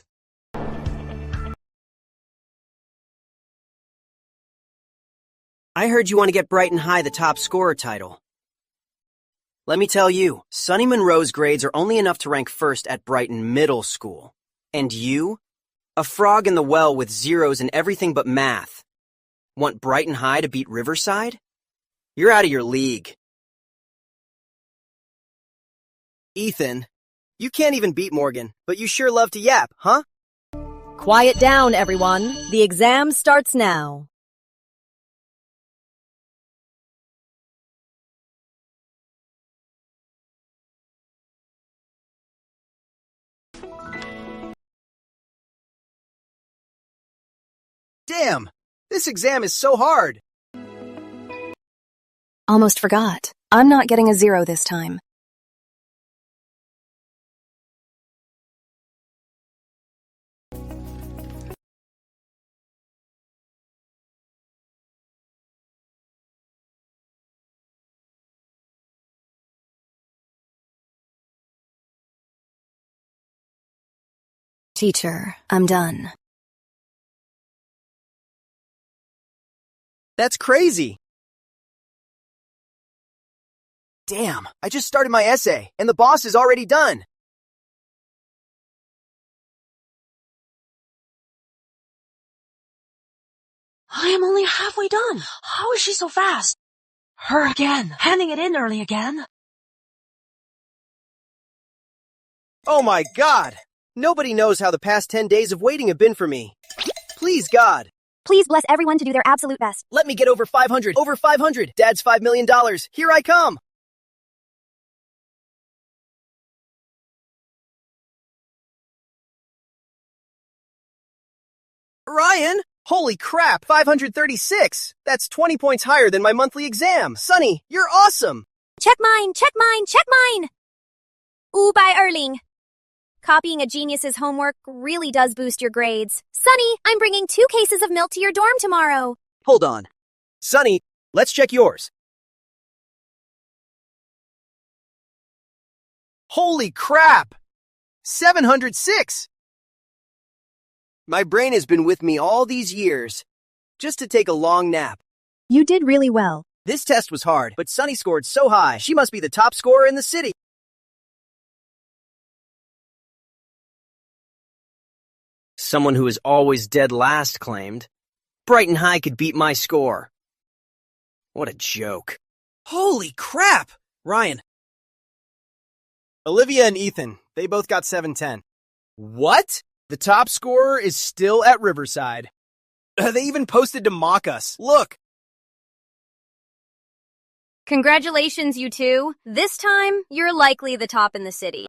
I heard you want to get Brighton High the top scorer title. Let me tell you, Sunny Monroe's grades are only enough to rank first at Brighton Middle School. And you? A frog in the well with zeros in everything but math. Want Brighton High to beat Riverside? You're out of your league. Ethan, you can't even beat Morgan, but you sure love to yap, huh? Quiet down, everyone. The exam starts now. Damn, this exam is so hard. Almost forgot. I'm not getting a 0 this time. Teacher, I'm done. That's crazy. Damn, I just started my essay, and the boss is already done. I am only halfway done. How is she so fast? Her again, handing it in early again. Oh my God! Nobody knows how the past 10 days of waiting have been for me. Please, God. Please bless everyone to do their absolute best. Let me get over 500. Over 500. Dad's $5 million. Here I come. Ryan! Holy crap, 536! That's 20 points higher than my monthly exam. Sonny, you're awesome! Check mine, check mine, check mine! Ooh, by Erling. Copying a genius's homework really does boost your grades. Sonny, I'm bringing 2 cases of milk to your dorm tomorrow. Hold on. Sonny, let's check yours. Holy crap! 706! My brain has been with me all these years, just to take a long nap. You did really well. This test was hard, but Sunny scored so high, she must be the top scorer in the city. Someone who is always dead last claimed, Brighton High could beat my score. What a joke. Holy crap! Ryan. Olivia and Ethan, they both got 710. What? The top scorer is still at Riverside. They even posted to mock us. Look! Congratulations, you two. This time, you're likely the top in the city.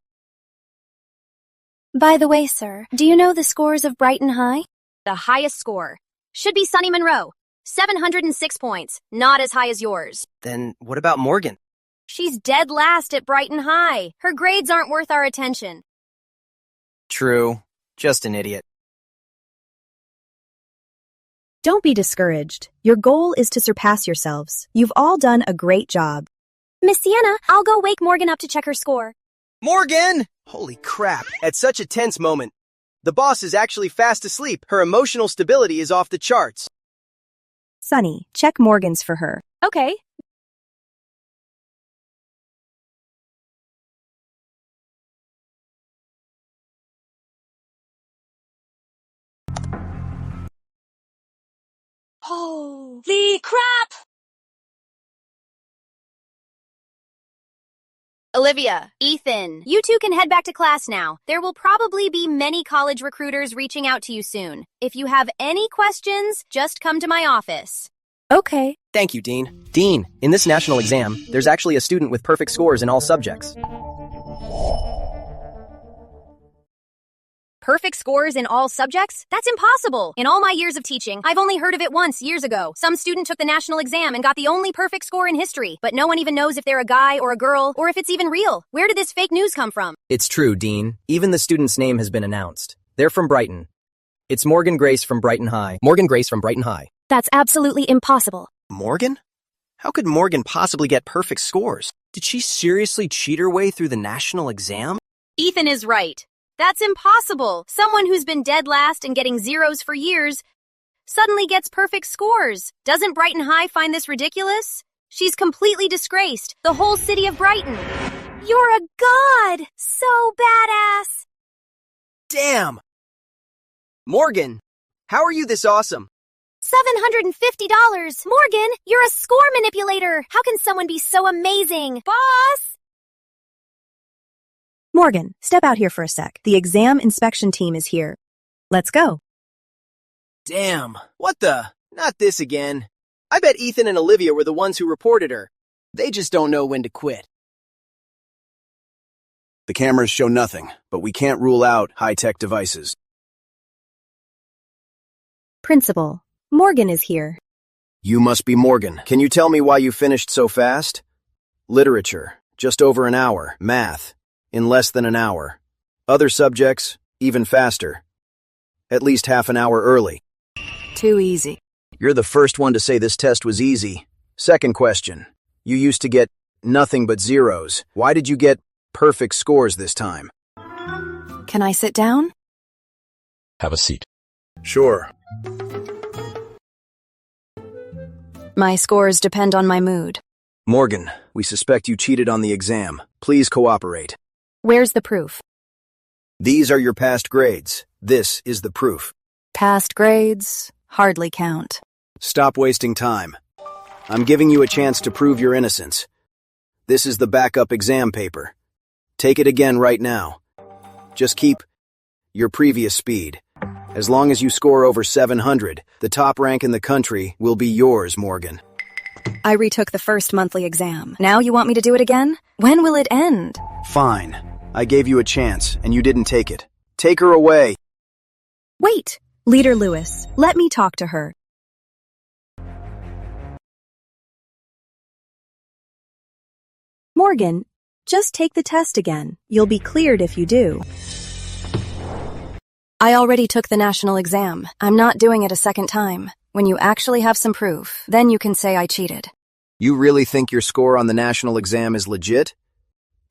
By the way, sir, do you know the scores of Brighton High? The highest score should be Sunny Monroe. 706 points, not as high as yours. Then what about Morgan? She's dead last at Brighton High. Her grades aren't worth our attention. True. Just an idiot. Don't be discouraged. Your goal is to surpass yourselves. You've all done a great job. Miss Sienna, I'll go wake Morgan up to check her score. Morgan! Holy crap. At such a tense moment. The boss is actually fast asleep. Her emotional stability is off the charts. Sunny, check Morgan's for her. Okay. Holy crap! Olivia, Ethan, you two can head back to class now. There will probably be many college recruiters reaching out to you soon. If you have any questions, just come to my office. Okay. Thank you, Dean. Dean, in this national exam, there's actually a student with perfect scores in all subjects. Perfect scores in all subjects? That's impossible. In all my years of teaching, I've only heard of it once years ago. Some student took the national exam and got the only perfect score in history, but no one even knows if they're a guy or a girl or if it's even real. Where did this fake news come from? It's true, Dean. Even the student's name has been announced. They're from Brighton. It's Morgan Grace from Brighton High. Morgan Grace from Brighton High. That's absolutely impossible. Morgan? How could Morgan possibly get perfect scores? Did she seriously cheat her way through the national exam? Ethan is right. That's impossible. Someone who's been dead last and getting zeros for years suddenly gets perfect scores. Doesn't Brighton High find this ridiculous? She's completely disgraced the whole city of Brighton. You're a god! So badass! Damn! Morgan, how are you this awesome? $750! Morgan, you're a score manipulator! How can someone be so amazing? Boss! Morgan, step out here for a sec. The exam inspection team is here. Let's go. Damn, what the? Not this again. I bet Ethan and Olivia were the ones who reported her. They just don't know when to quit. The cameras show nothing, but we can't rule out high-tech devices. Principal, Morgan is here. You must be Morgan. Can you tell me why you finished so fast? Literature, just over an hour. Math, in less than an hour. Other subjects, even faster. At least half an hour early. Too easy. You're the first one to say this test was easy. Second question. You used to get nothing but zeros. Why did you get perfect scores this time? Can I sit down? Have a seat. Sure. My scores depend on my mood. Morgan, we suspect you cheated on the exam. Please cooperate. Where's the proof? These are your past grades. This is the proof. Past grades hardly count. Stop wasting time. I'm giving you a chance to prove your innocence. This is the backup exam paper. Take it again right now. Just keep your previous speed. As long as you score over 700, the top rank in the country will be yours, Morgan. I retook the first monthly exam. Now you want me to do it again? When will it end? Fine. I gave you a chance, and you didn't take it. Take her away. Wait! Leader Lewis, let me talk to her. Morgan, just take the test again. You'll be cleared if you do. I already took the national exam. I'm not doing it a second time. When you actually have some proof, then you can say I cheated. You really think your score on the national exam is legit?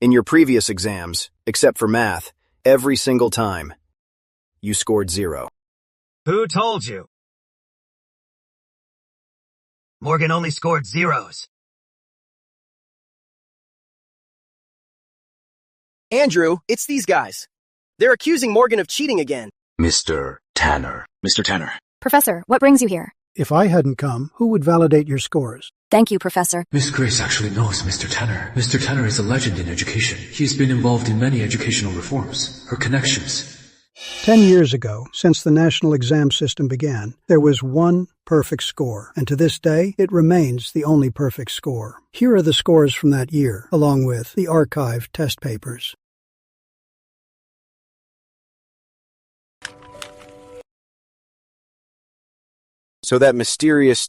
In your previous exams, except for math, every single time, you scored 0. Who told you? Morgan only scored 0s. Andrew, it's these guys. They're accusing Morgan of cheating again. Mr. Tanner. Mr. Tanner. Professor, what brings you here? If I hadn't come, who would validate your scores? Thank you, Professor. Miss Grace actually knows Mr. Tanner. Mr. Tanner is a legend in education. He's been involved in many educational reforms. Her connections. 10 years ago, since the national exam system began, there was one perfect score, and to this day, it remains the only perfect score. Here are the scores from that year, along with the archived test papers. So that mysterious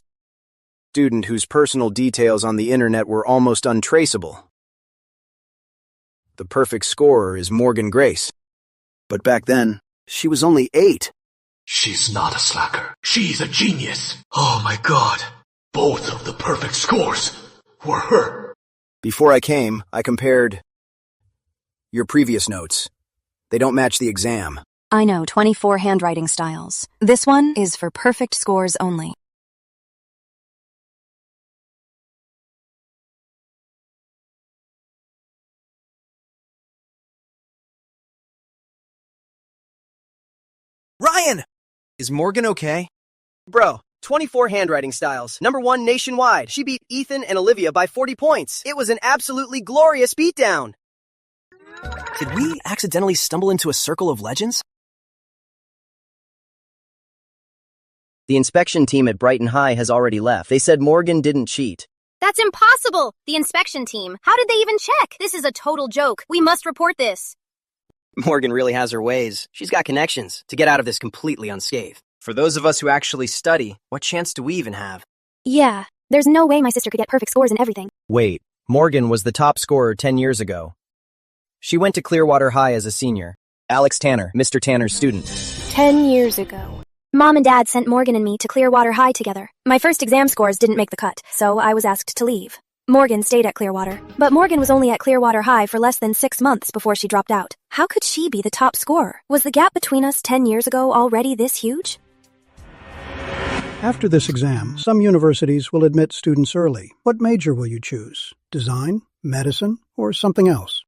student whose personal details on the internet were almost untraceable. The perfect scorer is Morgan Grace. But back then, she was only 8. She's not a slacker. She's a genius. Oh my god. Both of the perfect scores were her. Before I came, I compared your previous notes. They don't match the exam. I know 24 handwriting styles. This one is for perfect scores only. Ryan! Is Morgan okay? Bro, 24 handwriting styles. Number 1 nationwide. She beat Ethan and Olivia by 40 points. It was an absolutely glorious beatdown. Did we accidentally stumble into a circle of legends? The inspection team at Brighton High has already left. They said Morgan didn't cheat. That's impossible! The inspection team. How did they even check? This is a total joke. We must report this. Morgan really has her ways. She's got connections to get out of this completely unscathed. For those of us who actually study, what chance do we even have? Yeah, there's no way my sister could get perfect scores in everything. Wait, Morgan was the top scorer 10 years ago. She went to Clearwater High as a senior. Alex Tanner, Mr. Tanner's student. 10 years ago. Mom and Dad sent Morgan and me to Clearwater High together. My first exam scores didn't make the cut, so I was asked to leave. Morgan stayed at Clearwater, but Morgan was only at Clearwater High for less than 6 months before she dropped out. How could she be the top scorer? Was the gap between us 10 years ago already this huge? After this exam, some universities will admit students early. What major will you choose? Design, medicine, or something else?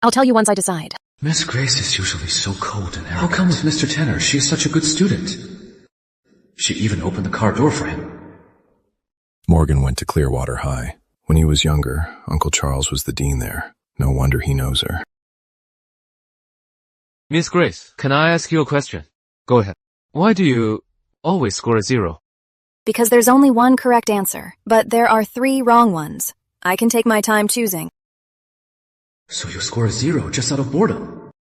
I'll tell you once I decide. Miss Grace is usually so cold and arrogant. How come with Mr. Tanner she is such a good student? She even opened the car door for him. Morgan went to Clearwater High. When he was younger, Uncle Charles was the dean there. No wonder he knows her. Miss Grace, can I ask you a question? Go ahead. Why do you always score a 0? Because there's only one correct answer, but there are 3 wrong ones. I can take my time choosing. So you score a 0 just out of boredom.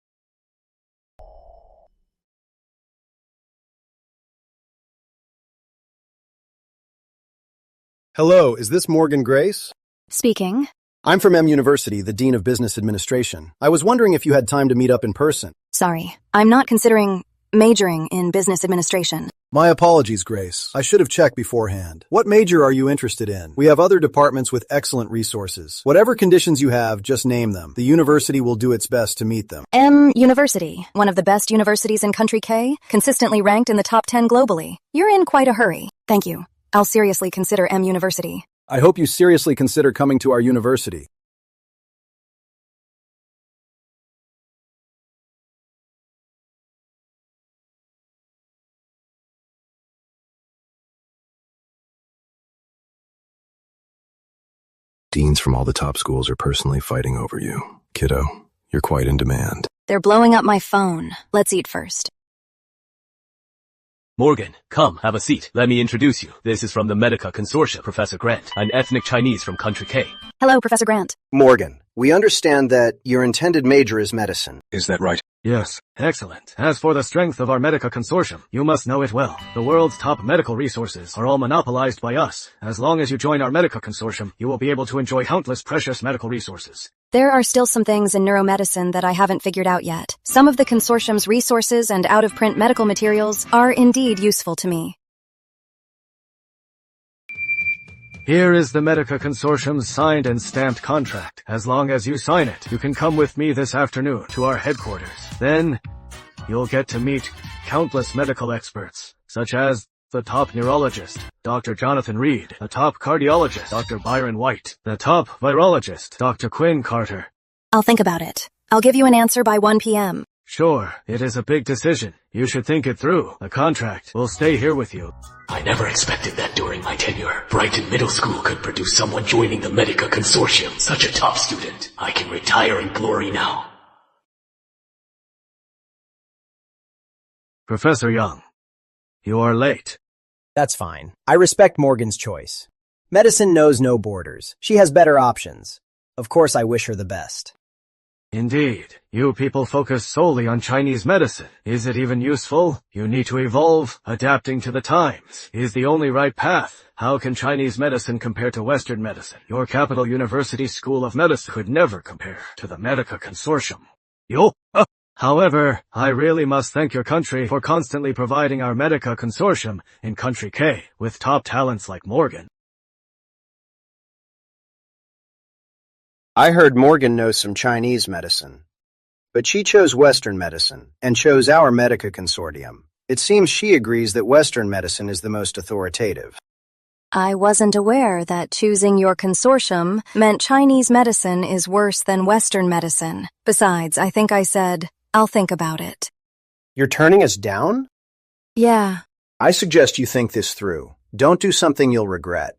Hello, is this Morgan Grace? Speaking. I'm from M University, the Dean of Business Administration. I was wondering if you had time to meet up in person. Sorry, I'm not considering majoring in business administration. My apologies, Grace. I should have checked beforehand. What major are you interested in? We have other departments with excellent resources. Whatever conditions you have, just name them. The university will do its best to meet them. M University, one of the best universities in Country K, consistently ranked in the top 10 globally. You're in quite a hurry. Thank you. I'll seriously consider M University. I hope you seriously consider coming to our university. Deans from all the top schools are personally fighting over you. Kiddo, you're quite in demand. They're blowing up my phone. Let's eat first. Morgan, come, have a seat. Let me introduce you. This is from the Medica Consortium, Professor Grant, an ethnic Chinese from Country K. Hello, Professor Grant. Morgan, we understand that your intended major is medicine. Is that right? Yes. Excellent. As for the strength of our Medica Consortium, you must know it well. The world's top medical resources are all monopolized by us. As long as you join our Medica Consortium, you will be able to enjoy countless precious medical resources. There are still some things in neuromedicine that I haven't figured out yet. Some of the consortium's resources and out-of-print medical materials are indeed useful to me. Here is the Medica Consortium's signed and stamped contract. As long as you sign it, you can come with me this afternoon to our headquarters. Then, you'll get to meet countless medical experts, such as the top neurologist, Dr. Jonathan Reed, the top cardiologist, Dr. Byron White, the top virologist, Dr. Quinn Carter. I'll think about it. I'll give you an answer by 1 p.m. Sure, it is a big decision. You should think it through. The contract will stay here with you. I never expected that during my tenure. Brighton Middle School could produce someone joining the Medica Consortium. Such a top student. I can retire in glory now. Professor Young, you are late. That's fine. I respect Morgan's choice. Medicine knows no borders. She has better options. Of course, I wish her the best. Indeed. You people focus solely on Chinese medicine. Is it even useful? You need to evolve. Adapting to the times is the only right path. How can Chinese medicine compare to Western medicine? Your Capital University School of Medicine could never compare to the Medica Consortium. However, I really must thank your country for constantly providing our Medica Consortium in Country K with top talents like Morgan. I heard Morgan knows some Chinese medicine, but she chose Western medicine and chose our Medica Consortium. It seems she agrees that Western medicine is the most authoritative. I wasn't aware that choosing your consortium meant Chinese medicine is worse than Western medicine. Besides, I think I said, I'll think about it. You're turning us down? Yeah. I suggest you think this through. Don't do something you'll regret.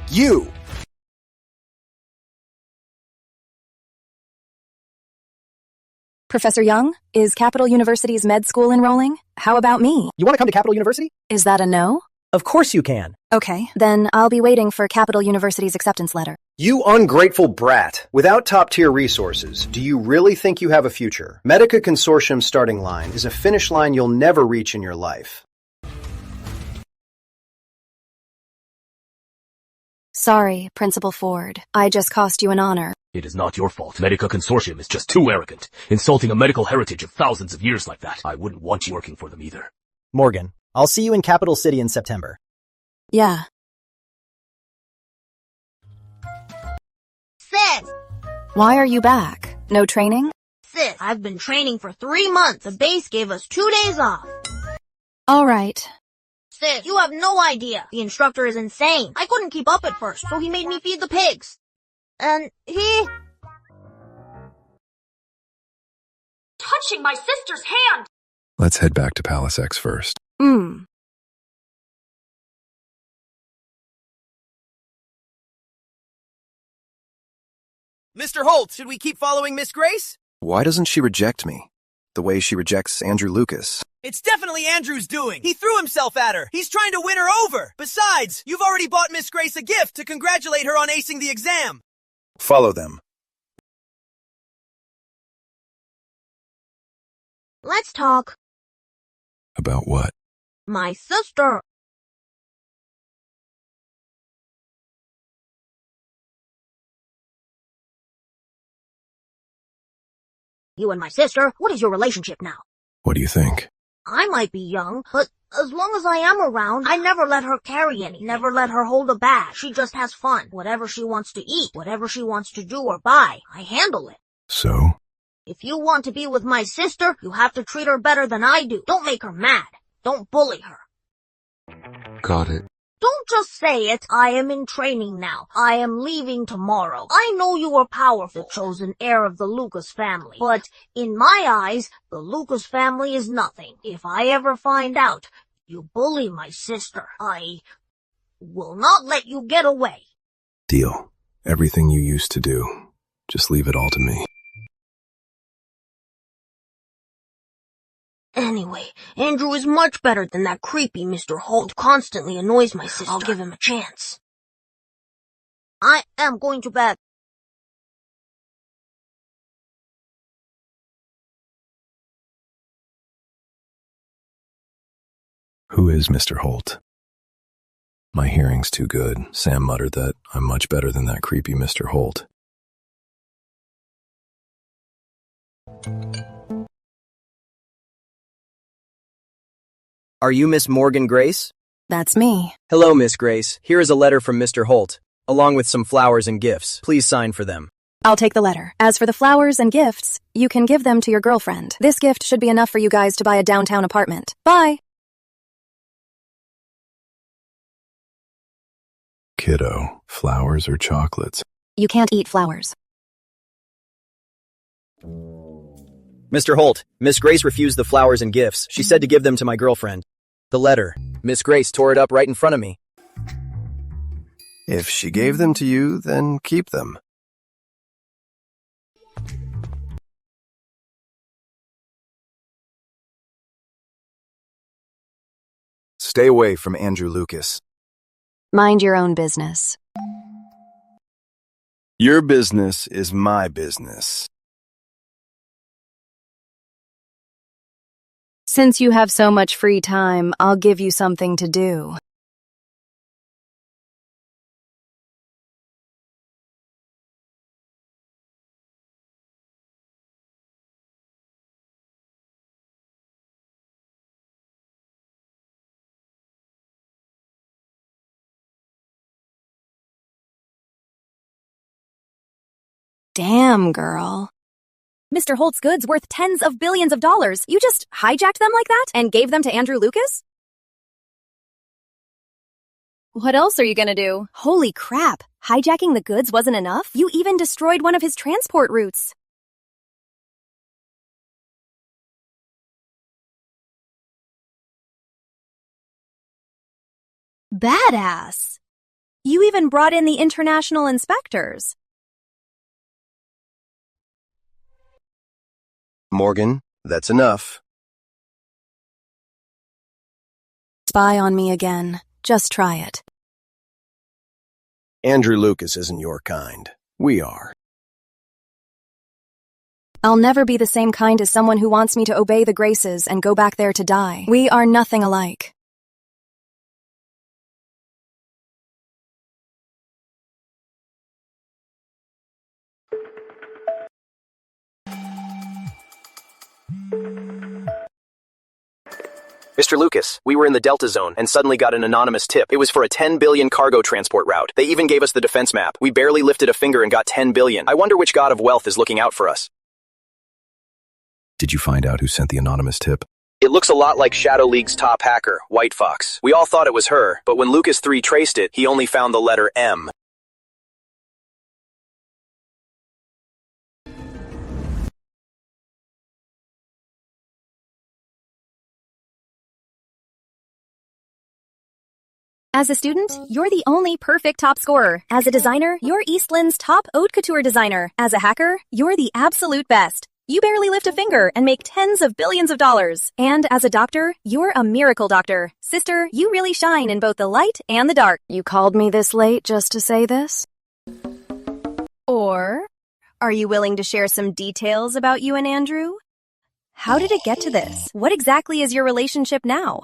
You! Professor Young, is Capital University's med school enrolling? How about me? You want to come to Capital University? Is that a no? Of course you can. Okay, then I'll be waiting for Capital University's acceptance letter. You ungrateful brat. Without top-tier resources, do you really think you have a future? Medica Consortium's starting line is a finish line you'll never reach in your life. Sorry, Principal Ford. I just cost you an honor. It is not your fault. Medica Consortium is just too arrogant. Insulting a medical heritage of thousands of years like that. I wouldn't want you working for them either. Morgan, I'll see you in Capital City in September. Yeah. Sis! Why are you back? No training? Sis, I've been training for 3 months. The base gave us 2 days off. All right. Sis, you have no idea. The instructor is insane. I couldn't keep up at first, so he made me feed the pigs. And he... touching my sister's hand! Let's head back to Palace X first. Mr. Holt, should we keep following Miss Grace? Why doesn't she reject me? The way she rejects Andrew Lucas. It's definitely Andrew's doing. He threw himself at her. He's trying to win her over. Besides, you've already bought Miss Grace a gift to congratulate her on acing the exam. Follow them. Let's talk. About what? My sister. You and my sister, what is your relationship now? What do you think? I might be young, but as long as I am around, I never let her carry any, never let her hold a bag. She just has fun. Whatever she wants to eat, whatever she wants to do or buy, I handle it. So? If you want to be with my sister, you have to treat her better than I do. Don't make her mad. Don't bully her. Got it. Don't just say it. I am in training now. I am leaving tomorrow. I know you are powerful, the chosen heir of the Lucas family. But in my eyes, the Lucas family is nothing. If I ever find out, You bully my sister. I will not let you get away. Deal. Everything you used to do. Just leave it all to me. Anyway, Andrew is much better than that creepy Mr. Holt who constantly annoys my sister. I'll give him a chance. I am going to bed. Who is Mr. Holt? My hearing's too good. Sam muttered that I'm much better than that creepy Mr. Holt. Are you Miss Morgan Grace? That's me. Hello, Miss Grace. Here is a letter from Mr. Holt, along with some flowers and gifts. Please sign for them. I'll take the letter. As for the flowers and gifts, you can give them to your girlfriend. This gift should be enough for you guys to buy a downtown apartment. Bye! Kiddo, flowers or chocolates? You can't eat flowers. Mr. Holt, Miss Grace refused the flowers and gifts. She said to give them to my girlfriend. The letter. Miss Grace tore it up right in front of me. If she gave them to you, then keep them. Stay away from Andrew Lucas. Mind your own business. Your business is my business. Since you have so much free time, I'll give you something to do. Damn, girl. Mr. Holt's goods worth tens of billions of dollars. You just hijacked them like that and gave them to Andrew Lucas? What else are you gonna do? Holy crap! Hijacking the goods wasn't enough? You even destroyed one of his transport routes. Badass! You even brought in the international inspectors. Morgan, that's enough. Spy on me again. Just try it. Andrew Lucas isn't your kind. We are. I'll never be the same kind as someone who wants me to obey the Graces and go back there to die. We are nothing alike. Mr. Lucas, we were in the Delta Zone and suddenly got an anonymous tip. It was for a 10 billion cargo transport route. They even gave us the defense map. We barely lifted a finger and got 10 billion. I wonder which god of wealth is looking out for us. Did you find out who sent the anonymous tip? It looks a lot like Shadow League's top hacker, White Fox. We all thought it was her, but when Lucas 3 traced it, he only found the letter M. As a student, you're the only perfect top scorer. As a designer, you're Eastland's top haute couture designer. As a hacker, you're the absolute best. You barely lift a finger and make tens of billions of dollars. And as a doctor, you're a miracle doctor. Sister, you really shine in both the light and the dark. You called me this late just to say this? Or, are you willing to share some details about you and Andrew? How did it get to this? What exactly is your relationship now?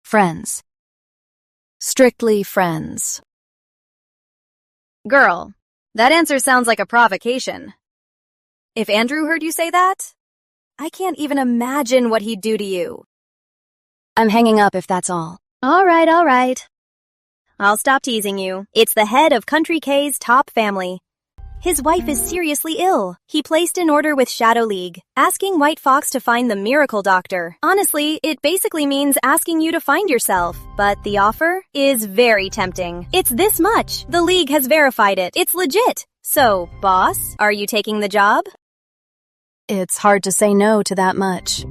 Friends. Strictly friends. Girl, that answer sounds like a provocation. If Andrew heard you say that, I can't even imagine what he'd do to you. I'm hanging up if that's all. All right. I'll stop teasing you. It's the head of Country K's top family. His wife is seriously ill. He placed an order with Shadow League, asking White Fox to find the miracle doctor. Honestly, it basically means asking you to find yourself, but the offer is very tempting. It's this much. The League has verified it. It's legit. So, boss, are you taking the job? It's hard to say no to that much.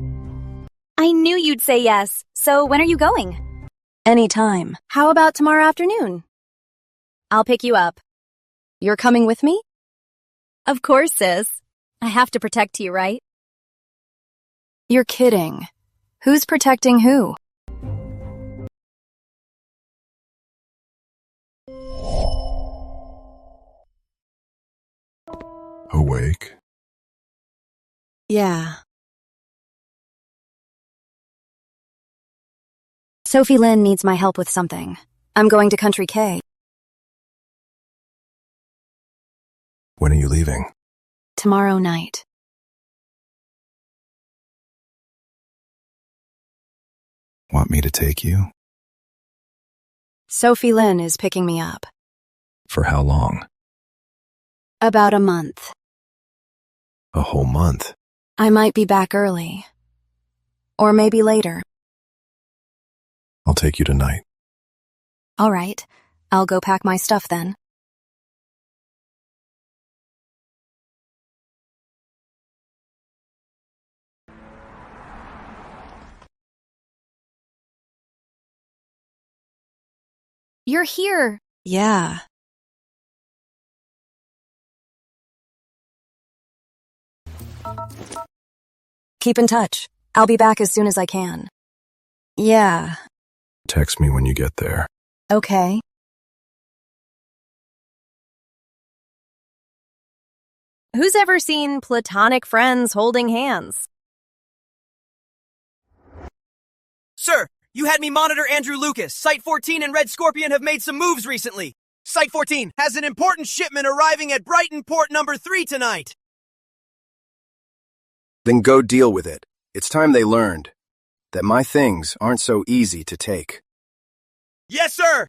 I I knew you'd say yes. So when are you going? Anytime. How about tomorrow afternoon? I'll pick you up. You're coming with me? Of course, sis. I have to protect you, right? You're kidding. Who's protecting who? Awake? Yeah. Sophie Lynn needs my help with something. I'm going to Country K. When are you leaving? Tomorrow night. Want me to take you? Sophie Lynn is picking me up. For how long? About a month. A whole month? I might be back early. Or maybe later. I'll take you tonight. All right. I'll go pack my stuff then. You're here. Yeah. Keep in touch. I'll be back as soon as I can. Yeah. Text me when you get there. Okay. Who's ever seen platonic friends holding hands? Sir, you had me monitor Andrew Lucas. Site 14 and Red Scorpion have made some moves recently. Site 14 has an important shipment arriving at Brighton Port number 3 tonight. Then go deal with it. It's time they learned that my things aren't so easy to take. Yes, sir!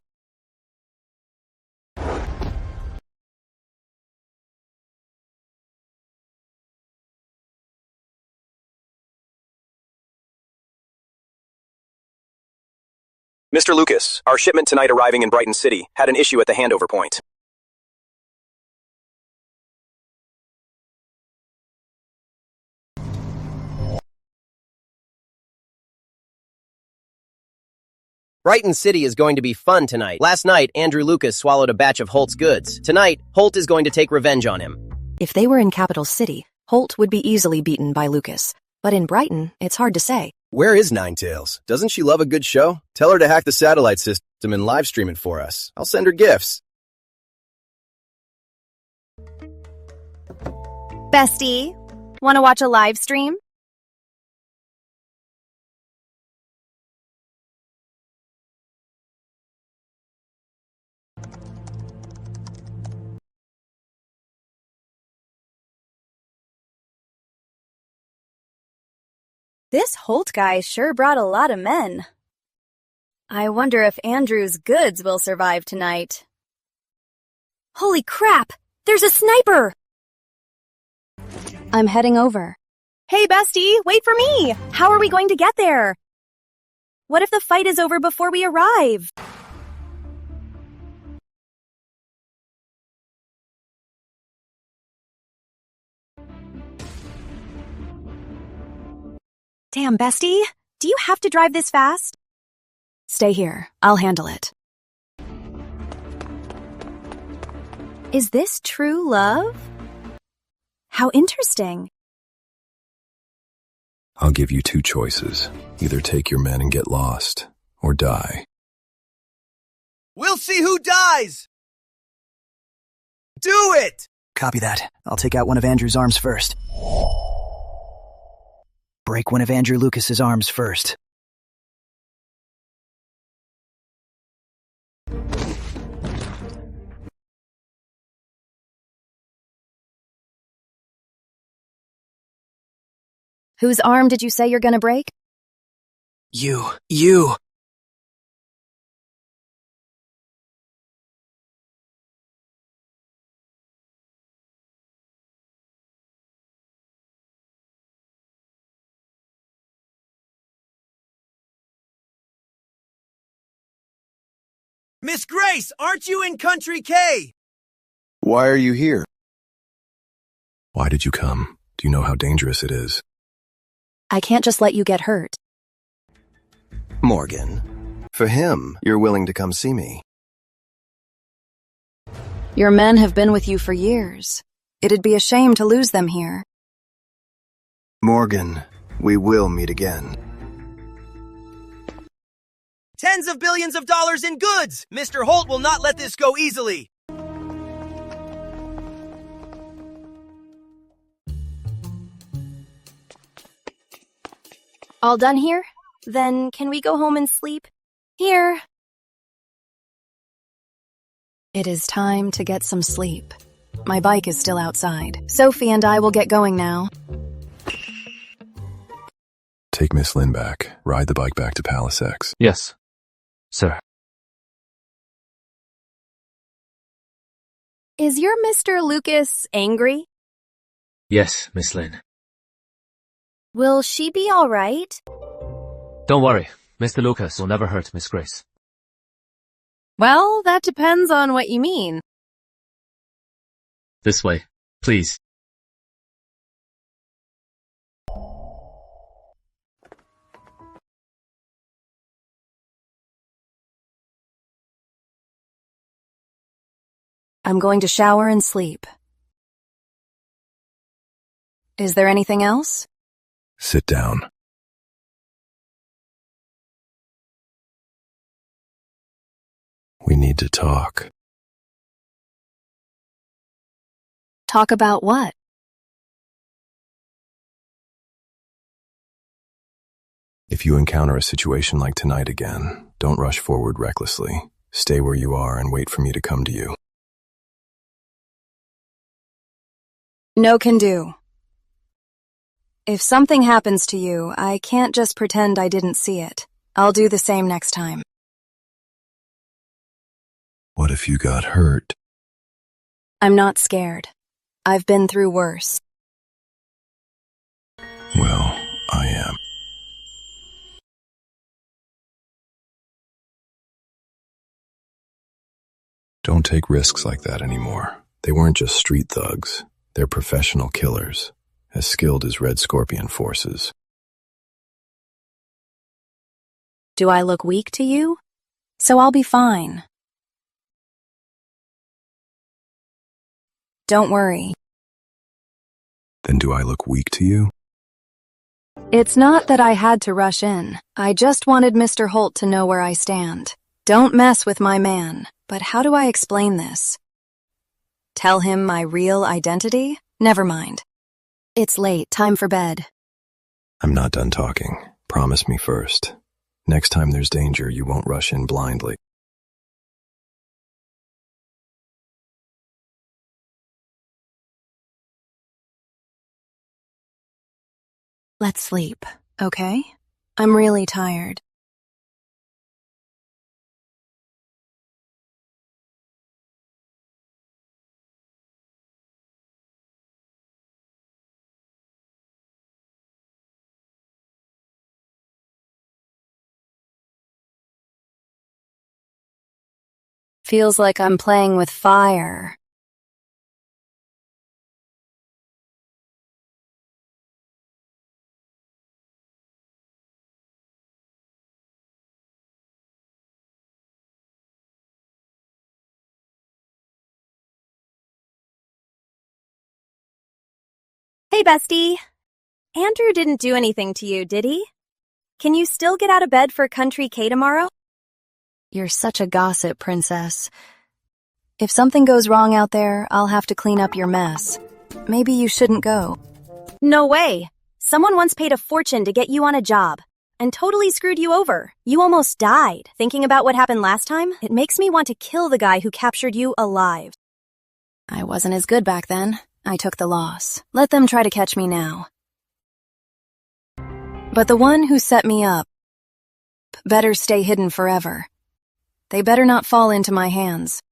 Mr. Lucas, our shipment tonight arriving in Brighton City had an issue at the handover point. Brighton City is going to be fun tonight. Last night, Andrew Lucas swallowed a batch of Holt's goods. Tonight, Holt is going to take revenge on him. If they were in Capital City, Holt would be easily beaten by Lucas. But in Brighton, it's hard to say. Where is Ninetails? Doesn't she love a good show? Tell her to hack the satellite system and live stream it for us. I'll send her gifts. Bestie, want to watch a live stream? This Holt guy sure brought a lot of men. I wonder if Andrew's goods will survive tonight. Holy crap! There's a sniper! I'm heading over. Hey, bestie, wait for me! How are we going to get there? What if the fight is over before we arrive? Damn, bestie, do you have to drive this fast? Stay here. I'll handle it. Is this true love? How interesting. I'll give you two choices. Either take your men and get lost, or die. We'll see who dies! Do it! Copy that. I'll take out one of Andrew's arms first. Break one of Andrew Lucas's arms first. Whose arm did you say you're gonna break? You. Miss Grace, aren't you in Country K? Why are you here? Why did you come? Do you know how dangerous it is? I can't just let you get hurt. Morgan, for him, you're willing to come see me. Your men have been with you for years. It'd be a shame to lose them here. Morgan, we will meet again. Tens of billions of dollars in goods! Mr. Holt will not let this go easily! All done here? Then can we go home and sleep? Here. It is time to get some sleep. My bike is still outside. Sophie and I will get going now. Take Miss Lynn back. Ride the bike back to Palace X. Yes, sir. Is your Mr. Lucas angry? Yes, Miss Lynn. Will she be all right? Don't worry. Mr. Lucas will never hurt Miss Grace. Well, that depends on what you mean. This way, please. I'm going to shower and sleep. Is there anything else? Sit down. We need to talk. Talk about what? If you encounter a situation like tonight again, don't rush forward recklessly. Stay where you are and wait for me to come to you. No can do. If something happens to you, I can't just pretend I didn't see it. I'll do the same next time. What if you got hurt? I'm not scared. I've been through worse. Well, I am. Don't take risks like that anymore. They weren't just street thugs. They're professional killers, as skilled as Red Scorpion forces. Do I look weak to you? So I'll be fine. Don't worry. Then do I look weak to you? It's not that I had to rush in. I just wanted Mr. Holt to know where I stand. Don't mess with my man. But how do I explain this? Tell him my real identity? Never mind. It's late. Time for bed. I'm not done talking. Promise me first. Next time there's danger, you won't rush in blindly. Let's sleep, okay? I'm really tired. Feels like I'm playing with fire. Hey, bestie. Andrew didn't do anything to you, did he? Can you still get out of bed for Country K tomorrow? You're such a gossip, princess. If something goes wrong out there, I'll have to clean up your mess. Maybe you shouldn't go. No way. Someone once paid a fortune to get you on a job and totally screwed you over. You almost died. Thinking about what happened last time, it makes me want to kill the guy who captured you alive. I wasn't as good back then. I took the loss. Let them try to catch me now. But the one who set me up better stay hidden forever. They better not fall into my hands.